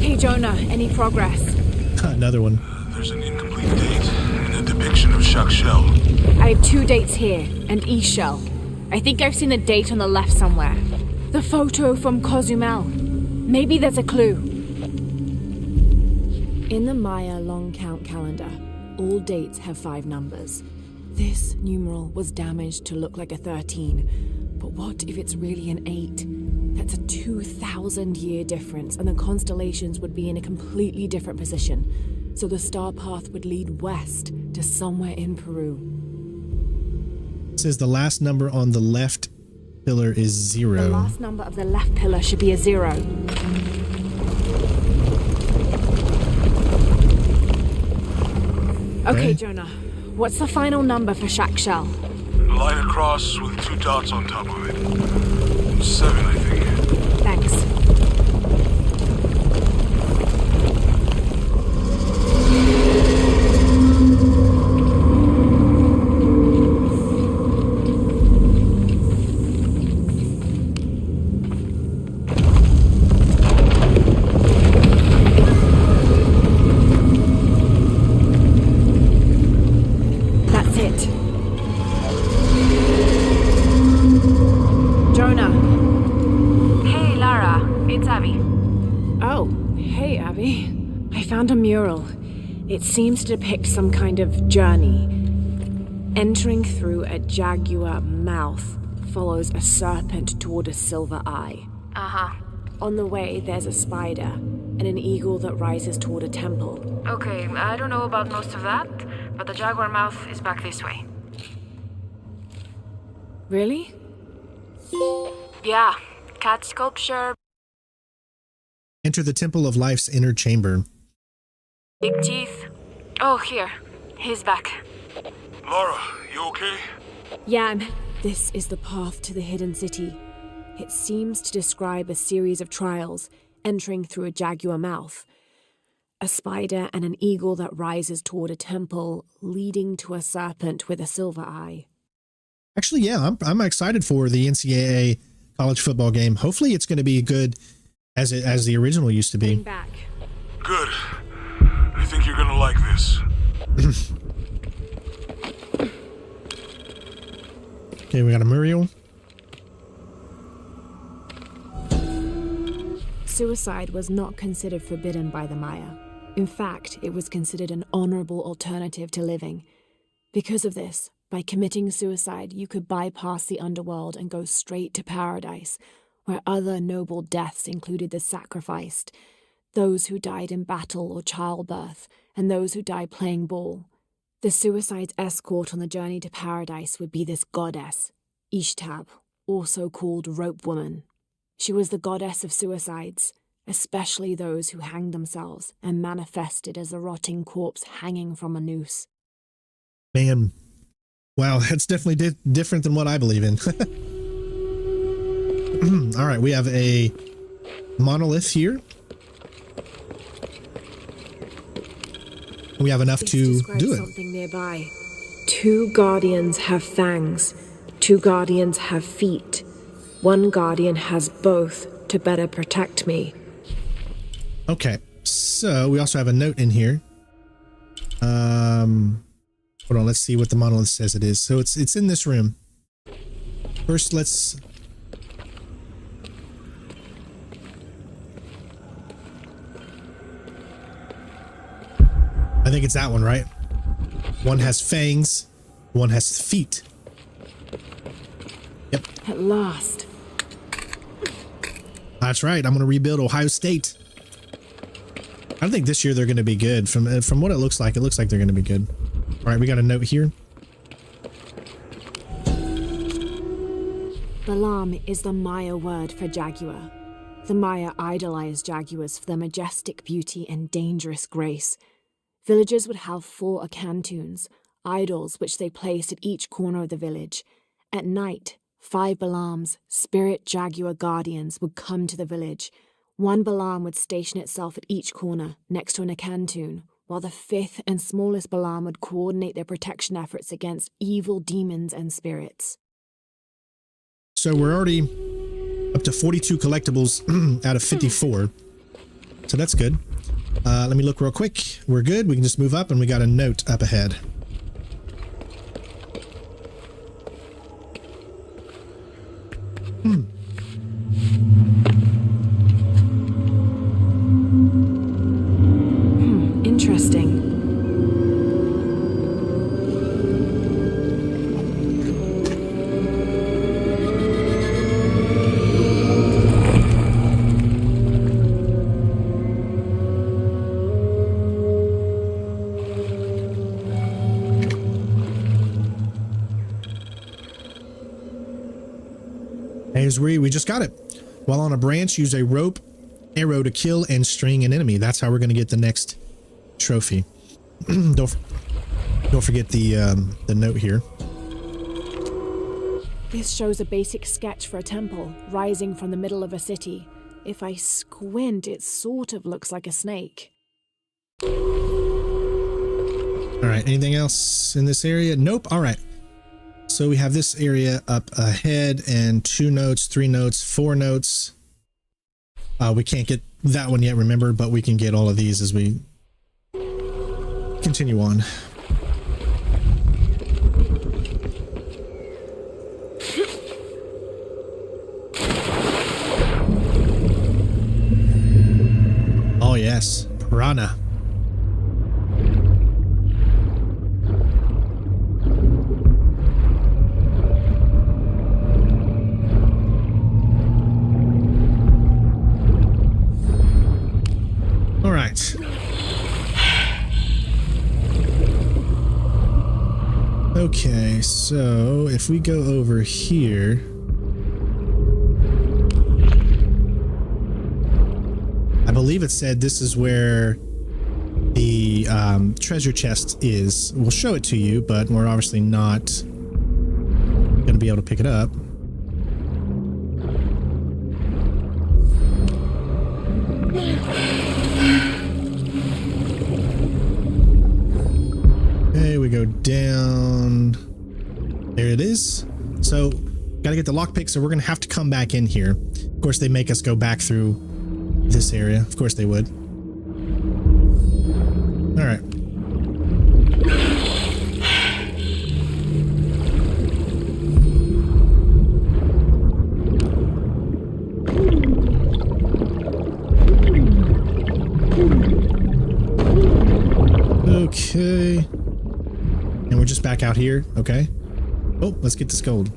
Hey Jonah, any progress? Another one. There's an incomplete date and a depiction of Shakshal. I have 2 dates here, and Ishal. I think I've seen the date on the left somewhere. The photo from Cozumel. Maybe there's a clue. In the Maya long count calendar, all dates have 5 numbers. This numeral was damaged to look like a 13. But what if it's really an 8? That's a 2,000-year difference, and the constellations would be in a completely different position. So the star path would lead west to somewhere in Peru. It says the last number on the left pillar is 0. The last number of the left pillar should be a 0. Okay, Jonah. What's the final number for Shakshal? A line across with 2 dots on top of it. 7, I think. Thanks. I found a mural. It seems to depict some kind of journey. Entering through a jaguar mouth follows a serpent toward a silver eye. Uh-huh. On the way, there's a spider and an eagle that rises toward a temple. Okay, I don't know about most of that, but the jaguar mouth is back this way. Really? Yeah, cat sculpture. Enter the Temple of Life's inner chamber. Big teeth. Oh, here. He's back. Lara, you okay? Yeah, this is the path to the hidden city. It seems to describe a series of trials, entering through a jaguar mouth. A spider and an eagle that rises toward a temple, leading to a serpent with a silver eye. Actually, yeah, I'm excited for the NCAA college football game. Hopefully it's going to be good as the original used to be. Back. Good. I think you're gonna like this. Okay, we got a mural. Suicide was not considered forbidden by the Maya. In fact, it was considered an honorable alternative to living. Because of this, by committing suicide, you could bypass the underworld and go straight to paradise, where other noble deaths included the sacrificed, those who died in battle or childbirth, and those who died playing ball. The suicide's escort on the journey to paradise would be this goddess, Ishtab, also called Rope Woman. She was the goddess of suicides, especially those who hanged themselves and manifested as a rotting corpse hanging from a noose. Man, wow, that's definitely different than what I believe in. All right, we have a monolith here. We have enough to do it. Something nearby. 2 guardians have fangs. 2 guardians have feet. 1 guardian has both to better protect me. Okay, so we also have a note in here. Hold on, let's see what the monolith says it is. So it's in this room. First, let's... I think it's that one, right? One has fangs, one has feet. Yep. At last. That's right. I'm going to rebuild Ohio State. I think this year they're going to be good. From what it looks like they're going to be good. All right, we got a note here. Balam is the Maya word for jaguar. The Maya idolized jaguars for their majestic beauty and dangerous grace. Villagers would have 4 akantuns, idols which they placed at each corner of the village. At night, 5 Balams, spirit jaguar guardians, would come to the village. 1 Balam would station itself at each corner, next to an akantun, while the 5th and smallest Balam would coordinate their protection efforts against evil demons and spirits. So we're already up to 42 collectibles out of 54. So that's good. Let me look real quick. We're good. We can just move up, and we got a note up ahead. Interesting. We just got it. While on a branch, use a rope arrow to kill and string an enemy. That's how we're going to get the next trophy. Don't forget the note here. This shows a basic sketch for a temple rising from the middle of a city. If I squint, it sort of looks like a snake. All right, anything else in this area? Nope. All right. So we have this area up ahead and 2 notes, 3 notes, 4 notes. We can't get that one yet, remember, but we can get all of these as we continue on. Oh, yes. Piranha. All right. Okay, so if we go over here, I believe it said this is where the treasure chest is. We'll show it to you, but we're obviously not going to be able to pick it up. Okay, we go down. There it is. So, gotta get the lockpick, so we're gonna have to come back in here. Of course, they make us go back through this area. Of course they would. All right. Okay. And we're just back out here. Okay. Oh, let's get this gold.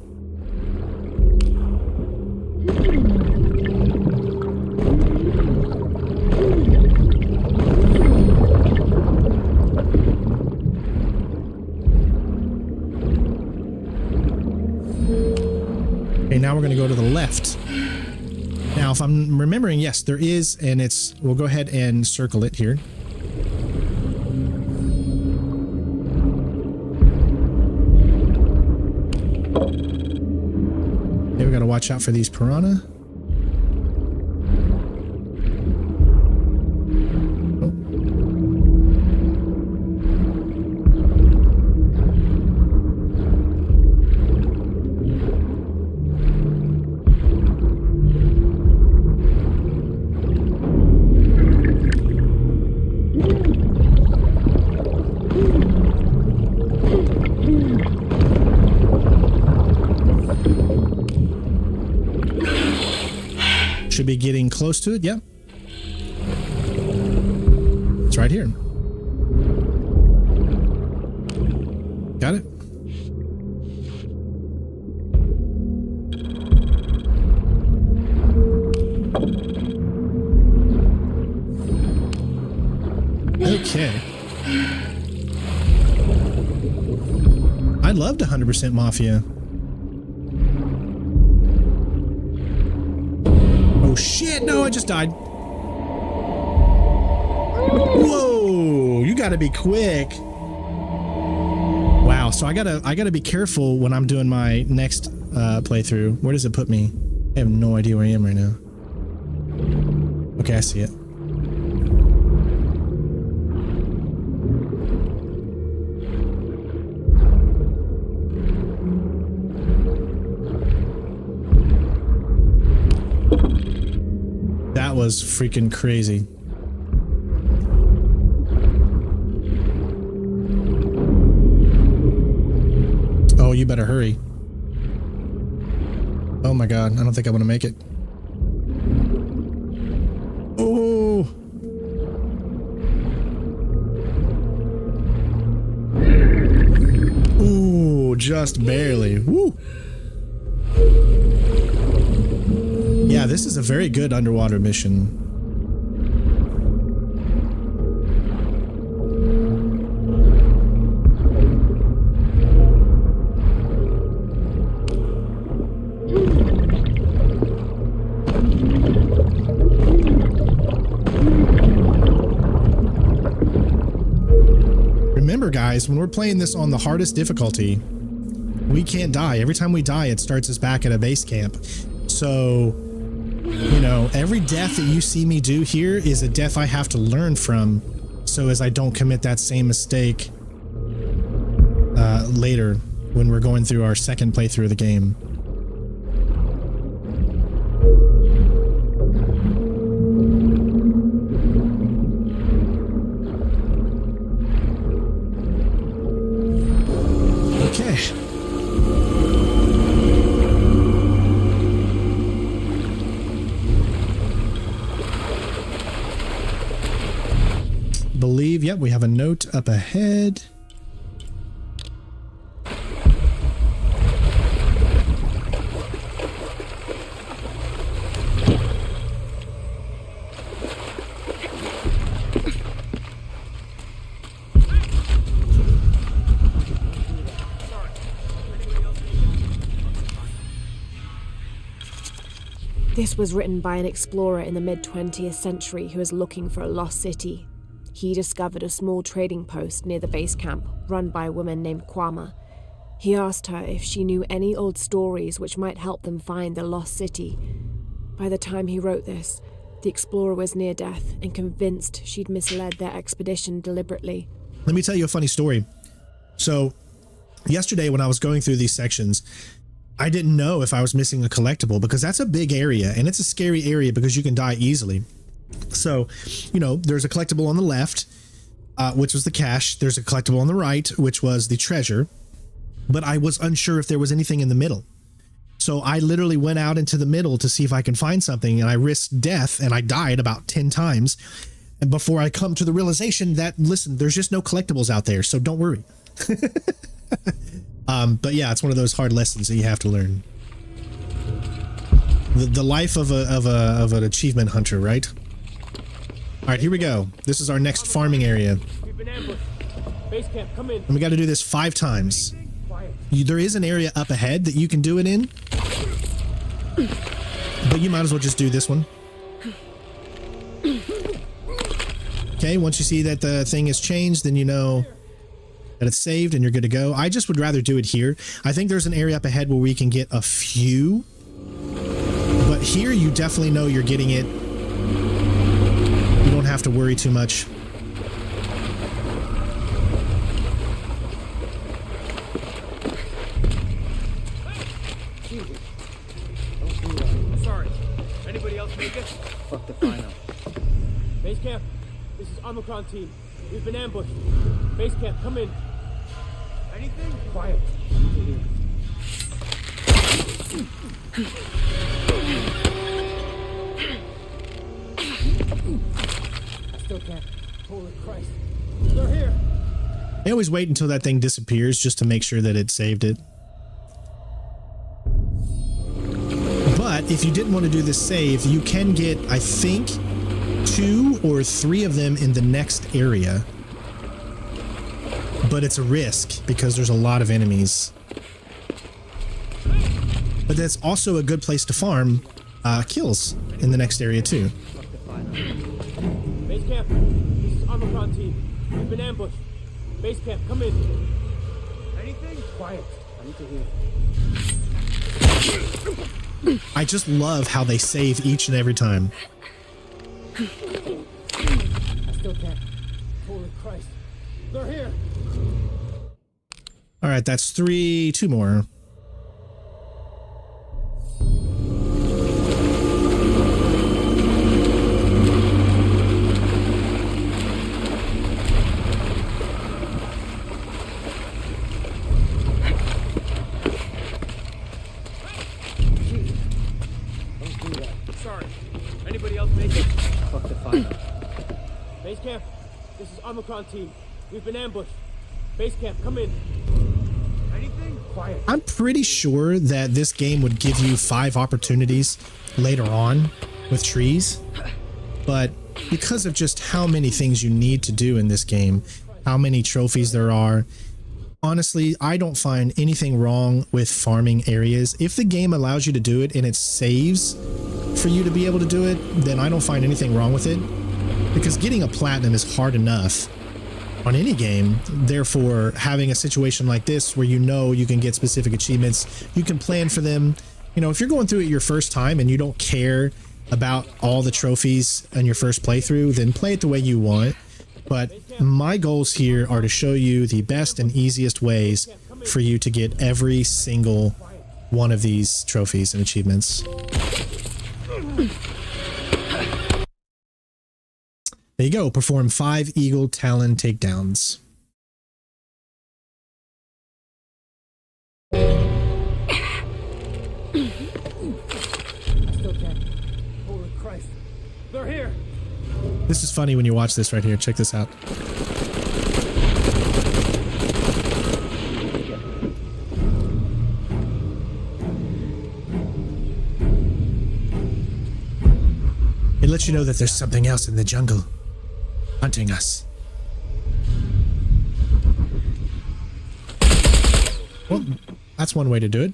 Okay, now we're going to go to the left. Now, if I'm remembering, yes, there is, and it's, we'll go ahead and circle it here. Okay, we got to watch out for these piranha. Should be getting close to it. Yep. It's right here. Got it. Okay. I loved 100% Mafia. Oh shit, no, I just died. Whoa, you gotta be quick. Wow, so I gotta be careful when I'm doing my next playthrough. Where does it put me? I have no idea where I am right now. Okay, I see it. That was freaking crazy. Oh, you better hurry. Oh my god, I don't think I want to make it. Oh! Ooh, just barely. Woo! Yeah, this is a very good underwater mission. Remember, guys, when we're playing this on the hardest difficulty, we can't die. Every time we die, it starts us back at a base camp. So, you know, every death that you see me do here is a death I have to learn from, so as I don't commit that same mistake later when we're going through our second playthrough of the game. Okay. believe, yep, we have a note up ahead. This was written by an explorer in the mid-20th century who was looking for a lost city. He discovered a small trading post near the base camp, run by a woman named Kwama. He asked her if she knew any old stories which might help them find the lost city. By the time he wrote this, the explorer was near death and convinced she'd misled their expedition deliberately. Let me tell you a funny story. So, yesterday when I was going through these sections, I didn't know if I was missing a collectible because that's a big area and it's a scary area because you can die easily. So, you know, there's a collectible on the left, which was the cash. There's a collectible on the right, which was the treasure. But I was unsure if there was anything in the middle. So I literally went out into the middle to see if I can find something, and I risked death and I died about 10 times. And before I come to the realization that, listen, there's just no collectibles out there, so don't worry. But yeah, it's one of those hard lessons that you have to learn. The life of an achievement hunter, right? All right, here we go. This is our next farming area. We've been ambushed. Base camp, come in. And we got to do this 5 times. There is an area up ahead that you can do it in, but you might as well just do this one. Okay, once you see that the thing has changed, then you know that it's saved and you're good to go. I just would rather do it here. I think there's an area up ahead where we can get a few, but here you definitely know you're getting it. You don't have to worry too much. Sorry. Anybody else make it? Fuck the final. Base camp, this is Omicron team. We've been ambushed. Base camp, come in. Anything? Quiet. I still can't. Holy Christ. They're here. I always wait until that thing disappears just to make sure that it saved it. But if you didn't want to do this save, you can get, I think, 2 or 3 of them in the next area. But it's a risk because there's a lot of enemies. But that's also a good place to farm kills in the next area too. Base camp, this is Omicron team. We've been ambushed. Base camp, come in. Anything? Quiet. I need to hear. I just love how they save each and every time. I still can't. Holy Christ. They're here. All right, that's 3, 2 more. Sorry. Anybody else make it? Fuck the final. Base camp, this is Omicron team. We've been ambushed. Base camp, come in. Anything? Quiet. I'm pretty sure that this game would give you 5 opportunities later on with trees, but because of just how many things you need to do in this game, how many trophies there are, honestly, I don't find anything wrong with farming areas. If the game allows you to do it and it saves for you to be able to do it, then I don't find anything wrong with it, because getting a platinum is hard enough on any game. Therefore, having a situation like this where you know you can get specific achievements, you can plan for them. You know, if you're going through it your first time and you don't care about all the trophies on your first playthrough, then play it the way you want. But my goals here are to show you the best and easiest ways for you to get every single one of these trophies and achievements. There you go. Perform 5 Eagle Talon takedowns. Still can't. Holy Christ. They're here. This is funny when you watch this right here. Check this out. It lets you know that there's something else in the jungle hunting us. Well, that's one way to do it.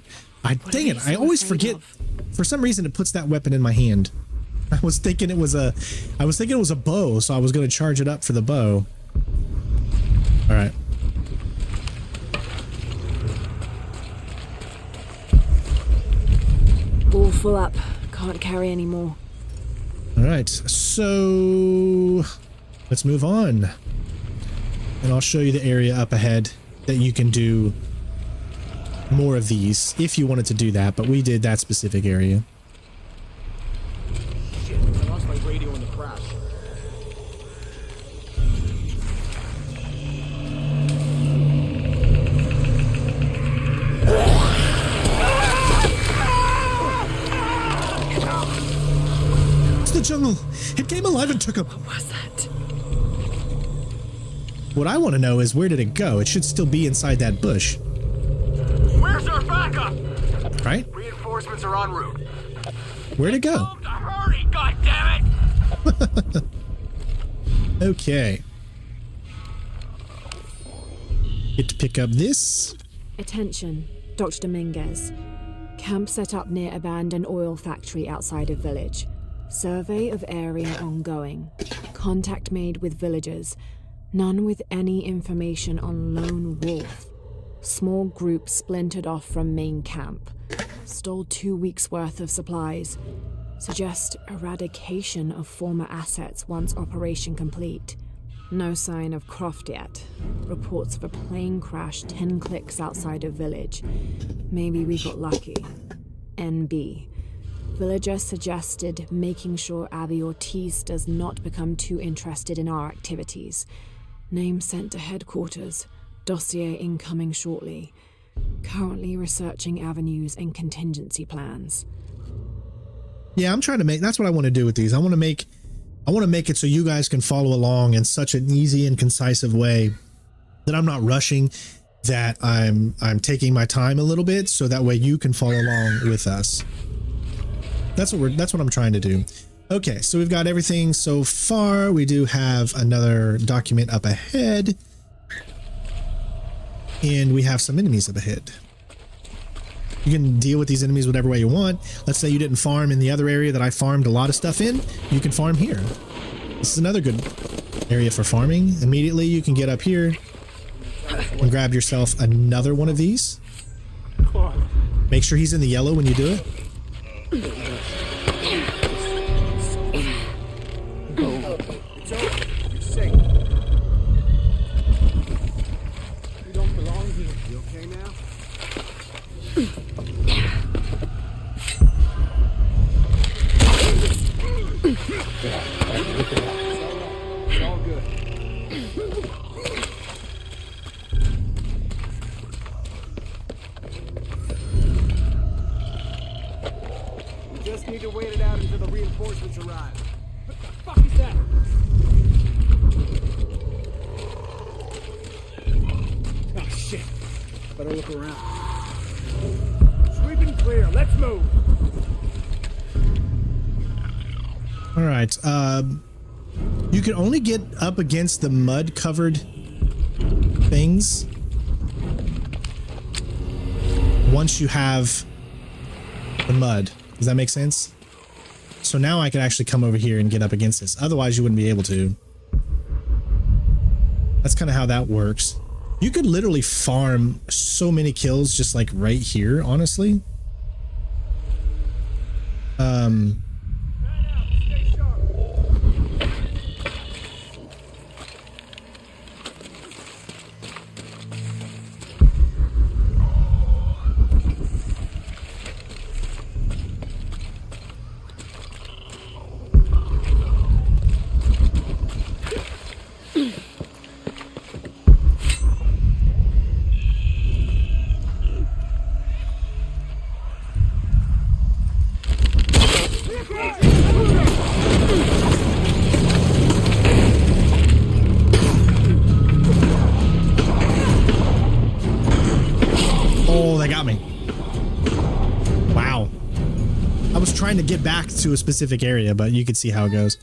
Dang it, I always forget. For some reason, it puts that weapon in my hand. I was thinking it was a bow, so I was going to charge it up for the bow. All right. All full up. Can't carry any more. All right, so let's move on. And I'll show you the area up ahead that you can do more of these if you wanted to do that, but we did that specific area. Shit, I lost my radio in the crash. It's the jungle. It came alive and took him. What was that? What I want to know is, where did it go? It should still be inside that bush. Where's our backup? Right? Reinforcements are en route. Where'd it go? Hurry, goddammit! Okay. Get to pick up this. Attention, Dr. Dominguez. Camp set up near abandoned oil factory outside of village. Survey of area ongoing. Contact made with villagers. None with any information on lone wolf. Small group splintered off from main camp. Stole 2 weeks' worth of supplies. Suggest eradication of former assets once operation complete. No sign of Croft yet. Reports of a plane crash 10 clicks outside of village. Maybe we got lucky. NB. Villager suggested making sure Abby Ortiz does not become too interested in our activities. Name sent to headquarters. Dossier incoming shortly. Currently researching avenues and contingency plans. Yeah, I'm trying to make, that's what I want to do with these. I want to make it so you guys can follow along in such an easy and concise way that I'm not rushing, that I'm taking my time a little bit, so that way you can follow along with us. That's what I'm trying to do. Okay, so we've got everything so far. We do have another document up ahead. And we have some enemies up ahead. You can deal with these enemies whatever way you want. Let's say you didn't farm in the other area that I farmed a lot of stuff in. You can farm here. This is another good area for farming. Immediately you can get up here and grab yourself another one of these. Make sure he's in the yellow when you do it. It's over. You're safe. You don't belong here. You okay now? It's all good. We just need to wait it out until the reinforcements arrive. What the fuck is that? Oh shit. Better look around. Sweeping clear. Let's move. All right. You can only get up against the mud-covered things once you have the mud. Does that make sense? So now I can actually come over here and get up against this. Otherwise, you wouldn't be able to. That's kind of how that works. You could literally farm so many kills just like right here, honestly. trying to get back to a specific area, but you can see how it goes.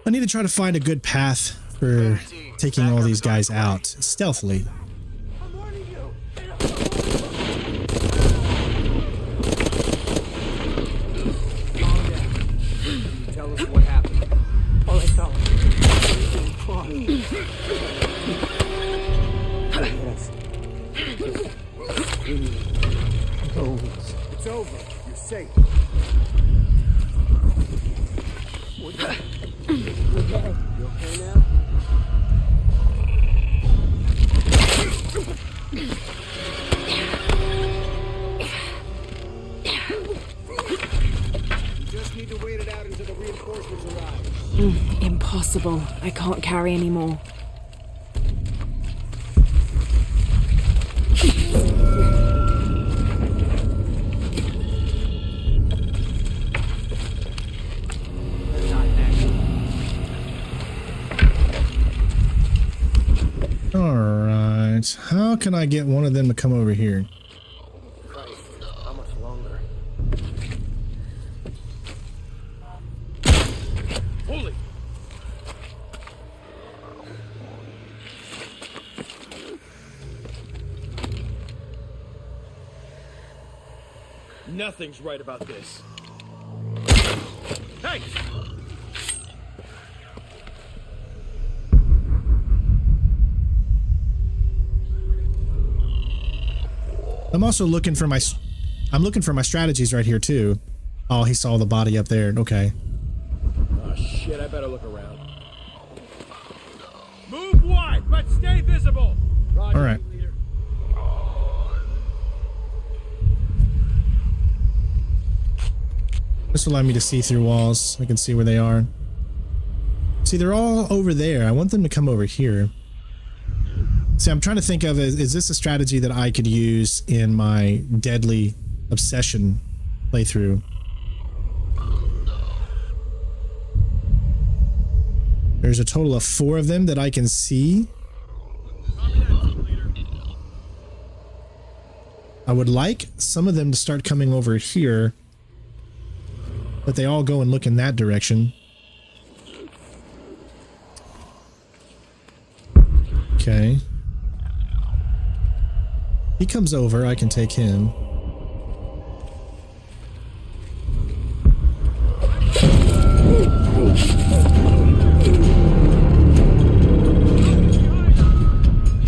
I need to try to find a good path for taking all these guys out stealthily. Tell us what happened. All I saw. It's over. You're safe. You okay now? You just need to wait it out until the reinforcements arrive. Impossible. I can't carry anymore. Alright, how can I get one of them to come over here? Christ, how much longer? Holy! Nothing's right about this. Hey! I'm also looking for my strategies right here too. Oh, he saw the body up there. Okay. Oh shit, I better look around. Move wide, but stay visible! Roger, all right. leader. This will allow me to see through walls. I can see where they are. See, they're all over there. I want them to come over here. See, I'm trying to think of, is this a strategy that I could use in my Deadly Obsession playthrough? There's a total of 4 of them that I can see. I would like some of them to start coming over here, but they all go and look in that direction. Okay. He comes over, I can take him.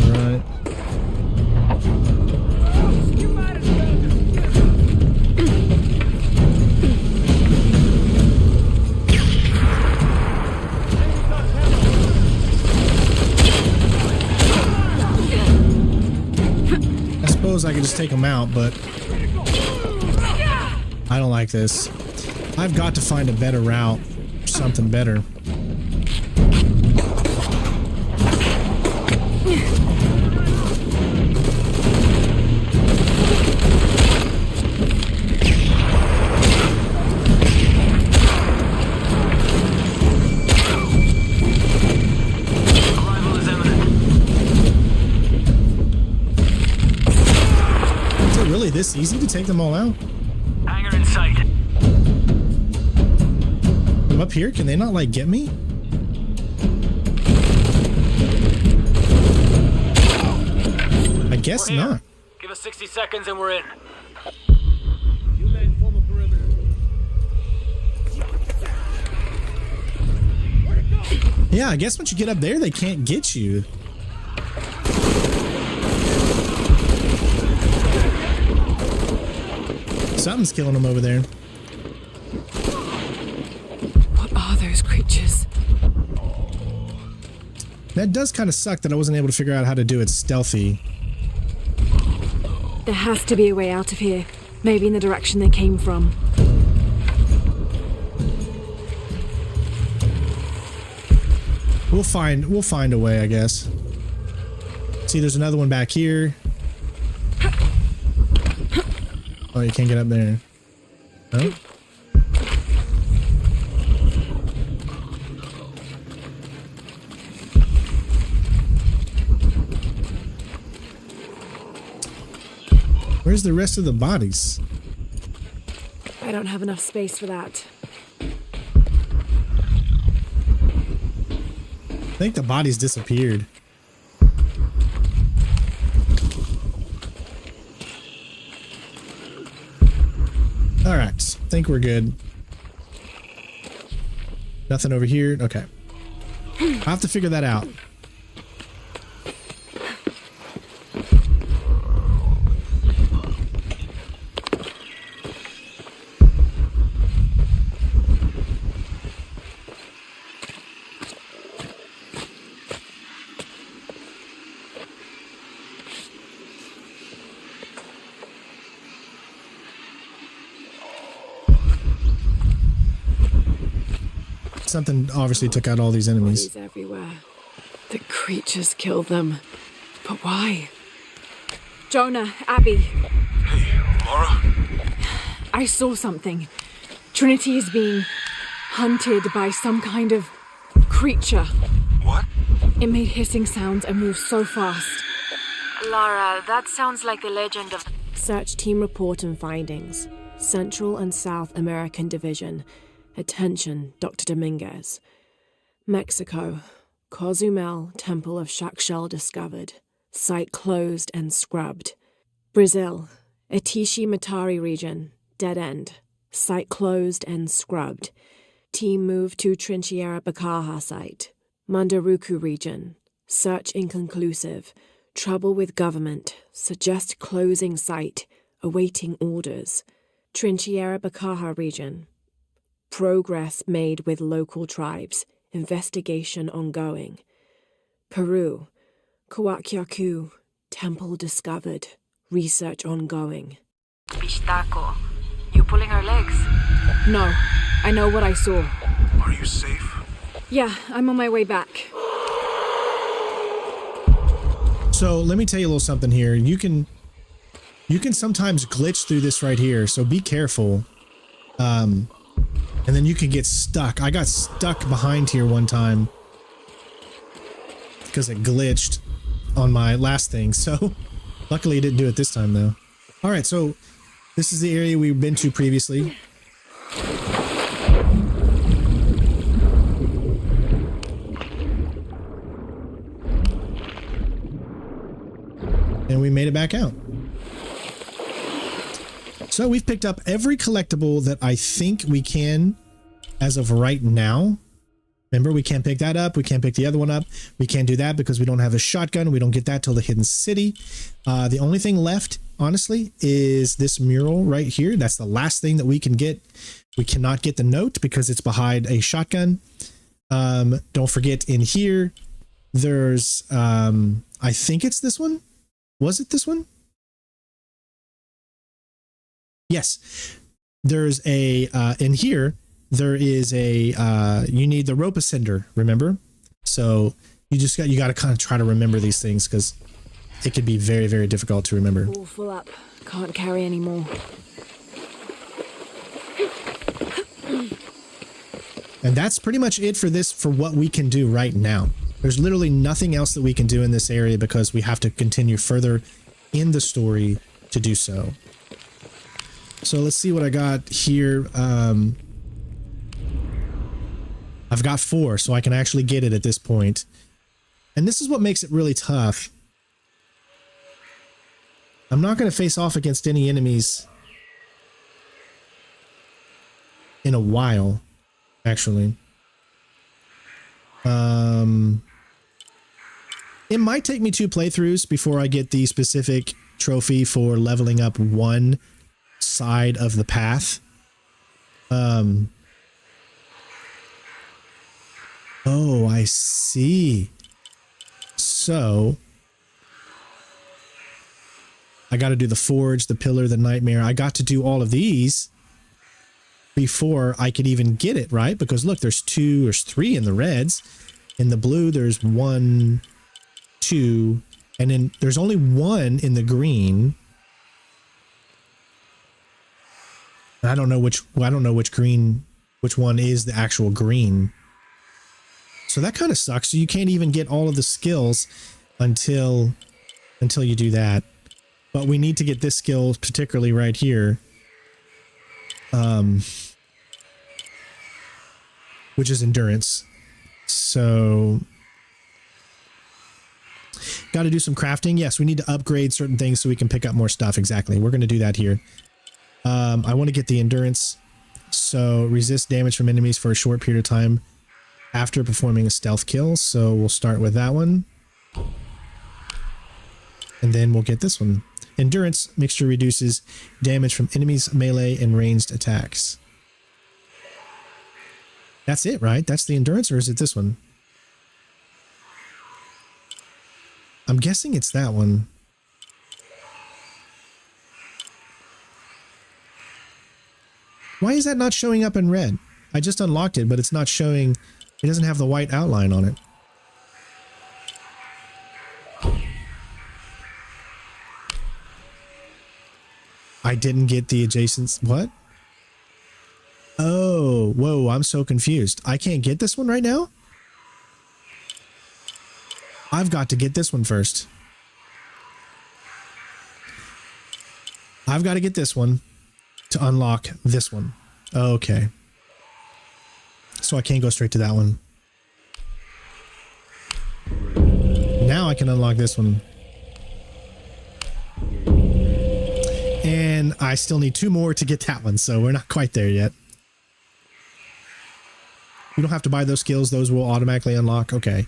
Alright. I could just take them out, but I don't like this. I've got to find a better route, something better. This easy to take them all out? Hangar in sight. I'm up here, can they not like get me? I guess not. Give us 60 seconds and we're in. You men form a perimeter. Yeah, I guess once you get up there, they can't get you. Something's killing them over there. What are those creatures? That does kind of suck that I wasn't able to figure out how to do it stealthy. There has to be a way out of here. Maybe in the direction they came from. We'll find a way, I guess. See, there's another one back here. Oh, you can't get up there. No? Where's the rest of the bodies? I don't have enough space for that. I think the body's disappeared. Alright, I think we're good. Nothing over here? Okay. I'll have to figure that out. Something obviously took out all these enemies. Bodies everywhere. The creatures killed them. But why? Jonah, Abby. Hey, Laura? I saw something. Trinity is being hunted by some kind of creature. What? It made hissing sounds and moved so fast. Lara, that sounds like the legend of... Search team report and findings. Central and South American Division. Attention, Dr. Dominguez. Mexico. Cozumel Temple of Shakshel discovered. Site closed and scrubbed. Brazil. Atishi Matari region. Dead end. Site closed and scrubbed. Team moved to Trinchiera Bakaha site. Mandaruku region. Search inconclusive. Trouble with government. Suggest closing site. Awaiting orders. Trinchiera Bakaha region. Progress made with local tribes. Investigation ongoing. Peru. Kuwaq Yaku. Temple discovered. Research ongoing. Pistaco. You pulling her legs? No. I know what I saw. Are you safe? Yeah, I'm on my way back. So let me tell you a little something here. You can sometimes glitch through this right here, so be careful. And then you can get stuck. I got stuck behind here one time because it glitched on my last thing. So luckily it didn't do it this time though. All right, so this is the area we've been to previously. And we made it back out. So we've picked up every collectible that I think we can as of right now. Remember, we can't pick that up. We can't pick the other one up. We can't do that because we don't have a shotgun. We don't get that till the hidden city. The only thing left, honestly, is this mural right here. That's the last thing that we can get. We cannot get the note because it's behind a shotgun. Don't forget in here, there's, I think it's this one. Was it this one? Yes, there's a, in here, there is a, you need the rope ascender, remember? So you got to kind of try to remember these things because it can be very, very difficult to remember. All full up. Can't carry any more. And that's pretty much it for this, for what we can do right now. There's literally nothing else that we can do in this area because we have to continue further in the story to do so. So let's see what I got here. I've got 4, so I can actually get it at this point. And this is what makes it really tough. I'm not going to face off against any enemies in a while, actually. It might take me 2 playthroughs before I get the specific trophy for leveling up one side of the path. Oh, I see. So I got to do the forge, the pillar, the nightmare. I got to do all of these before I could even get it, right? Because look, there's 3 in the reds. In the blue, there's 1, 2, and then there's only 1 in the green. I don't know which green, which one is the actual green. So that kind of sucks. So you can't even get all of the skills until you do that. But we need to get this skill particularly right here. which is endurance. So got to do some crafting. Yes, we need to upgrade certain things so we can pick up more stuff. Exactly. We're going to do that here. I want to get the endurance. So resist damage from enemies for a short period of time after performing a stealth kill. So we'll start with that one. And then we'll get this one. Endurance mixture reduces damage from enemies, melee, and ranged attacks. That's it, right? That's the endurance, or is it this one? I'm guessing it's that one. Why is that not showing up in red? I just unlocked it, but it's not showing. It doesn't have the white outline on it. I didn't get the adjacent. What? Oh, whoa, I'm so confused. I can't get this one right now? I've got to get this one first. I've got to get this one to unlock this one. Okay. So I can't go straight to that one. Now I can unlock this one. And I still need 2 more to get that one, so we're not quite there yet. We don't have to buy those skills. Those will automatically unlock. Okay.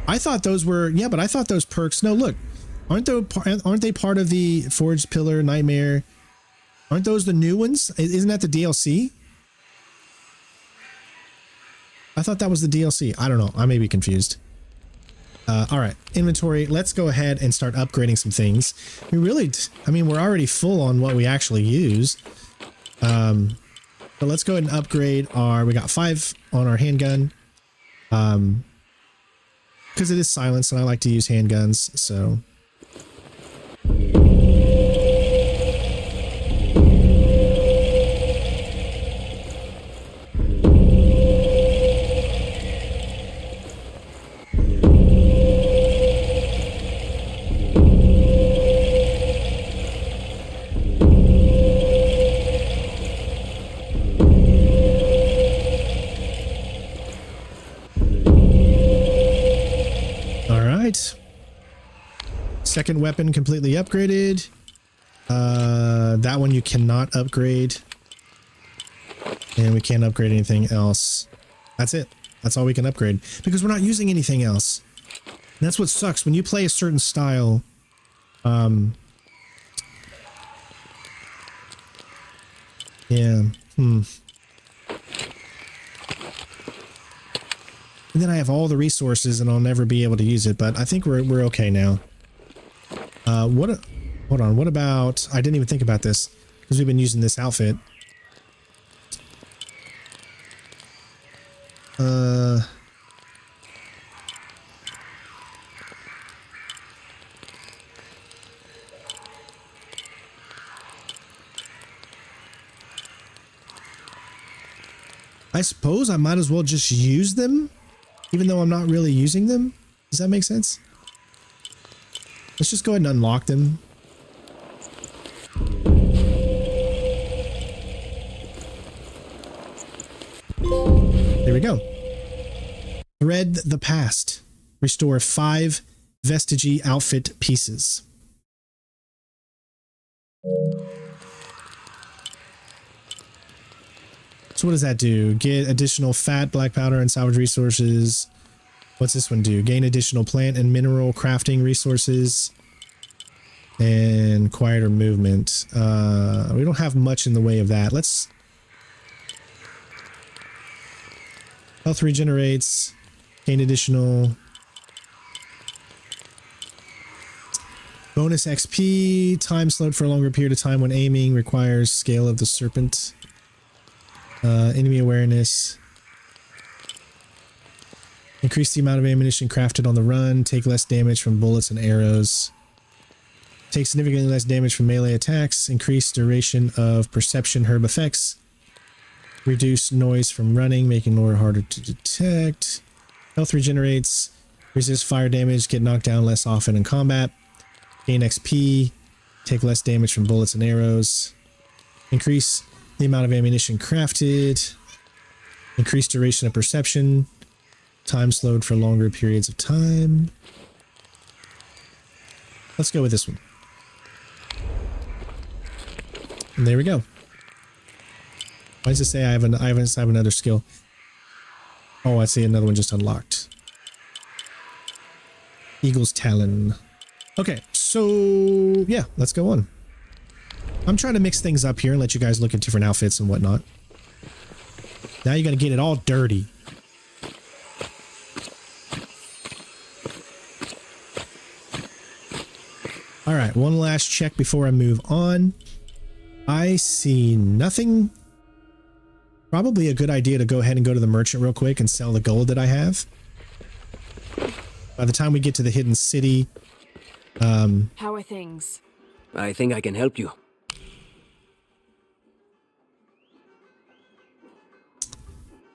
I thought those were... Yeah, but I thought those perks... No, look. Aren't they part of the Forged Pillar Nightmare? Aren't those the new ones? Isn't that the DLC? I thought that was the DLC. I don't know. I may be confused. All right. Inventory. Let's go ahead and start upgrading some things. We really... I mean, we're already full on what we actually use. But let's go ahead and upgrade our... We got 5 on our handgun. Because it is silenced and I like to use handguns, so... Second weapon completely upgraded. That one you cannot upgrade. And we can't upgrade anything else. That's it. That's all we can upgrade. Because we're not using anything else. And that's what sucks. When you play a certain style... Yeah. And then I have all the resources and I'll never be able to use it. But I think we're okay now. Hold on, what about... I didn't even think about this, because we've been using this outfit. I suppose I might as well just use them, even though I'm not really using them. Does that make sense? Let's just go ahead and unlock them. There we go. Thread the past. Restore 5 Vestige outfit pieces. So what does that do? Get additional fat, black powder, and salvage resources. What's this one do? Gain additional plant and mineral crafting resources. And quieter movement. We don't have much in the way of that. Let's... Health regenerates. Gain additional... Bonus XP. Time slowed for a longer period of time when aiming. Requires Scale of the Serpent. Enemy awareness. Increase the amount of ammunition crafted on the run. Take less damage from bullets and arrows. Take significantly less damage from melee attacks. Increase duration of perception herb effects. Reduce noise from running, making lore harder to detect. Health regenerates. Resist fire damage. Get knocked down less often in combat. Gain XP. Take less damage from bullets and arrows. Increase the amount of ammunition crafted. Increase duration of perception. Time slowed for longer periods of time. Let's go with this one. And there we go. Why does it say I have another skill? Oh, I see another one just unlocked. Eagle's Talon. Okay, so yeah, let's go on. I'm trying to mix things up here and let you guys look at different outfits and whatnot. Now you're gonna get it all dirty. All right, one last check before I move on. I see nothing. Probably a good idea to go ahead and go to the merchant real quick and sell the gold that I have. By the time we get to the hidden city, how are things? I think I can help you.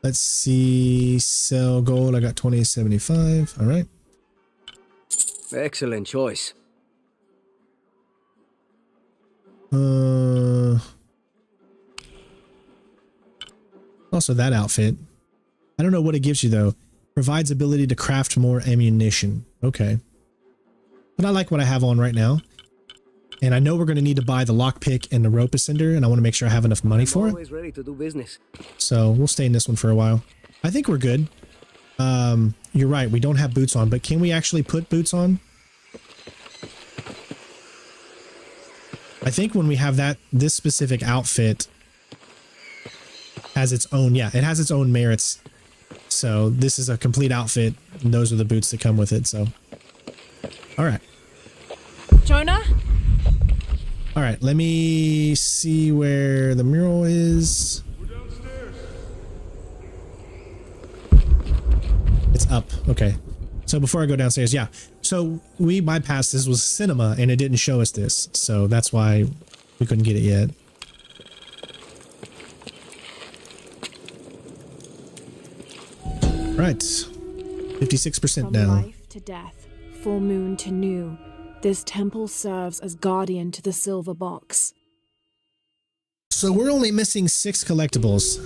Let's see. Sell gold. I got 2075. All right. Excellent choice. Also that outfit. I don't know what it gives you though. Provides ability to craft more ammunition. Okay. But I like what I have on right now. And I know we're going to need to buy the lockpick and the rope ascender, and I want to make sure I have enough money for it. Always ready to do business. So we'll stay in this one for a while. I think we're good. You're right. We don't have boots on, but can we actually put boots on? I think when we have this specific outfit has its own, yeah, it has its own merits. So this is a complete outfit, and those are the boots that come with it. So, all right. Jonah? All right, let me see where the mural is. It's up. Okay. So before I go downstairs, yeah. So we bypassed this was cinema and it didn't show us this. So that's why we couldn't get it yet. Right. 56% down. From life to death, full moon to new. This temple serves as guardian to the silver box. So we're only missing 6 collectibles.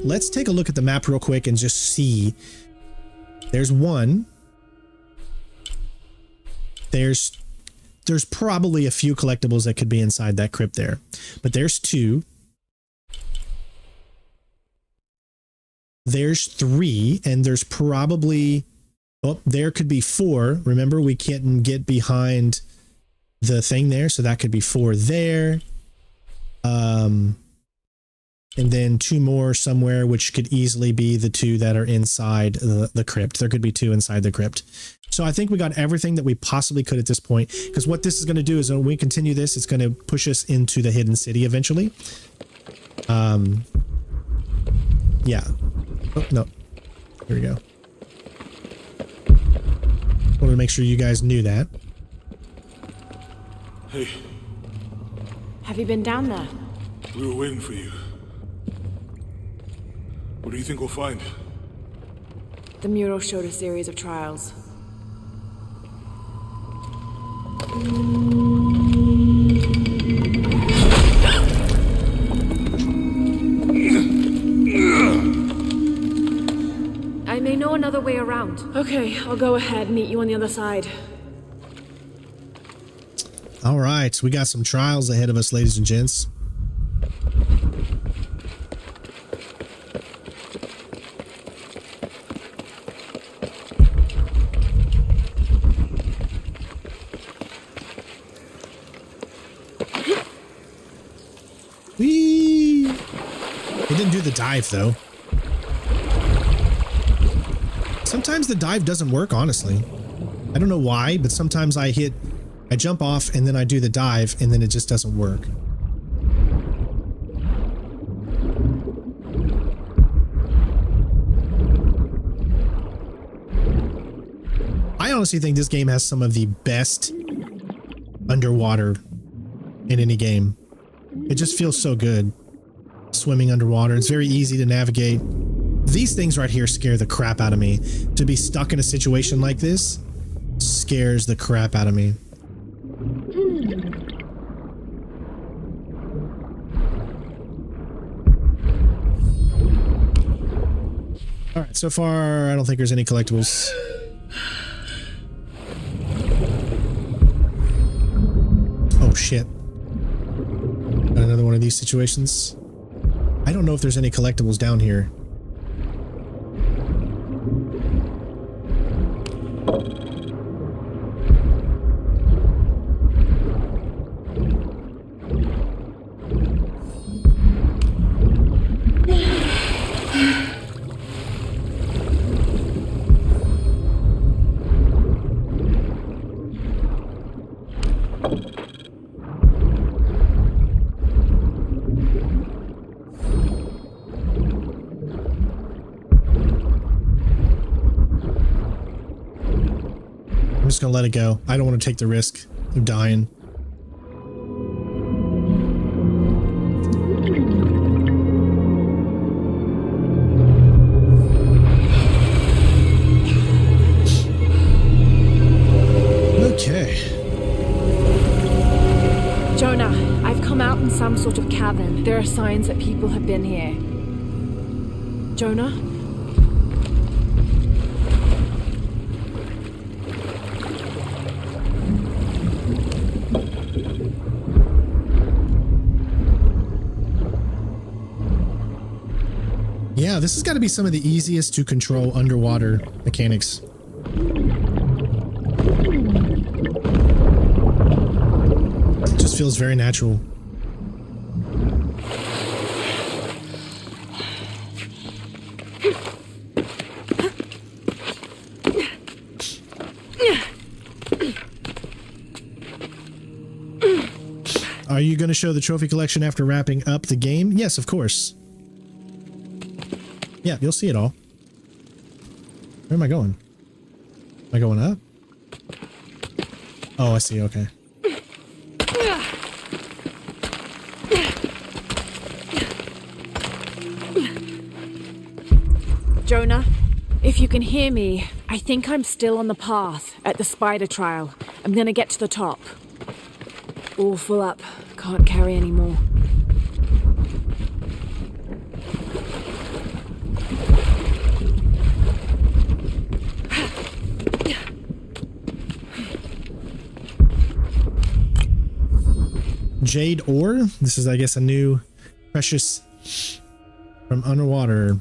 Let's take a look at the map real quick and just see. There's 1. There's probably a few collectibles that could be inside that crypt there. But there's 2. There's 3, and there's probably... Oh, there could be 4. Remember, we can't get behind the thing there, so that could be 4 there. And then 2 more somewhere, which could easily be the 2 that are inside the crypt. There could be 2 inside the crypt. So I think we got everything that we possibly could at this point, because what this is going to do is when we continue this, it's going to push us into the hidden city eventually. Yeah. Oh, no. Here we go. Wanted to make sure you guys knew that. Hey. Have you been down there? We were waiting for you. What do you think we'll find? The mural showed a series of trials. I may know another way around. Okay, I'll go ahead and meet you on the other side. All right, we got some trials ahead of us, ladies and gents. Whee! It didn't do the dive, though. Sometimes the dive doesn't work, honestly. I don't know why, but sometimes I jump off and then I do the dive and then it just doesn't work. I honestly think this game has some of the best underwater in any game. It just feels so good swimming underwater. It's very easy to navigate. These things right here scare the crap out of me. To be stuck in a situation like this scares the crap out of me. Alright, so far I don't think there's any collectibles. Oh shit. Got another one of these situations. I don't know if there's any collectibles down here. I'm just gonna let it go. I don't want to take the risk of dying. Okay. Jonah, I've come out in some sort of cavern. There are signs that people have been here. Jonah? Yeah, this has got to be some of the easiest to control underwater mechanics. It just feels very natural. Are you going to show the trophy collection after wrapping up the game? Yes, of course. Yeah, you'll see it all. Where am I going? Am I going up? Oh, I see. Okay. Jonah, if you can hear me, I think I'm still on the path at the spider trial. I'm gonna get to the top. All full up. Can't carry any more. Jade ore. This is, I guess, a new precious from underwater.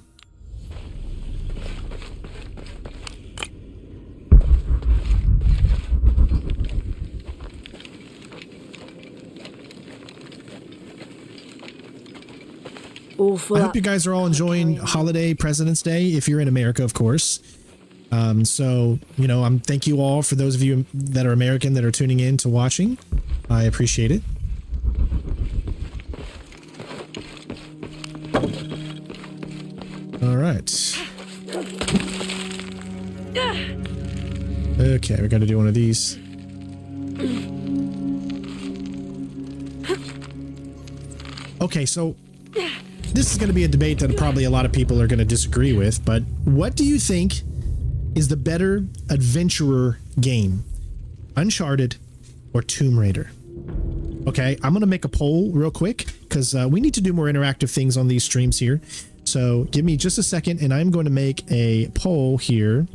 I hope you guys are all enjoying holiday President's Day, if you're in America, of course. So, you know, thank you all for those of you that are American that are tuning in to watching. I appreciate it. All right. Okay, we got to do one of these. Okay, so this is going to be a debate that probably a lot of people are going to disagree with, but what do you think is the better adventurer game? Uncharted or Tomb Raider? Okay, I'm going to make a poll real quick because we need to do more interactive things on these streams here. So give me just a second and I'm going to make a poll here.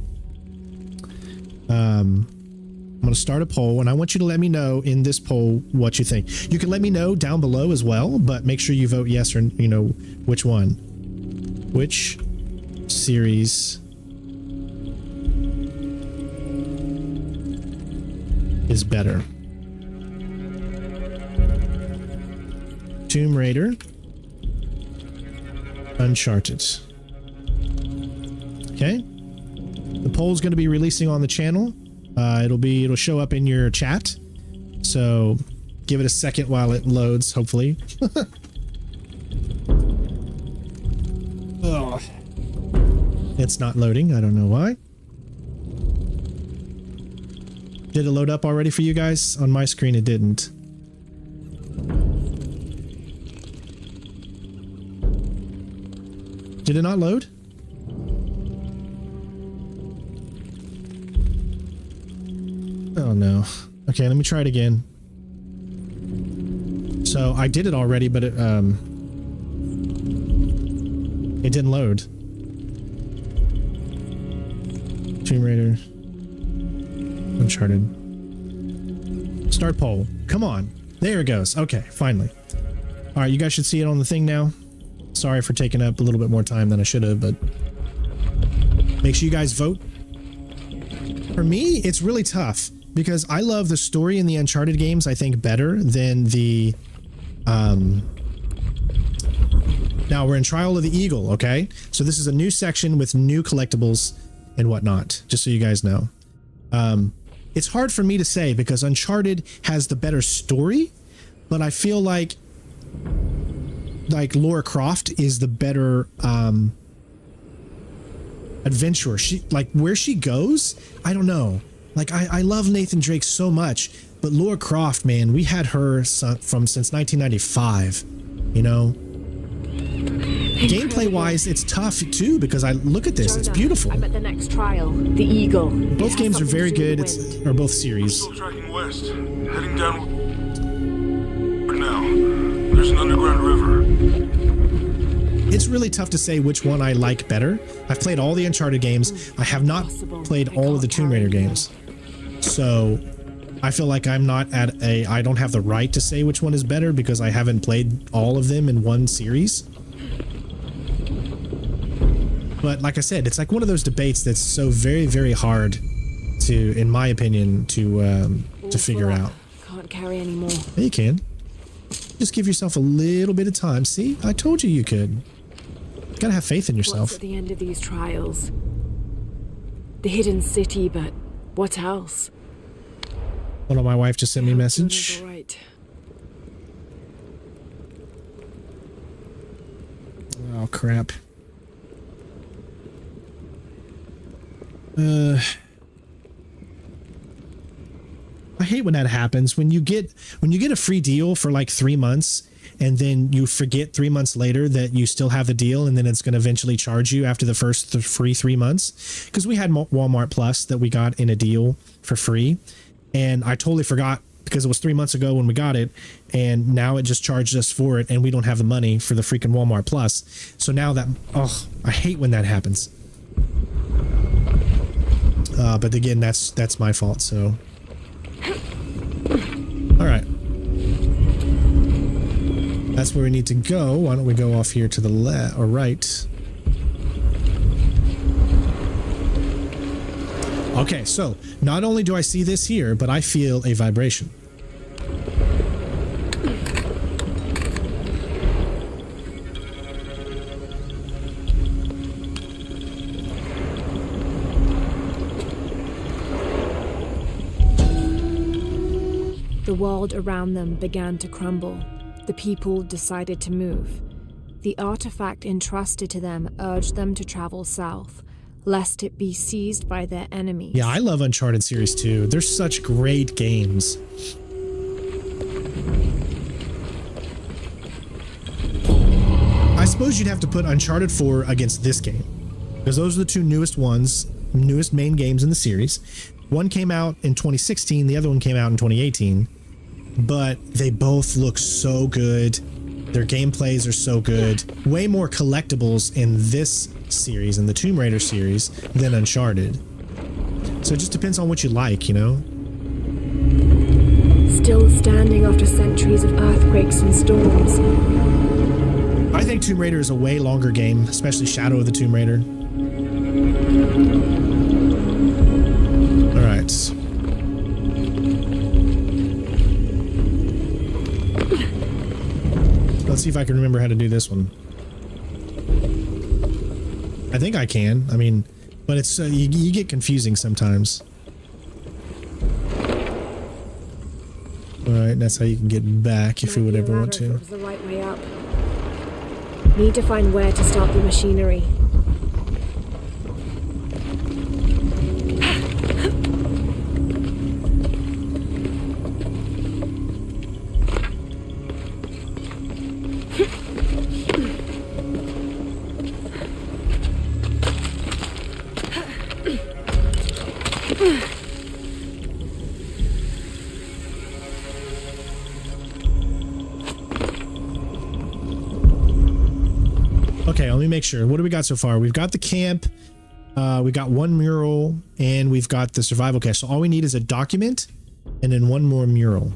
I'm going to start a poll and I want you to let me know in this poll what you think. You can let me know down below as well, but make sure you vote yes or, you know, which one. Which series is better? Tomb Raider, Uncharted. Okay. The poll's going to be releasing on the channel. It'll show up in your chat. So give it a second while it loads, hopefully. Oh. It's not loading. I don't know why. Did it load up already for you guys? On my screen, it didn't. Did it not load? Oh no. Okay, let me try it again. So I did it already, but it didn't load. Tomb Raider. Uncharted. Start poll. Come on. There it goes. Okay, finally. All right, you guys should see it on the thing now. Sorry for taking up a little bit more time than I should have, but make sure you guys vote. For me, it's really tough because I love the story in the Uncharted games, I think, better than the... Now, we're in Trial of the Eagle, okay? So this is a new section with new collectibles and whatnot, just so you guys know. It's hard for me to say because Uncharted has the better story, but I feel like Lara Croft is the better adventurer. She, like, where she goes, I don't know. Like, I love Nathan Drake so much, but Lara Croft, man, we had her since 1995, you know? Gameplay wise, it's tough too because I look at this, it's beautiful. I'm at the next trial, the Eagle. Both games are very good, or both series. Still tracking west, heading down now. There's an underground river. It's really tough to say which one I like better. I've played all the Uncharted games. I have not played all of the Tomb Raider games. So I feel like I'm not at a... I don't have the right to say which one is better because I haven't played all of them in one series. But like I said, it's like one of those debates that's so very, very hard to, in my opinion, to figure out. Can't carry anymore. Yeah, you can. Just give yourself a little bit of time. See, I told you you could. You gotta have faith in yourself. What's at the end of these trials? The hidden city, but what else? Hold on, my wife just sent me a message. All right. Oh crap. I hate when that happens. When you get a free deal for like 3 months and then you forget 3 months later that you still have the deal and then it's going to eventually charge you after the first free 3 months. Because we had Walmart Plus that we got in a deal for free. And I totally forgot because it was 3 months ago when we got it. And now it just charged us for it and we don't have the money for the freaking Walmart Plus. So now that, oh, I hate when that happens. But again, that's my fault, so. All right. That's where we need to go. Why don't we go off here to the left or right? Okay, so not only do I see this here, but I feel a vibration. The world around them began to crumble. The people decided to move. The artifact entrusted to them urged them to travel south, lest it be seized by their enemies. Yeah, I love Uncharted series too. They're such great games. I suppose you'd have to put Uncharted 4 against this game, because those are the two newest main games in the series. One came out in 2016, the other one came out in 2018. But they both look so good. Their gameplays are so good. Way more collectibles in this series, in the Tomb Raider series, than Uncharted. So it just depends on what you like, you know? Still standing after centuries of earthquakes and storms. I think Tomb Raider is a way longer game, especially Shadow of the Tomb Raider. All right. Let's see if I can remember how to do this one. I think I can. I mean, but it's you get confusing sometimes. All right, that's how you can get back if you would ever want to. It was the right way up. Need to find where to start the machinery. Okay, let me make sure. What do we got so far? We've got the camp. We got one mural and we've got the survival cache. So all we need is a document and then one more mural.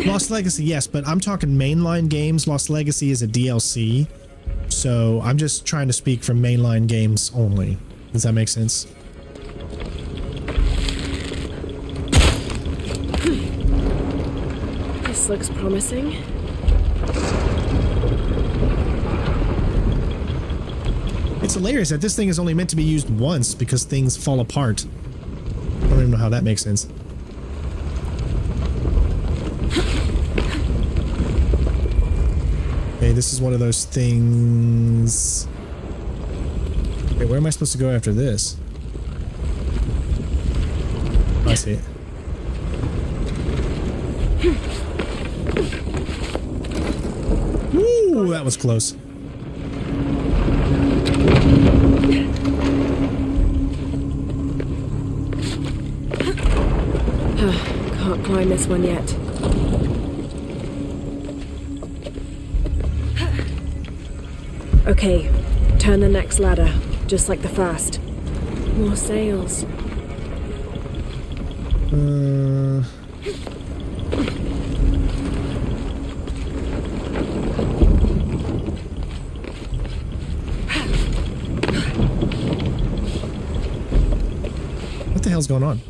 Lost Legacy, yes, but I'm talking mainline games. Lost Legacy is a DLC, so I'm just trying to speak from mainline games only. Does that make sense? This looks promising. It's hilarious that this thing is only meant to be used once because things fall apart. I don't even know how that makes sense. Okay, this is one of those things. Okay, where am I supposed to go after this? Oh, I see it. Ooh, that was close. Can't climb this one yet. Okay, turn the next ladder, just like the first. More sails. What the hell's going on?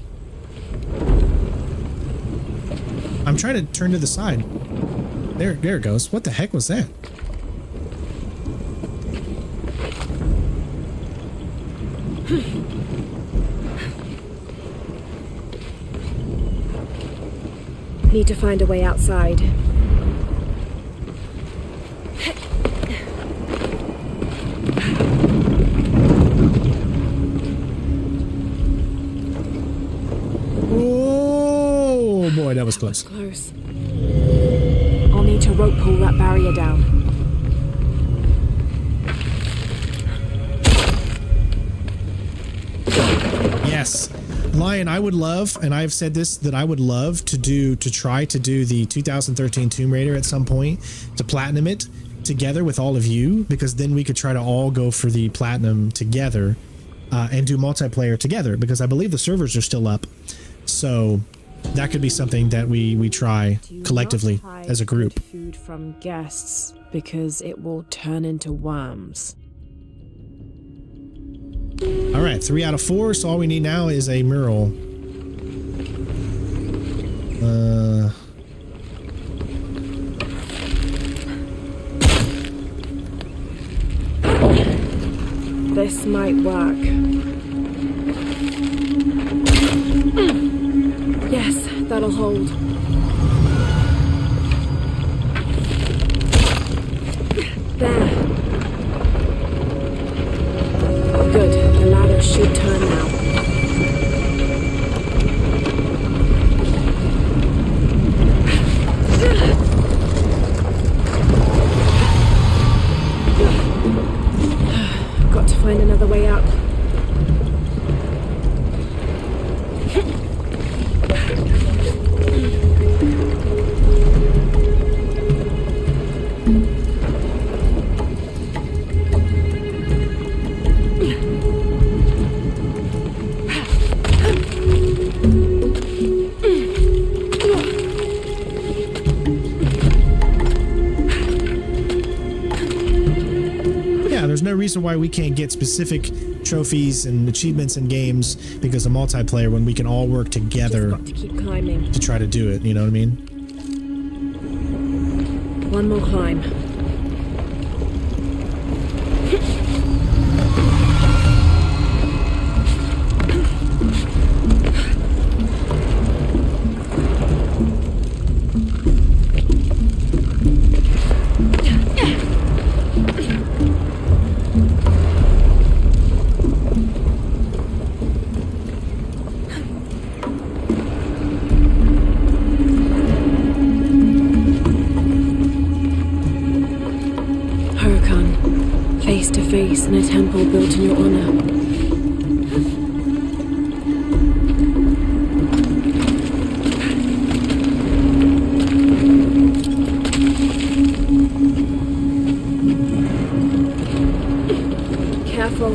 I'm trying to turn to the side. There it goes. What the heck was that? Need to find a way outside. Oh boy, that was close. Close. I'll need to rope pull that barrier down. Yes. Lion, I would love, and I've said this, that I would love to try to do the 2013 Tomb Raider at some point, to platinum it together with all of you, because then we could try to all go for the platinum together and do multiplayer together, because I believe the servers are still up. So that could be something that we try collectively as a group. Food from guests, because it will turn into worms. All right, 3 out of 4. So all we need now is a mural. This might work. Yes, that'll hold. There. Good. The ladder should turn now. Got to find another way out. There's no reason why we can't get specific trophies and achievements in games because of multiplayer when we can all work together to keep climbing. To try to do it, you know what I mean? One more climb. to face in a temple built in your honor. Careful.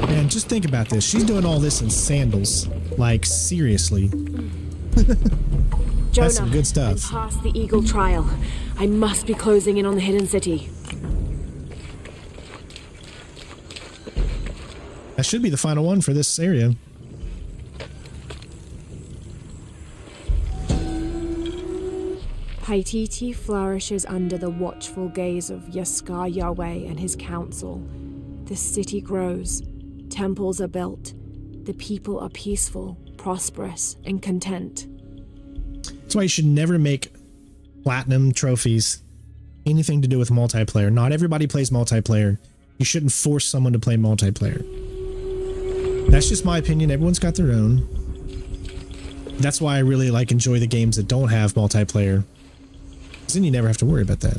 Man, just think about this. She's doing all this in sandals. Like, seriously. Jonah, that's some good stuff. I'm past the Eagle Trial. I must be closing in on the hidden city. That should be the final one for this area. Paititi flourishes under the watchful gaze of Yaskar Yahweh and his council. The city grows, temples are built, the people are peaceful, prosperous, and content. That's why you should never make platinum trophies anything to do with multiplayer. Not everybody plays multiplayer. You shouldn't force someone to play multiplayer. That's just my opinion. Everyone's got their own. That's why I really enjoy the games that don't have multiplayer. Because then you never have to worry about that.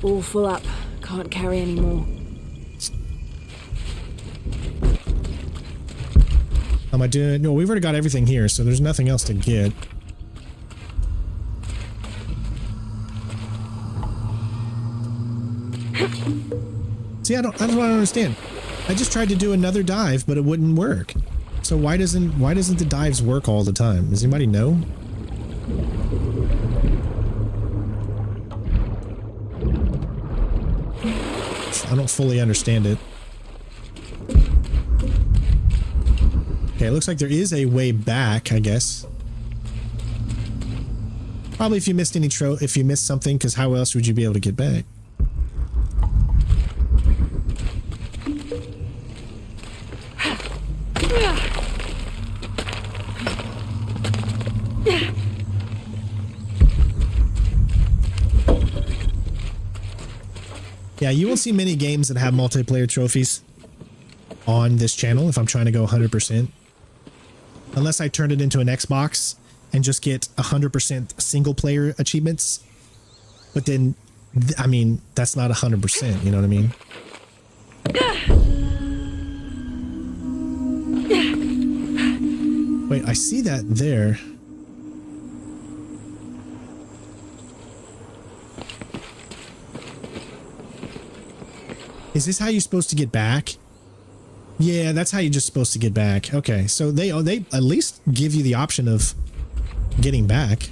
All full up. Can't carry any more. How am I doing? No, we've already got everything here, so there's nothing else to get. See, I don't understand. I just tried to do another dive, but it wouldn't work. So why doesn't the dives work all the time? Does anybody know? I don't fully understand it. Okay, it looks like there is a way back, I guess. Probably if you missed any if you missed something, because how else would you be able to get back? Yeah, you won't see many games that have multiplayer trophies on this channel if I'm trying to go 100%. Unless I turn it into an Xbox and just get 100% single player achievements. But then, I mean, that's not 100%, you know what I mean? Wait, I see that there. Is this how you're supposed to get back? Yeah, that's how you're just supposed to get back. Okay, so they at least give you the option of getting back.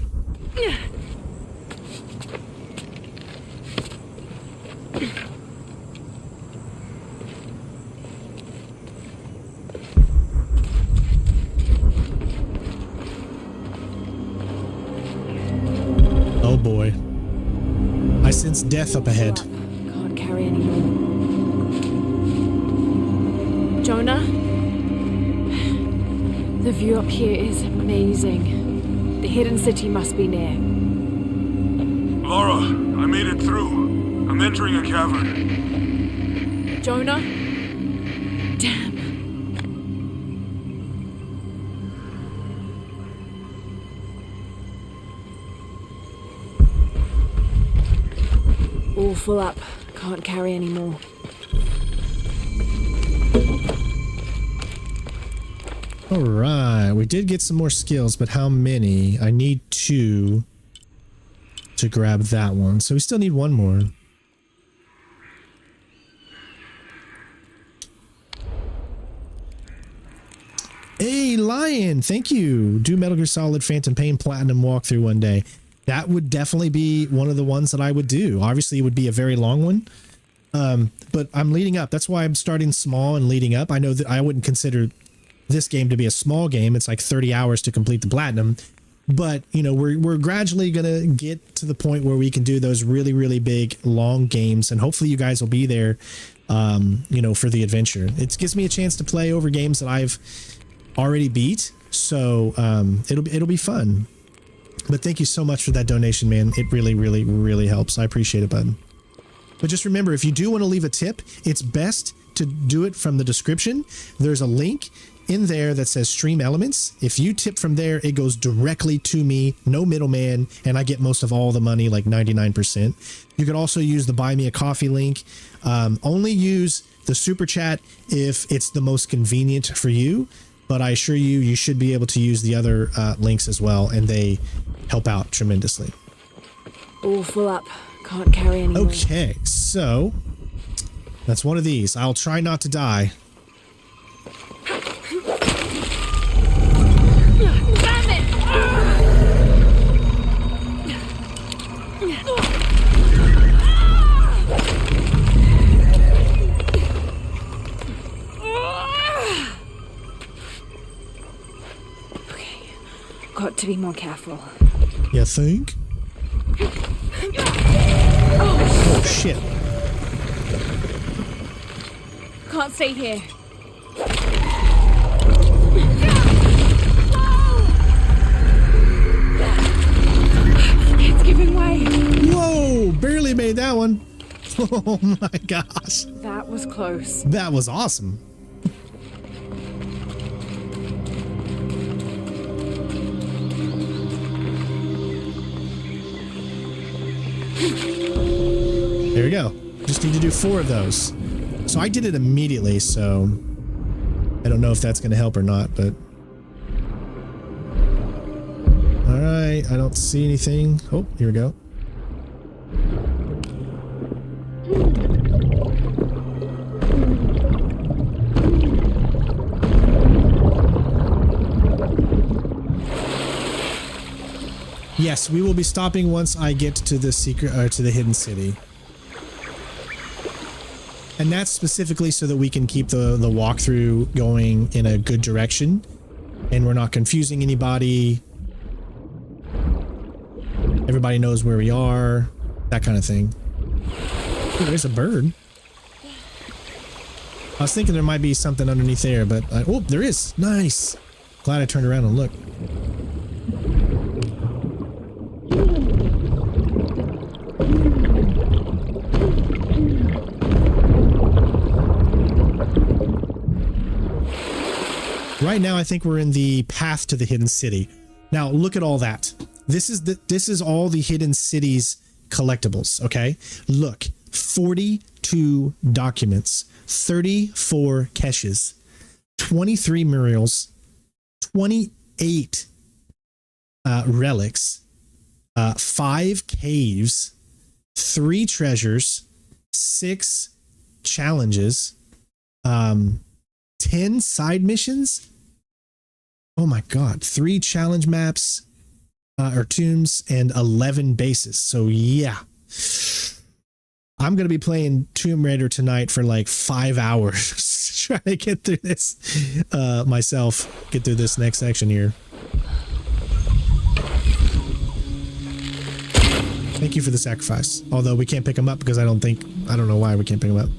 Oh boy. I sense death up ahead. Can't carry anymore. Jonah? The view up here is amazing. The hidden city must be near. Laura, I made it through. I'm entering a cavern. Jonah? Damn. All full up. Can't carry anymore. All right, we did get some more skills, but how many? I need 2 to grab that one, so we still need 1 more. Hey, Lion, thank you. Do Metal Gear Solid Phantom Pain Platinum walkthrough one day. That would definitely be one of the ones that I would do. Obviously, it would be a very long one, but I'm leading up. That's why I'm starting small and leading up. I know that I wouldn't consider this game to be a small game. It's like 30 hours to complete the platinum, but you know, we're gradually gonna get to the point where we can do those really big long games, and hopefully you guys will be there, you know, for the adventure. It gives me a chance to play over games that I've already beat, so it'll be fun. But thank you so much for that donation, man. It really, really, really helps. I appreciate it, bud. But just remember, if you do want to leave a tip, it's best to do it from the description. There's a link in there that says Stream Elements. If you tip from there, it goes directly to me, no middleman, and I get most of all the money, like 99%. You could also use the Buy Me a Coffee link. Only use the Super Chat if it's the most convenient for you. But I assure you, you should be able to use the other links as well, and they help out tremendously. All full up. Can't carry anymore. Okay, so that's one of these. I'll try not to die. Damn it! Okay, got to be more careful. You think? Oh shit. Can't stay here. It's giving way. Whoa, barely made that one. Oh my gosh. That was close. That was awesome. There we go. Just need to do 4 of those. So I did it immediately, so I don't know if that's going to help or not, but... Alright, I don't see anything. Oh, here we go. Yes, we will be stopping once I get to the secret, or to the hidden city. And that's specifically so that we can keep the walkthrough going in a good direction. And we're not confusing anybody. Everybody knows where we are. That kind of thing. Oh, there's a bird. I was thinking there might be something underneath there, but... oh, there is! Nice! Glad I turned around and looked. Right now, I think we're in the path to the hidden city. Now, look at all that. This is all the hidden city's collectibles, okay? Look, 42 documents, 34 caches, 23 murals, 28 relics, 5 caves, 3 treasures, 6 challenges, 10 side missions. Oh my god, 3 challenge maps or tombs and 11 bases. So yeah, I'm gonna be playing Tomb Raider tonight for like 5 hours trying to get through this myself, get through this next section here. Thank you for the sacrifice. Although we can't pick them up because I don't know why we can't pick them up.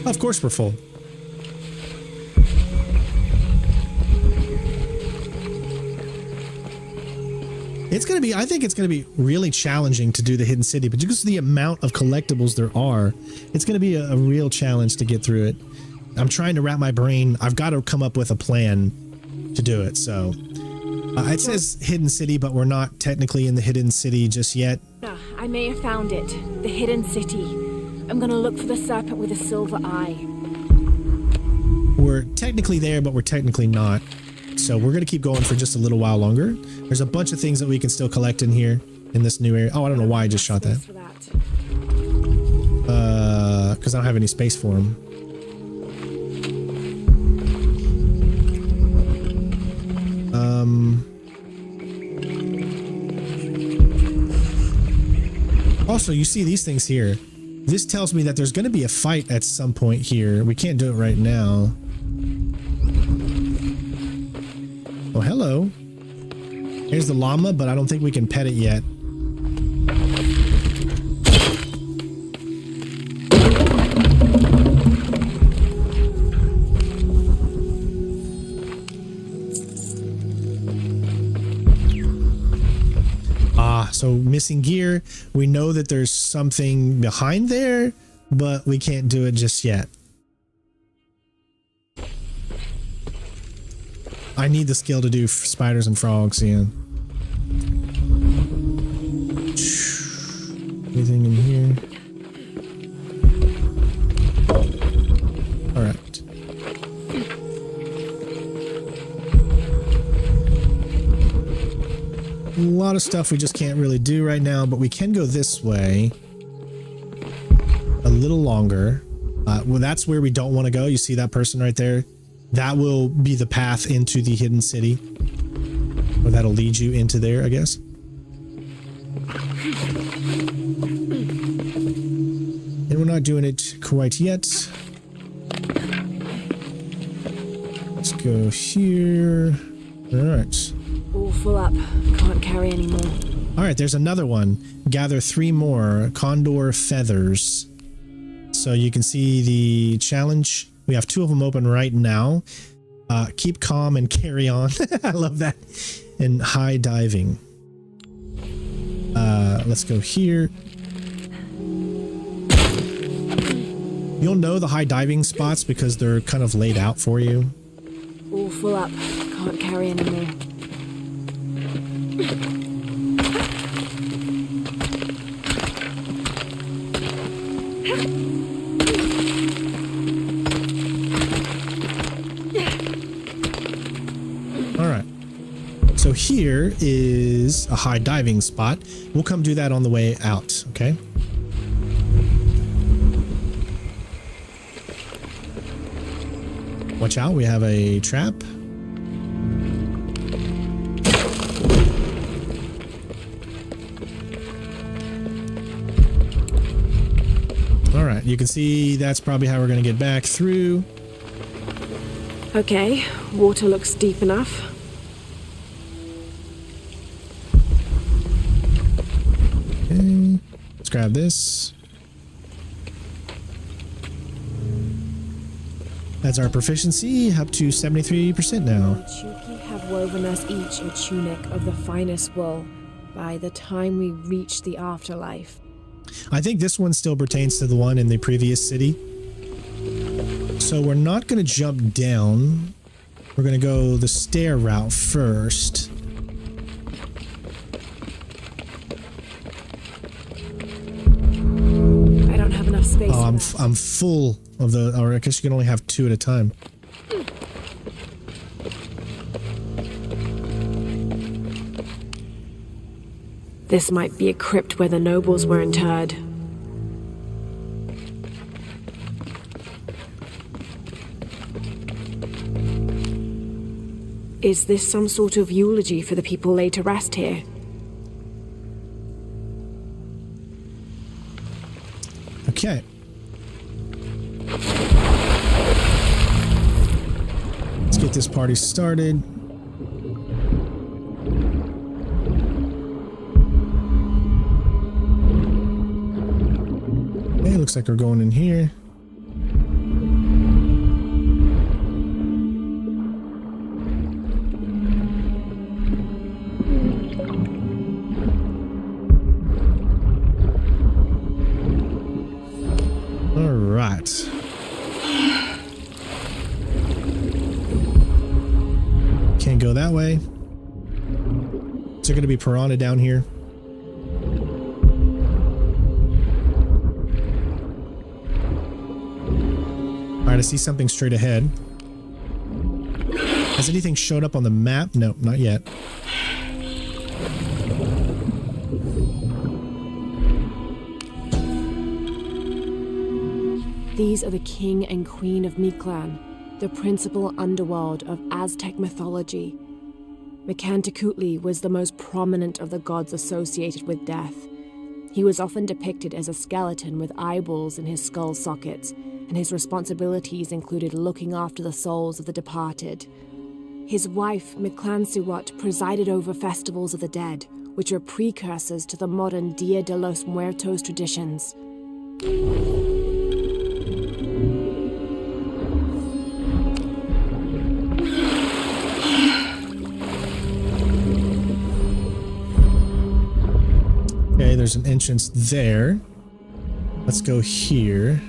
Of course we're full. I think it's gonna be really challenging to do the hidden city, but just the amount of collectibles there are, it's gonna be a real challenge to get through it. I'm trying to wrap my brain. I've got to come up with a plan to do it. So it says hidden city, but we're not technically in the hidden city just yet. I may have found it. The hidden city. I'm gonna look for the serpent with a silver eye. We're technically there, but we're technically not. So we're gonna keep going for just a little while longer. There's a bunch of things that we can still collect in here, in this new area. Oh, I don't know why I just shot that. Because I don't have any space for them. Also, you see these things here. This tells me that there's going to be a fight at some point here. We can't do it right now. Oh, hello. Here's the llama, but I don't think we can pet it yet. So missing gear. We know that there's something behind there, but we can't do it just yet. I need the skill to do spiders and frogs, Ian. Anything in here? All right. A lot of stuff we just can't really do right now, but we can go this way a little longer. Well, that's where we don't want to go. You see that person right there? That will be the path into the hidden city. Or that'll lead you into there, I guess. And we're not doing it quite yet. Let's go here. All right. All full up. Can't carry anymore. All right, there's another one. Gather 3 more condor feathers. So you can see the challenge. We have 2 of them open right now. Keep calm and carry on. I love that. And high diving. Let's go here. You'll know the high diving spots because they're kind of laid out for you. All full up. Can't carry anymore. All right. So here is a high diving spot. We'll come do that on the way out, okay? Watch out, we have a trap. All right, you can see that's probably how we're going to get back through. Okay, water looks deep enough. Okay, let's grab this. That's our proficiency, up to 73% now. Chuki have woven us each a tunic of the finest wool by the time we reach the afterlife. I think this one still pertains to the one in the previous city. So we're not going to jump down. We're going to go the stair route first. I don't have enough space. Oh, I'm full of the, or I guess you can only have 2 at a time. This might be a crypt where the nobles were interred. Is this some sort of eulogy for the people laid to rest here? Okay. Let's get this party started. Okay, looks like we're going in here. Can't go that way. Is there going to be piranha down here? Alright, I see something straight ahead. Has anything showed up on the map? No, not yet. These are the king and queen of Mictlan, the principal underworld of Aztec mythology. Mictlantecuhtli was the most prominent of the gods associated with death. He was often depicted as a skeleton with eyeballs in his skull sockets, and his responsibilities included looking after the souls of the departed. His wife, Mictlantecuhtli, presided over festivals of the dead, which were precursors to the modern Dia de los Muertos traditions. there's an entrance there. Let's go here.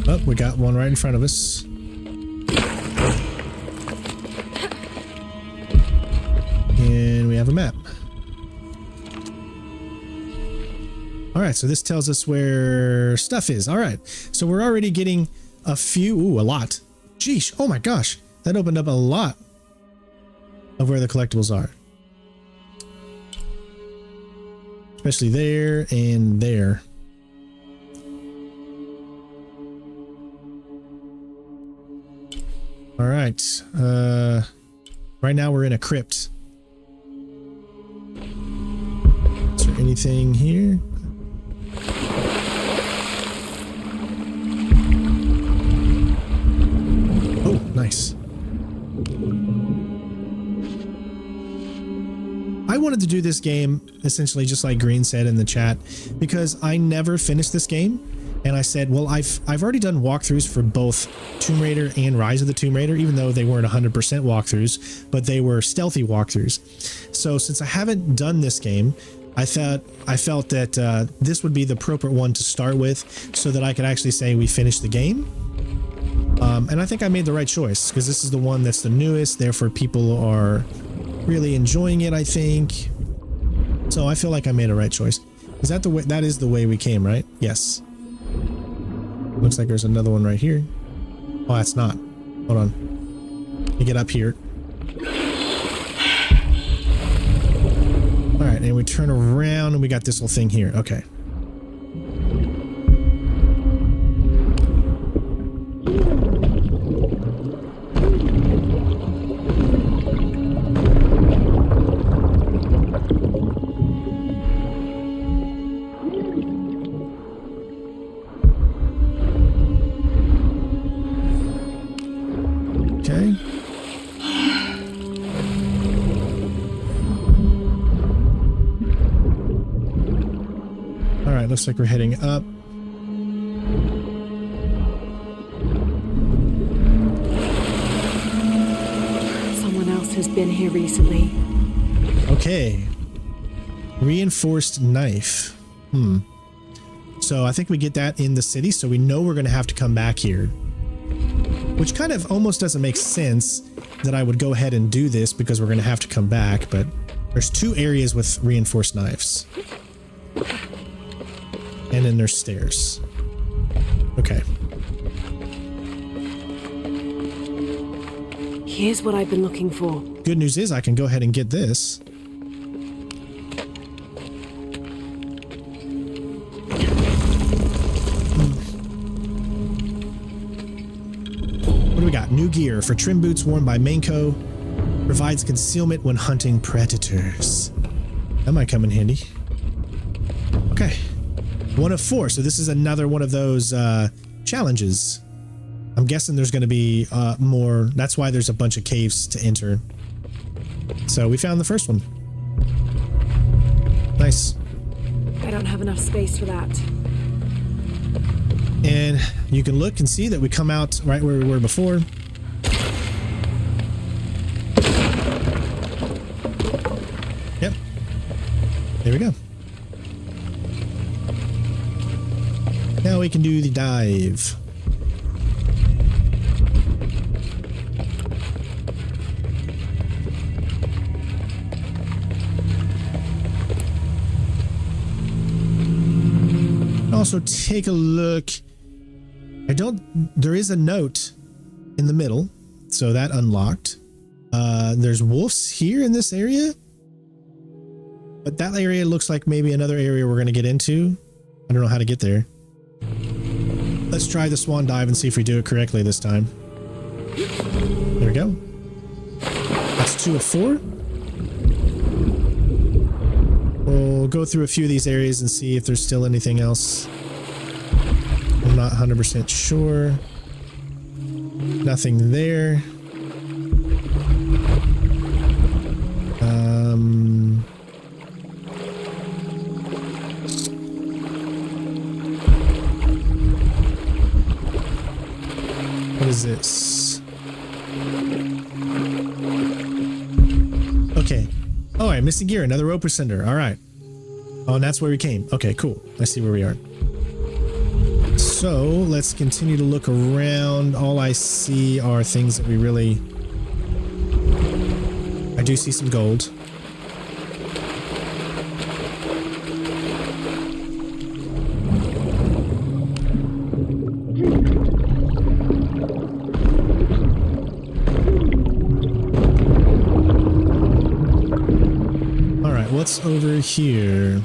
Oh, we got one right in front of us. And we have a map. Alright, so this tells us where stuff is. Alright, so we're already getting a few... Ooh, a lot. Jeesh, oh my gosh. That opened up a lot of where the collectibles are. Especially there and there. Alright, right now we're in a crypt. Is there anything here? Oh, nice. I wanted to do this game essentially just like Green said in the chat because I never finished this game. And I said, well, I've already done walkthroughs for both Tomb Raider and Rise of the Tomb Raider, even though they weren't 100% walkthroughs, but they were stealthy walkthroughs. So since I haven't done this game, I felt that this would be the appropriate one to start with so that I could actually say we finished the game. And I think I made the right choice because this is the one that's the newest. Therefore, people are really enjoying it, I think. So I feel like I made a right choice. Is that the way? That is the way we came, right? Yes. Looks like there's another one right here. Oh, that's not. Hold on. Let me get up here. All right, and we turn around and we got this little thing here. Okay. Looks like we're heading up. Someone else has been here recently. Okay. Reinforced knife. So I think we get that in the city, so we know we're going to have to come back here. Which kind of almost doesn't make sense that I would go ahead and do this because we're going to have to come back, but there's 2 areas with reinforced knives. And then there's stairs. Okay. Here's what I've been looking for. Good news is I can go ahead and get this. What do we got? New gear for trim boots worn by Manco. Provides concealment when hunting predators. That might come in handy. Okay. 1 of 4, so this is another one of those challenges. I'm guessing there's going to be more. That's why there's a bunch of caves to enter. So we found the first one. Nice. I don't have enough space for that. And you can look and see that we come out right where we were before. Yep. There we go. Now we can do the dive. Also take a look. There is a note in the middle, so that unlocked. There's wolves here in this area. But that area looks like maybe another area we're going to get into. I don't know how to get there. Let's try the swan dive and see if we do it correctly this time. There we go. That's 2 of 4. We'll go through a few of these areas and see if there's still anything else. I'm not 100% sure. Nothing there. What is this? right, missing gear, another roper sender. All right. Oh, and that's where we came. Okay, cool. I see where we are. So let's continue to look around. All I see are things that we really... I do see some gold. All right, what's over here?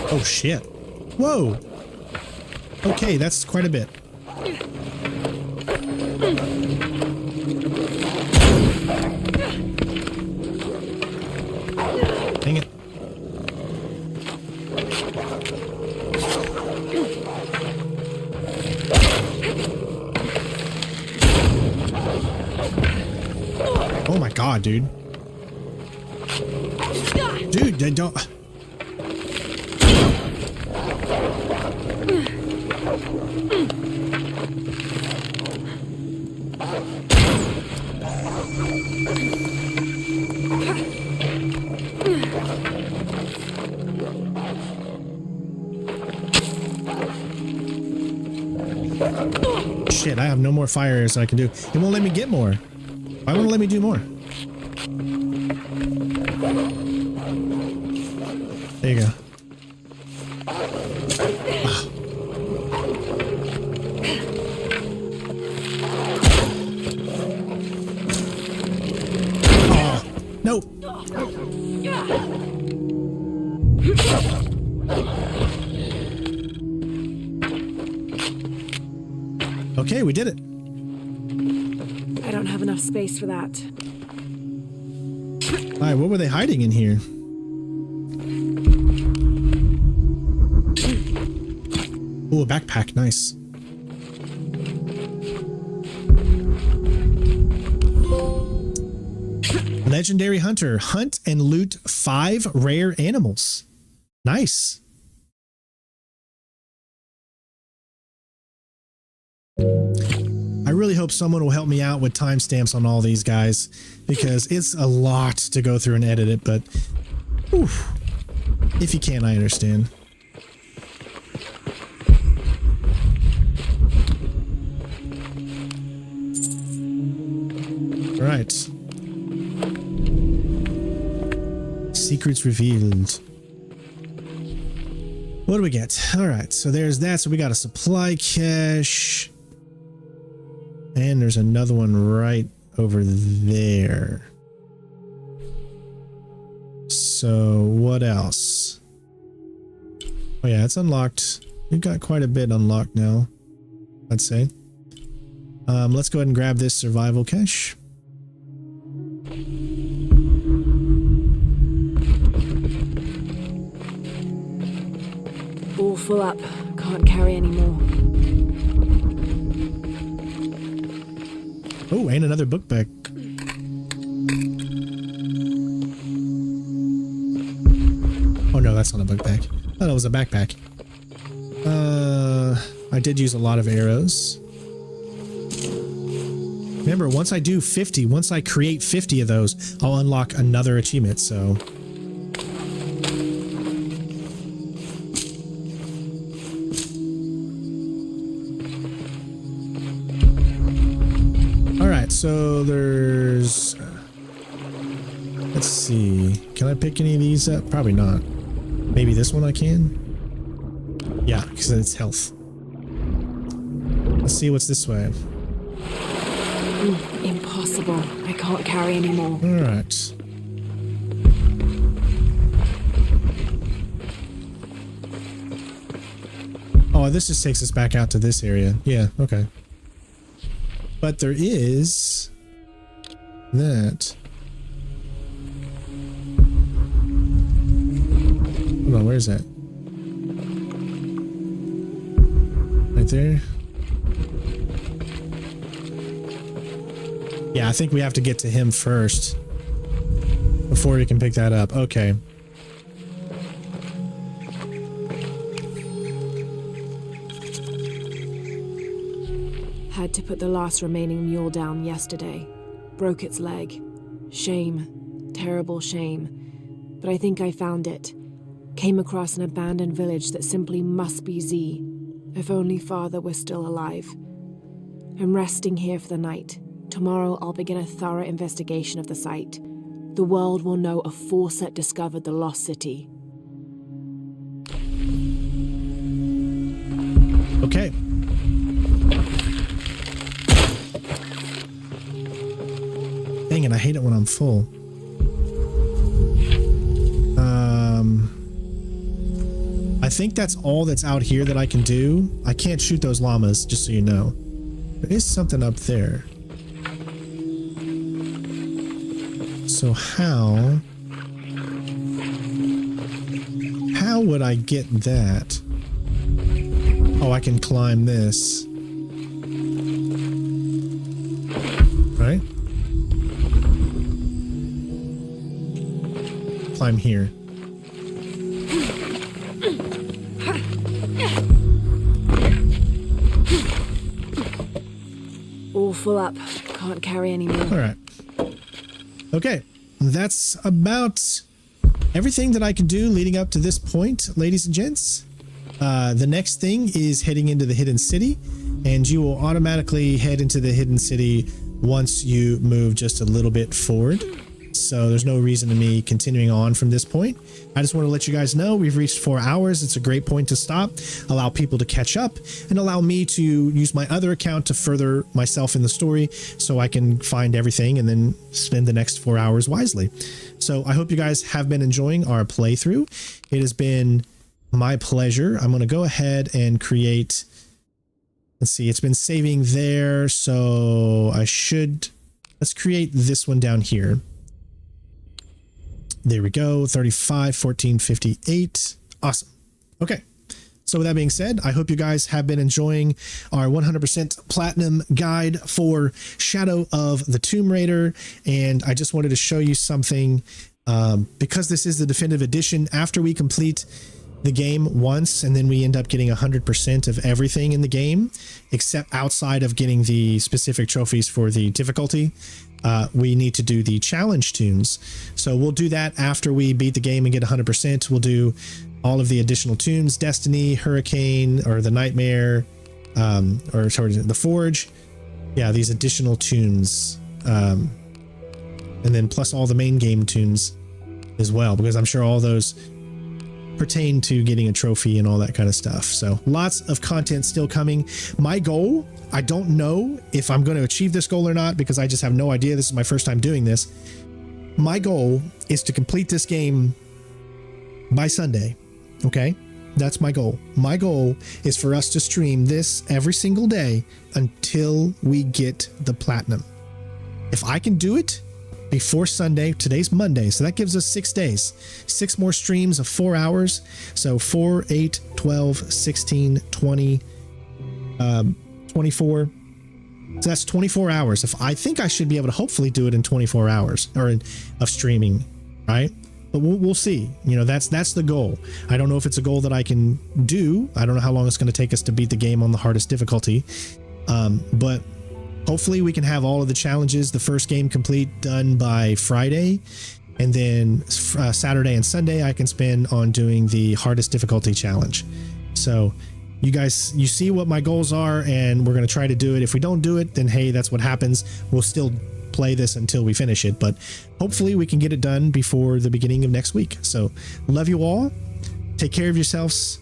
Oh shit. Whoa. Okay, that's quite a bit. Dang it. Oh my god, dude. Dude, I don't... Shit, I have no more fire arrows that I can do. It won't let me get more. Why won't it let me do more? There you go. Ah. Oh, no. Okay, we did it. I don't have enough space for that. All right, what were they hiding in here? Ooh, a backpack, nice. Legendary hunter, hunt and loot 5 rare animals. Nice. I really hope someone will help me out with timestamps on all these guys, because it's a lot to go through and edit it, but whew, if you can, I understand. All right. Secrets revealed. What do we get? All right, so there's that. So we got a supply cache. And there's another one right over there. So what else? Oh yeah, it's unlocked. We've got quite a bit unlocked now, I'd say. Let's go ahead and grab this survival cache. All full up. Can't carry any more. Oh, and another book bag. Oh no, that's not a book bag. I thought it was a backpack. I did use a lot of arrows. Remember, once I do 50, once I create 50 of those, I'll unlock another achievement, so... Alright, so there's... Let's see. Can I pick any of these up? Probably not. Maybe this one I can? Yeah, because it's health. Let's see what's this way. Impossible. I can't carry anymore. Alright. Oh, this just takes us back out to this area. Yeah, okay. But there is... that. Hold on, where is that? Right there? Yeah, I think we have to get to him first before we can pick that up. Okay. Had to put the last remaining mule down yesterday. Broke its leg. Shame. Terrible shame. But I think I found it. Came across an abandoned village that simply must be Z. If only Father were still alive. I'm resting here for the night. Tomorrow I'll begin a thorough investigation of the site. The world will know a Forset discovered the lost city. Okay. Dang it, I hate it when I'm full. I think that's all that's out here that I can do. I can't shoot those llamas, just so you know. There is something up there. So how would I get that? Oh, I can climb this. Right? Climb here. All full up. Can't carry any more. All right. Okay. That's about everything that I can do leading up to this point, ladies and gents. The next thing is heading into the hidden city, and you will automatically head into the hidden city once you move just a little bit forward. So there's no reason to me continuing on from this point. I just want to let you guys know we've reached 4 hours. It's a great point to stop, allow people to catch up, and allow me to use my other account to further myself in the story so I can find everything and then spend the next 4 hours wisely. So I hope you guys have been enjoying our playthrough. It has been my pleasure. I'm going to go ahead and create, let's see, it's been saving there. So let's create this one down here. There we go. 35, 14, 58. Awesome. Okay. So with that being said, I hope you guys have been enjoying our 100% platinum guide for Shadow of the Tomb Raider. And I just wanted to show you something, because this is the definitive edition. After we complete the game once, and then we end up getting 100% of everything in the game, except outside of getting the specific trophies for the difficulty, we need to do the challenge tunes. So we'll do that after we beat the game and get 100%. We'll do all of the additional tunes: Destiny, Hurricane, or the Nightmare, or sorry, the Forge. Yeah, these additional tunes, and then plus all the main game tunes as well, because I'm sure all those pertain to getting a trophy and all that kind of stuff. So lots of content still coming. My goal, I don't know if I'm going to achieve this goal or not, because I just have no idea. This is my first time doing this. My goal is to complete this game by Sunday. Okay, that's my goal. My goal is for us to stream this every single day until we get the platinum. If I can do it before Sunday, today's Monday, so that gives us 6 days, 6 more streams of 4 hours. So 4, 8, 12, 16, 20, 24. So that's 24 hours. If I think I should be able to hopefully do it in 24 hours of streaming, right? But we'll see. You know, that's the goal. I don't know if it's a goal that I can do. I don't know how long it's going to take us to beat the game on the hardest difficulty. But hopefully we can have all of the challenges, the first game complete, done by Friday. And then Saturday and Sunday I can spend on doing the hardest difficulty challenge. So you guys, you see what my goals are, and we're going to try to do it. If we don't do it, then hey, that's what happens. We'll still play this until we finish it, but hopefully we can get it done before the beginning of next week. So love you all. Take care of yourselves.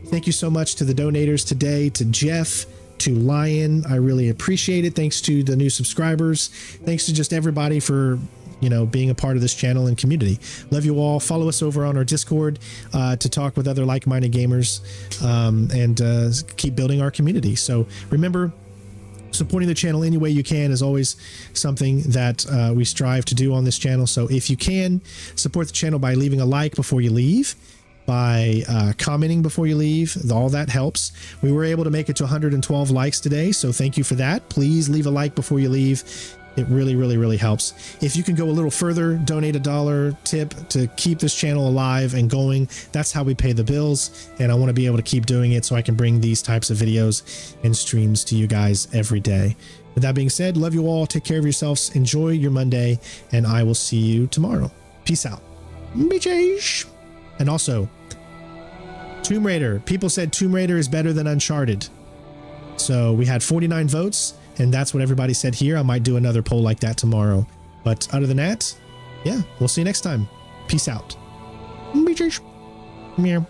Thank you so much to the donators today, to Jeff, to Lion. I really appreciate it. Thanks to the new subscribers. Thanks to just everybody for, you know, being a part of this channel and community. Love you all. Follow us over on our Discord to talk with other like-minded gamers, and keep building our community. So remember, supporting the channel any way you can is always something that we strive to do on this channel. So if you can, support the channel by leaving a like before you leave, by commenting before you leave. All that helps. We were able to make it to 112 likes today, so thank you for that. Please leave a like before you leave. It really, really, really helps. If you can go a little further, donate $1 tip to keep this channel alive and going. That's how we pay the bills. And I want to be able to keep doing it so I can bring these types of videos and streams to you guys every day. With that being said, love you all. Take care of yourselves. Enjoy your Monday, and I will see you tomorrow. Peace out. Bitches. And also, Tomb Raider. People said Tomb Raider is better than Uncharted. So we had 49 votes. And that's what everybody said here. I might do another poll like that tomorrow. But other than that, yeah, we'll see you next time. Peace out. Meow.